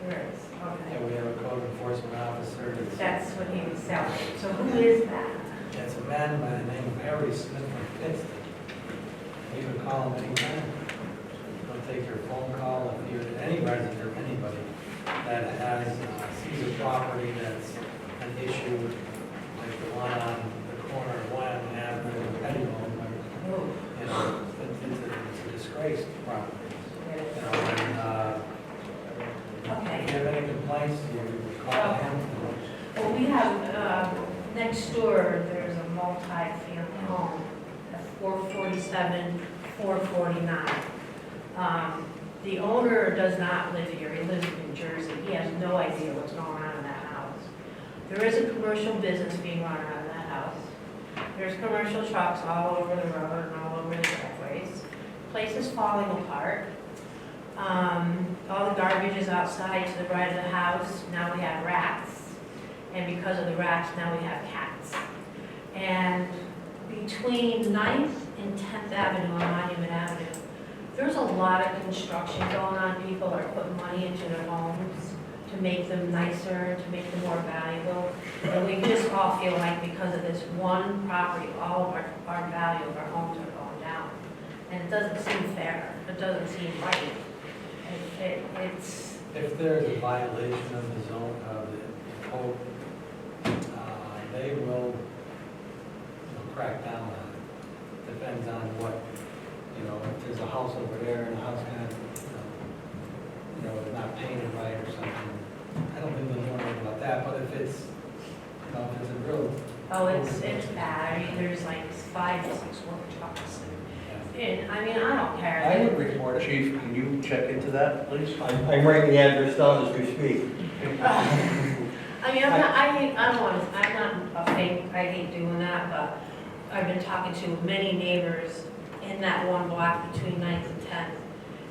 Speaker 20: There is,
Speaker 6: Yeah,
Speaker 20: okay.
Speaker 6: we have a code enforcement officer.
Speaker 20: That's what he was selling. So who is that?
Speaker 6: It's a man by the name of Harry Smith from Pittston. You can call him anytime. He'll take your phone call if you're any resident or anybody that has, sees a property that's an issue, like the one on the corner of Wyoming Avenue and Pettibone.
Speaker 20: Oh,
Speaker 6: You know, it's a disgrace property. You know, and, if
Speaker 20: okay.
Speaker 6: you have any complaints, you call him.
Speaker 20: Well, we have, next door, there's a multi-family home at 447, 449. The owner does not live here, he lives in New Jersey, he has no idea what's going on in that house. There is a commercial business being run out of that house. There's commercial trucks all over the road and all over the driveways. Place is falling apart. All the garbage is outside to the right of the house. Now we have rats. And because of the rats, now we have cats. And between 9th and 10th Avenue on Monument Avenue, there's a lot of construction going on. People are putting money into their homes to make them nicer, to make them more valuable. And we just all feel like because of this one property, all of our value of our homes are going down. And it doesn't seem fair. It doesn't seem right. It's,
Speaker 6: If there's a violation of the zone, of the code, they will, crack down on it. Depends on what, if there's a house over there and the house kind of, is not painted right or something. I don't think they'll know anything about that, but if it's, if it's a real.
Speaker 20: oh, it's bad. I mean, there's like 5 to 6 work trucks. And, I mean, I don't care.
Speaker 6: I would report it.
Speaker 1: Chief, can you check into that, please?
Speaker 15: I'm writing the address down as we speak.
Speaker 20: I mean, I'm not a fake, I hate doing that, but I've been talking to many neighbors in that one block between 9th and 10th,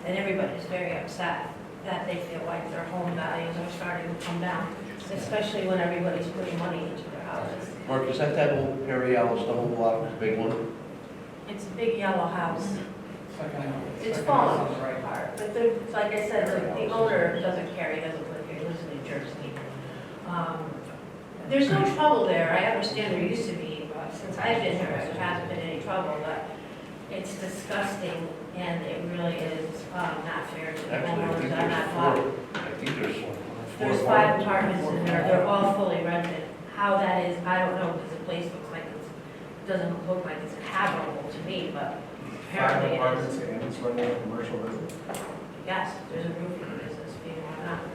Speaker 20: and everybody's very upset that they feel like their home values are starting to come down, especially when everybody's putting money into their houses.
Speaker 1: Mark, is that whole area, Alice, the whole block, the big one?
Speaker 20: It's a big yellow house. It's
Speaker 11: Second
Speaker 20: falling
Speaker 11: house on the right.
Speaker 20: apart, but like I said, the owner doesn't care, he doesn't live here, he lives in New Jersey. There's no trouble there, I understand there used to be, but since I've been here, there hasn't been any trouble, but it's disgusting, and it really is not fair to the
Speaker 1: Actually, I
Speaker 20: homeowners
Speaker 1: think
Speaker 20: on that block.
Speaker 1: there's 4.
Speaker 20: There's 5 apartments in there, they're all fully rented. How that is, I don't know, because the place looks like doesn't look like it's habitable to me, but
Speaker 2: 5
Speaker 20: apparently it
Speaker 2: apartments
Speaker 20: is.
Speaker 2: and it's running a commercial business.
Speaker 20: Yes, there's a roofing business being run out of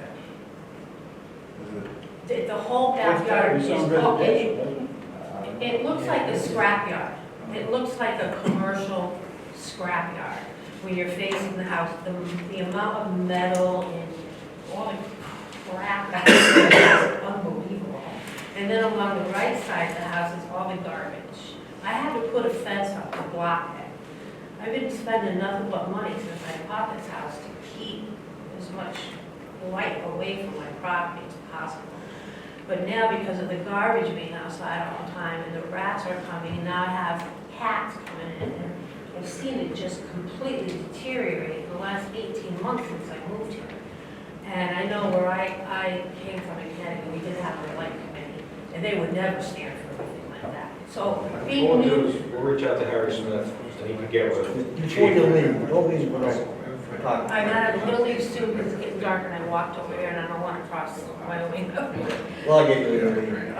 Speaker 2: Is it?
Speaker 20: The whole
Speaker 2: It's gotta
Speaker 20: backyard
Speaker 2: be
Speaker 20: is,
Speaker 2: some residential, doesn't it?
Speaker 20: it looks like a scrapyard. It looks like a commercial scrapyard. When you're facing the house, the amount of metal and all the crap that's there is unbelievable. And then along the right side of the house is all the garbage. I had to put a fence up to block it. I've been spending nothing but money since I bought this house to keep as much light away from my property as possible. But now, because of the garbage being outside all the time and the rats are coming, and now I have cats coming in, and I've seen it just completely deteriorate in the last 18 months since I moved here. And I know where I came from in Connecticut, we did have a light committee, and they would never stand for anything like that. So being new,
Speaker 16: We'll reach out to Harry Smith, and he can get with it.
Speaker 15: Before you leave, don't leave without talking.
Speaker 20: I'm at a Little League soon because it's getting dark, and I walked over here, and I don't want to cross Wyoming.
Speaker 15: Well, I get you.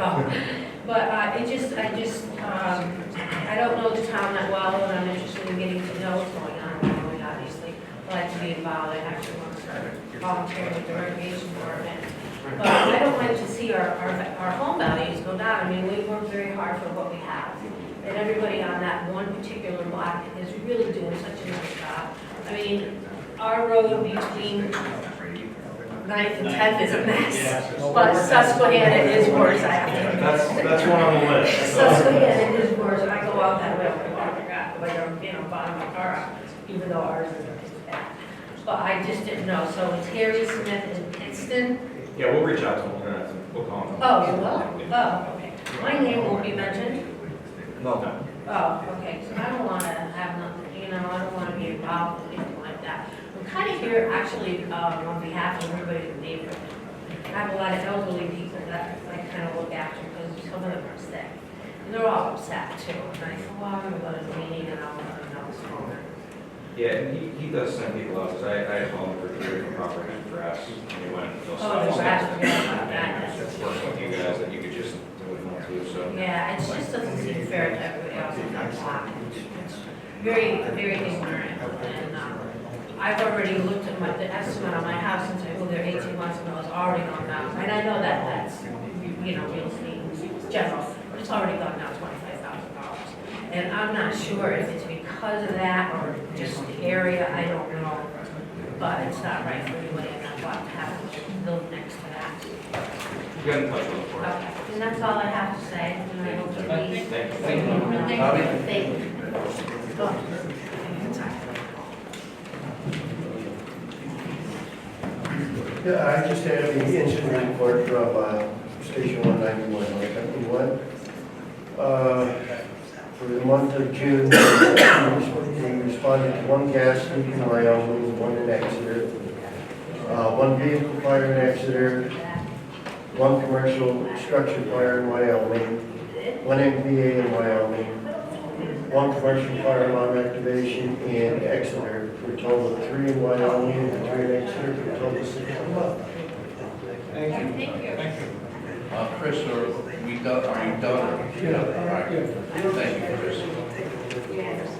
Speaker 20: But I don't know the town that well, and I'm interested in getting to know what's going on in Wyoming, obviously. I like to be involved, I actually want to start volunteering with the irrigation department. But I don't like to see our home values go down. I mean, we work very hard for what we have. And everybody on that one particular block is really doing such a nice job. I mean, our road between 9th and 10th is a mess, but Susquehanna is worse.
Speaker 16: That's one on the list.
Speaker 20: Susquehanna is worse, I go out that way. bottom of the borough, even though ours isn't as bad. But I just didn't know, so it's Harry Smith in Pittston.
Speaker 8: Yeah, we'll reach out to them, we'll call them.
Speaker 20: Oh, you will? Oh, okay. My name won't be mentioned?
Speaker 15: No.
Speaker 20: Oh, okay, so I don't want to have nothing, you know, I don't want to be involved in anything like that. I'm kind of here actually on behalf of everybody in the neighborhood. I have a lot of elderly people that I kind of look after because some of them are sick. And they're all upset too. And I said, well, I'm going to go to the meeting and I'll let them know what's going on.
Speaker 8: Yeah, and he does send people out, because I called him for different property and grass, and he went, they'll
Speaker 20: Oh, the
Speaker 8: stop.
Speaker 20: grass, yeah, that.
Speaker 8: Working with you guys, that you could just do it more too, so.
Speaker 20: Yeah, it just doesn't seem fair to everybody else in that block. It's very, very ignorant. And I've already looked at the estimate on my house since I moved there 18 months ago, it's already gone down. And I know that that's, you know, real estate in general, but it's already gone down $25,000. And I'm not sure if it's because of that or just the area, I don't know. But it's not right for anybody in that block to have a build next to that.
Speaker 8: Get in touch with him for it.
Speaker 20: Okay, and that's all I have to say, and I hope to be.
Speaker 8: Thank you.
Speaker 20: Thank you. Oh.
Speaker 21: Yeah, I just had the incident report from Station 191, 171. For the month of June, they responded to one gas leak in Wyoming, one in Exeter, one vehicle fire in Exeter, one commercial structure fire in Wyoming, one MPA in Wyoming, one commercial fire alarm activation in Exeter, for a total of 3 in Wyoming and 3 in Exeter, for a total of 6 in the month.
Speaker 13: Thank you.
Speaker 4: Thank you.
Speaker 1: Chris, are you done?
Speaker 3: Yeah.
Speaker 1: All right. Thank you, Chris.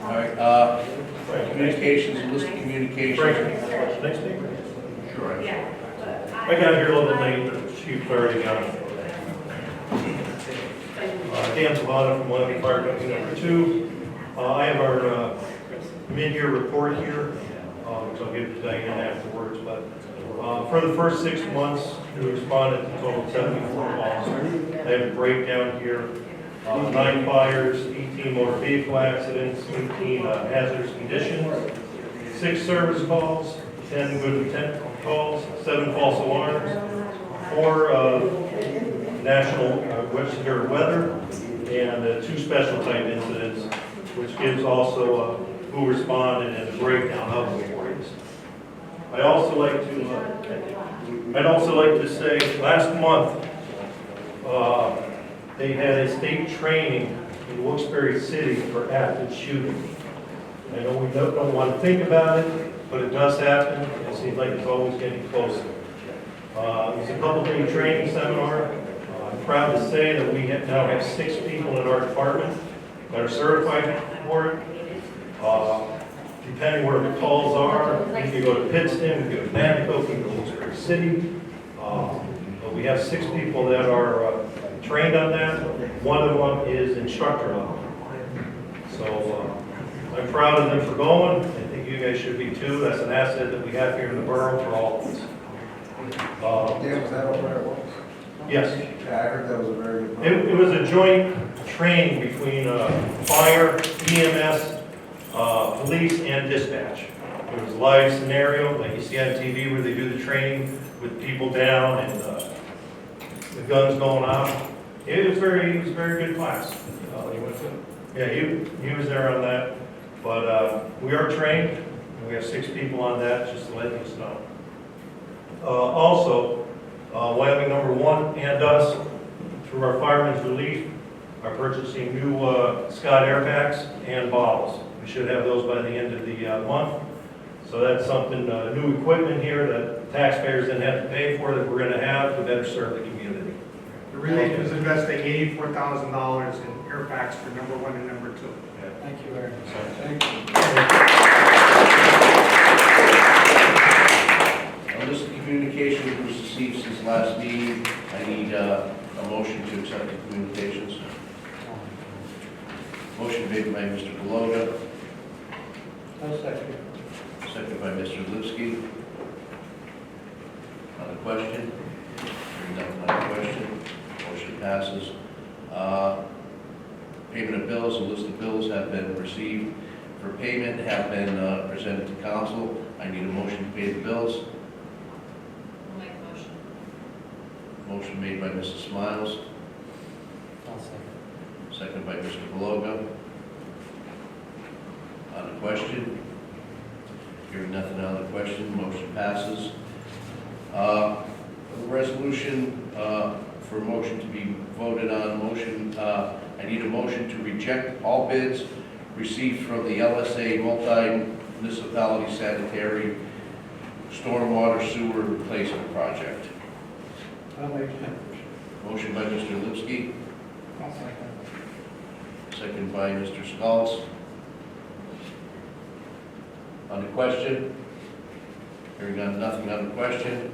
Speaker 1: All right, communications, list of communications.
Speaker 12: Next thing.
Speaker 1: Sure.
Speaker 12: I got here a little bit late, but Chief already got it. Dan Savada from Wyoming Fire Company number 2. I have our mid-year report here, which I'll give to Diane afterwards, but for the first 6 months, we responded to a total of 74 calls. I have a breakdown here. 9 fires, 18 motor vehicle accidents, 18 hazardous conditions, 6 service calls, 10 good intent calls, 7 false alarms, 4 national severe weather, and 2 special type incidents, which gives also who responded and the breakdown of the awards. I'd also like to say, last month, they had a state training in Wilkes-Barre City for active shooting. I know we don't want to think about it, but it does happen. It seems like it's always getting closer. It's a couple-day training seminar. I'm proud to say that we now have 6 people in our department that are certified for it. Depending where the calls are, we can go to Pittston, we can go to Nanticoke, we can go to Wilkes-Barre City. But we have 6 people that are trained on that. One of them is instructor level. So I'm proud of them for going. I think you guys should be too. That's an asset that we have here in the borough for all of us.
Speaker 2: Dan, was that all where it was?
Speaker 12: Yes.
Speaker 2: Yeah, I heard that was a very good.
Speaker 12: It was a joint training between fire, EMS, police, and dispatch. It was a live scenario, like you see on TV where they do the training with people down and the guns going off. It was very good class. Yeah, he was there on that. But we are trained, and we have 6 people on that, just to let you know. Also, Wyoming number 1 and us, through our Fireman's Relief, are purchasing new Scott airbags and bottles. We should have those by the end of the month. So that's something, new equipment here that taxpayers didn't have to pay for, that we're going to have to better serve the community.
Speaker 3: The relief is investing $84,000 in air packs for number 1 and number 2.
Speaker 6: Thank you very much.
Speaker 13: Thank you.
Speaker 1: A list of communications was received since last meeting. I need a motion to accept the communications. Motion made by Mr. Galloga, seconded by Mr. Lipsky. On the question? Hearing none on the question, motion passes. Payment of bills, a list of bills have been received for payment have been presented to council. I need a motion to pay the bills.
Speaker 10: I'll make a motion.
Speaker 1: Motion made by Mrs. Smiles,
Speaker 6: I'll second.
Speaker 1: second by Mr. Beloga. On the question? Hearing nothing on the question, motion passes. Resolution for motion to be voted on, I need a motion to reject all bids received from the LSA Multi-Municipality Sanitary Stormwater Sewer Replacement Project.
Speaker 13: I'll make that.
Speaker 1: Motion by Mr. Lipsky,
Speaker 13: I'll second.
Speaker 1: second by Mr. Skulls. On the question? Hearing nothing on the question.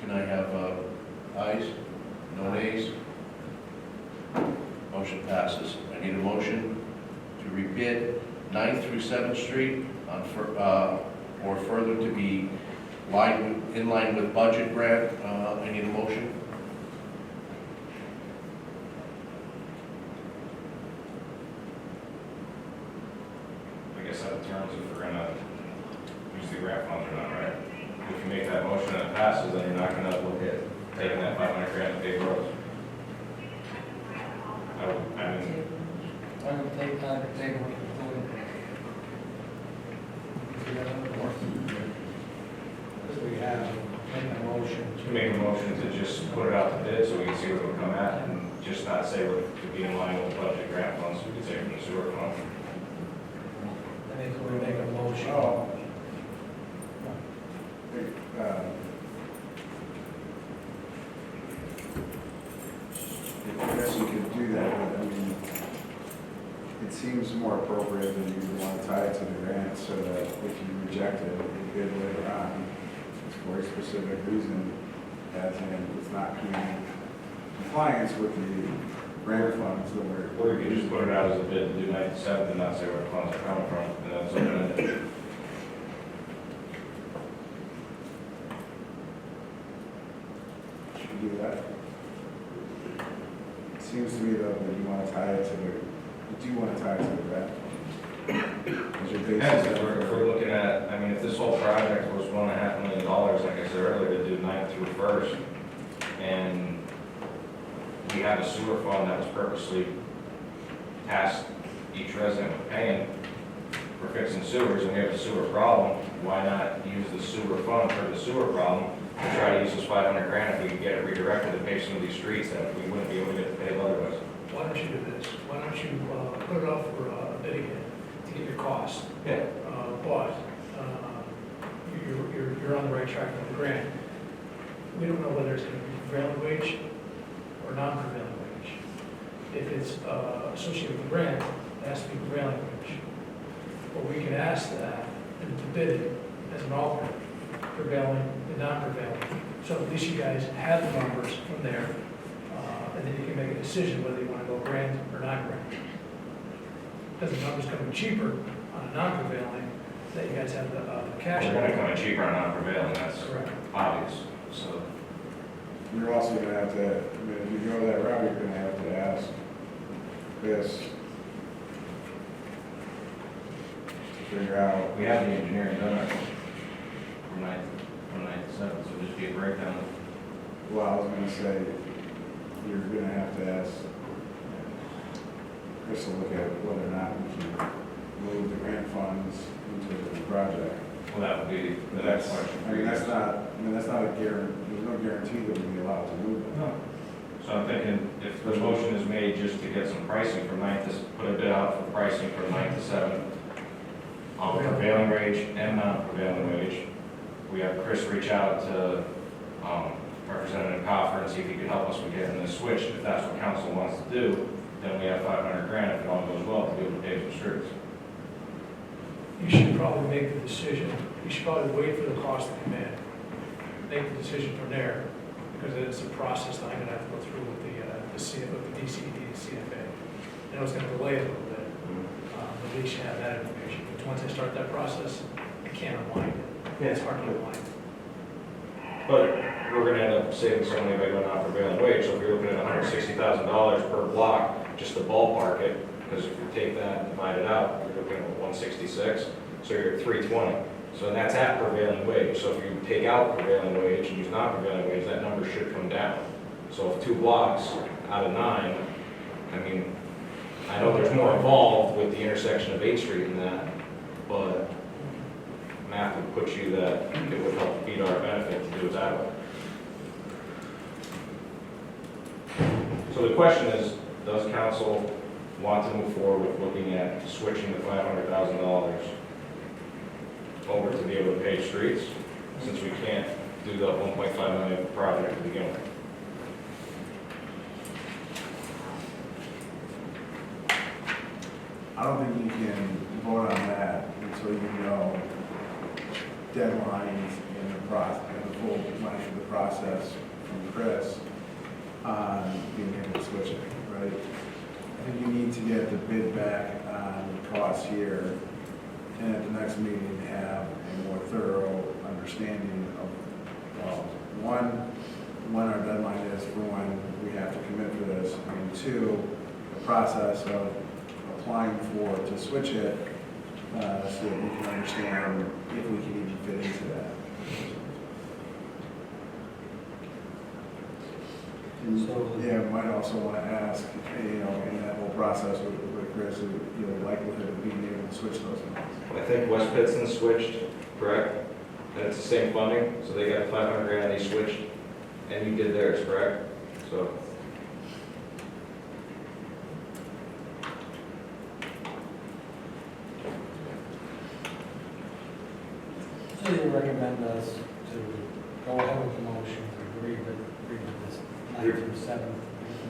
Speaker 1: Can I have ayes? No nays? Motion passes. I need a motion to rebid 9th through 7th Street or further to be in line with budget grant. I need a motion.
Speaker 8: I guess that determines if we're gonna use the grant funds or not, right? If you make that motion and it passes, then you're not gonna look at taking that 500 grand to pay roads. I mean,
Speaker 11: I would take time to take what you're doing.
Speaker 6: We have to make a motion
Speaker 8: to make a motion to just put it out to bid so we can see what it'll come at and just not say we're to be in line with budget grant funds, we could say from the sewer fund.
Speaker 6: I think we make a motion.
Speaker 2: Oh. I guess you could do that, but I mean, it seems more appropriate than you want to tie it to the grant so that if you reject it, you bid later on, it's for a specific reason, as in it's not in compliance with the grant funds that we're.
Speaker 8: Or we could just put it out as a bid to do 97th and not say where the funds are coming from, and then it's open-ended.
Speaker 2: Should we do that? It seems to me though that you want to tie it to the, you do want to tie it to the grant. As your basis.
Speaker 8: Yeah, if we're looking at, I mean, if this whole project was $1.5 million, like I said earlier, to do 9th through 1st, and we have a sewer fund that was purposely tasked each resident with paying for fixing sewers, and we have a sewer problem, why not use the sewer fund for the sewer problem, and try to use this 500 grand if we can get it redirected to pay some of these streets that we wouldn't be able to get to pay otherwise.
Speaker 5: Why don't you do this? Why don't you put it up for a bid again to get your cost?
Speaker 8: Yeah.
Speaker 5: But you're on the right track with the grant. We don't know whether it's going to be prevailing wage or non-prevailing wage. If it's associated with the grant, it has to be prevailing wage. Or we can ask that and to bid it as an alternate, prevailing and non-prevailing. So at least you guys have the numbers from there, and then you can make a decision whether you want to go grant or non-grant. Because the number's coming cheaper on a non-prevailing, that you guys have the cash.
Speaker 8: They're gonna come in cheaper on non-prevailing, that's
Speaker 5: Correct.
Speaker 8: obvious, so.
Speaker 2: You're also going to have to, I mean, if you go that route, you're going to have to ask this to figure out.
Speaker 8: We have the engineering done it from 9th to 7th, so just be a breakdown.
Speaker 2: Well, I was going to say, you're going to have to ask Chris to look at whether or not we can move the grant funds into the project.
Speaker 8: Well, that would be the
Speaker 2: But
Speaker 8: next
Speaker 2: that's,
Speaker 8: question.
Speaker 2: I mean, that's not a guarantee, there's no guarantee that we'll be allowed to move it.
Speaker 8: No. So I'm thinking, if the motion is made just to get some pricing for 9th, to put a bid out for pricing from 9th to 7th, on prevailing wage and non-prevailing wage. We have Chris reach out to Representative Coffer and see if he can help us with getting this switched. If that's what council wants to do, then we have 500 grand if it all goes well to be able to pay some streets.
Speaker 5: You should probably make the decision, you should probably wait for the cost to come in. Make the decision from there, because it's a process that I'm gonna have to go through with the DCED and CFA. I know it's gonna delay a little bit, but at least you have that information. But once I start that process, I can't unwind it. It's hard to unwind.
Speaker 8: But we're gonna end up saving some money by going non-prevailing wage, so if you're looking at $160,000 per block,
Speaker 16: just to ballpark it, because if you take that and divide it out, you're looking at 166, so you're at 320. So that's at prevailing wage. So if you take out prevailing wage and use non-prevailing wage, that number should come down. So if 2 blocks out of 9, I mean, I know there's more involved with the intersection of 8th Street and that, but math would put you that it would help beat our benefit to do it that way. So the question is, does council want to move forward with looking at switching the $500,000 over to be able to pave streets, since we can't do the 1.5 million project to begin with?
Speaker 2: I don't think you can vote on that until you know deadlines in the process, and the full length of the process from Chris on being able to switch it, right? I think you need to get the bid back on the costs here, and at the next meeting have a more thorough understanding of, well, one, when our deadline is for when we have to commit for this, and 2, the process of applying for to switch it, so that we can understand if we can even fit into that. And so, yeah, might also want to ask, you know, in that whole process with Chris, you know, likelihood of being able to switch those amounts.
Speaker 16: I think West Pittston switched, correct? And it's the same funding, so they got 500 grand, they switched, and you did theirs, correct? So.
Speaker 6: So you recommend us to go ahead with the motion to agree with this 9 through 7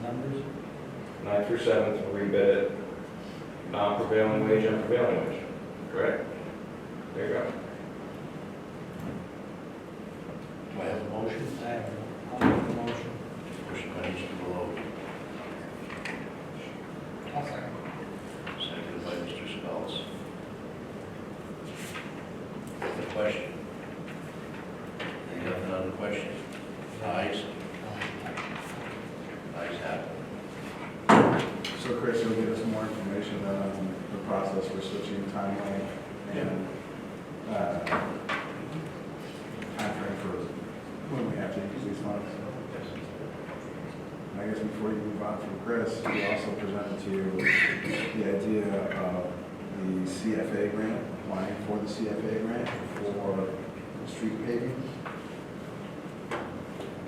Speaker 6: numbers?
Speaker 16: 9 through 7 to rebid it, non-prevailing wage and prevailing wage, correct? There you go.
Speaker 1: Do I have a motion?
Speaker 6: I'll make the motion.
Speaker 1: Motion by Mr. Below,
Speaker 11: I'll second.
Speaker 1: seconded by Mr. Spells. The question? Any nothing on the question? Ayes? Ayes have it.
Speaker 2: So Chris, you'll get us more information on the process for switching timeline and timeframe for when we have to use these funds. And I guess before you move on from Chris, we also presented to you the idea of the CFA grant, applying for the CFA grant for street paving.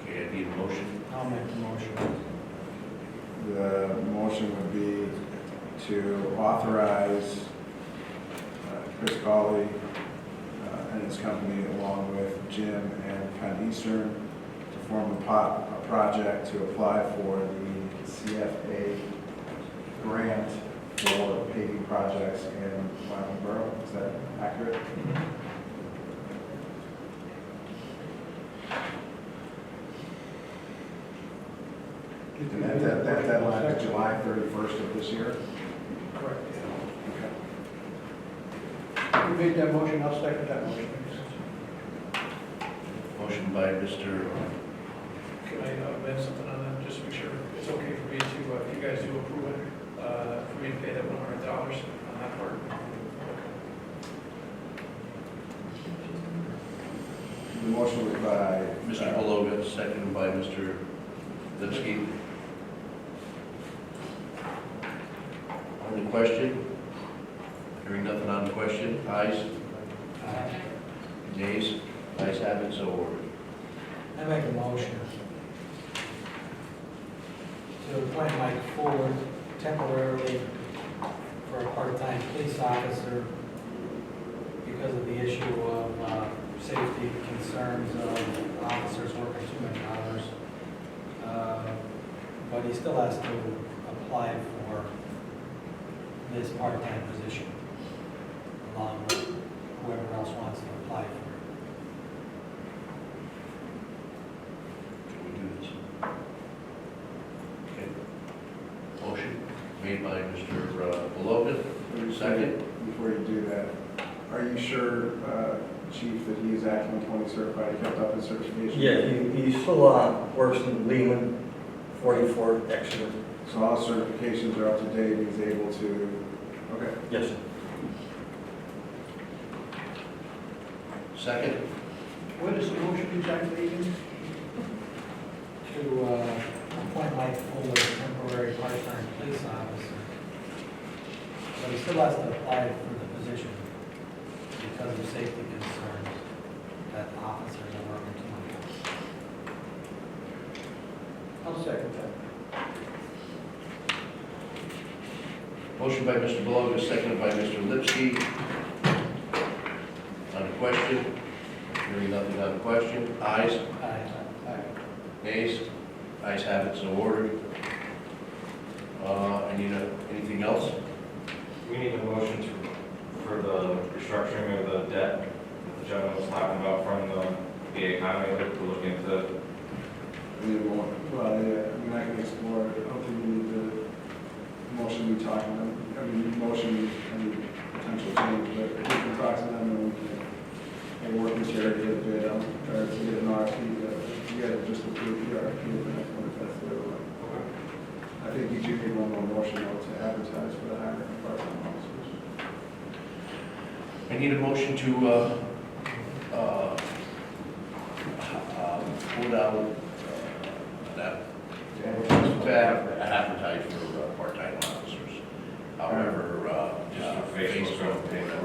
Speaker 1: Okay, I need a motion.
Speaker 6: I'll make the motion.
Speaker 2: The motion would be to authorize Chris Colley and his company, along with Jim and Penn Eastern, to form a project to apply for the CFA grant for paving projects in Wyoming Borough. Is that accurate? And that deadline is July 31st of this year?
Speaker 3: Correct.
Speaker 2: Okay.
Speaker 13: You made that motion, I'll second that motion.
Speaker 1: Motion by Mr.
Speaker 5: Can I amend something on that, just to make sure it's okay for me to, if you guys do approve it, for me to pay that $100 on that part?
Speaker 2: The motion was by
Speaker 1: Mr. Beloga, seconded by Mr. Lipsky. On the question? Hearing nothing on the question, ayes? Nays? Ayes have it, so ordered.
Speaker 6: I make a motion to appoint Mike Ford temporarily for a part-time police officer because of the issue of safety concerns of officers working too many hours. But he still has to apply for this part-time position along with whoever else wants to apply for it.
Speaker 1: Can we do this? Okay. Motion made by Mr. Beloga, second.
Speaker 2: Before you do that, are you sure, Chief, that he is Act 120 certified, he kept up his certification?
Speaker 15: Yeah, he still works in Lehman, 44 Exeter
Speaker 2: So all certifications are up to date, he's able to, okay.
Speaker 15: Yes, sir.
Speaker 1: Second?
Speaker 13: What is the motion exactly again?
Speaker 6: To appoint Mike Fuller as temporary part-time police officer. But he still has to apply for the position because of safety concerns that officers are working too much.
Speaker 13: I'll second that.
Speaker 1: Motion by Mr. Beloga, seconded by Mr. Lipsky. On the question? Hearing nothing on the question. Ayes? Nays? Ayes have it, so ordered. I need anything else?
Speaker 8: We need a motion for the restructuring of the debt that the gentleman was talking about from the VA economy, to look into.
Speaker 2: Well, yeah, I mean, I can explore it, I don't think we need the motion we talking about, I mean, motion, any potential change, but if we can talk to them, then we can, and work with Jerry to get a bid, or to get an RFP, to get just approved the RFP, and that's what that's the other way. I think you do need one more motion though to advertise for the hiring of part-time officers.
Speaker 1: I need a motion to put out advertise for part-time officers. However, just for Facebook payment.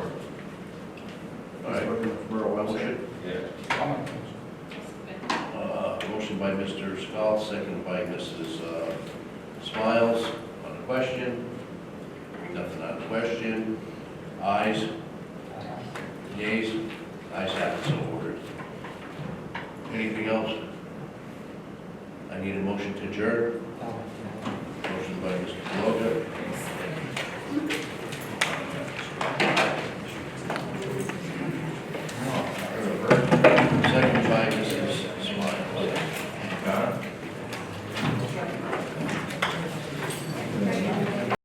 Speaker 1: All right, motion?
Speaker 8: Yeah.
Speaker 1: Motion by Mr. Skull, seconded by Mrs. Smiles. On the question? Nothing on the question. Ayes? Nays? Ayes have it, so ordered. Anything else? I need a motion to adjourn.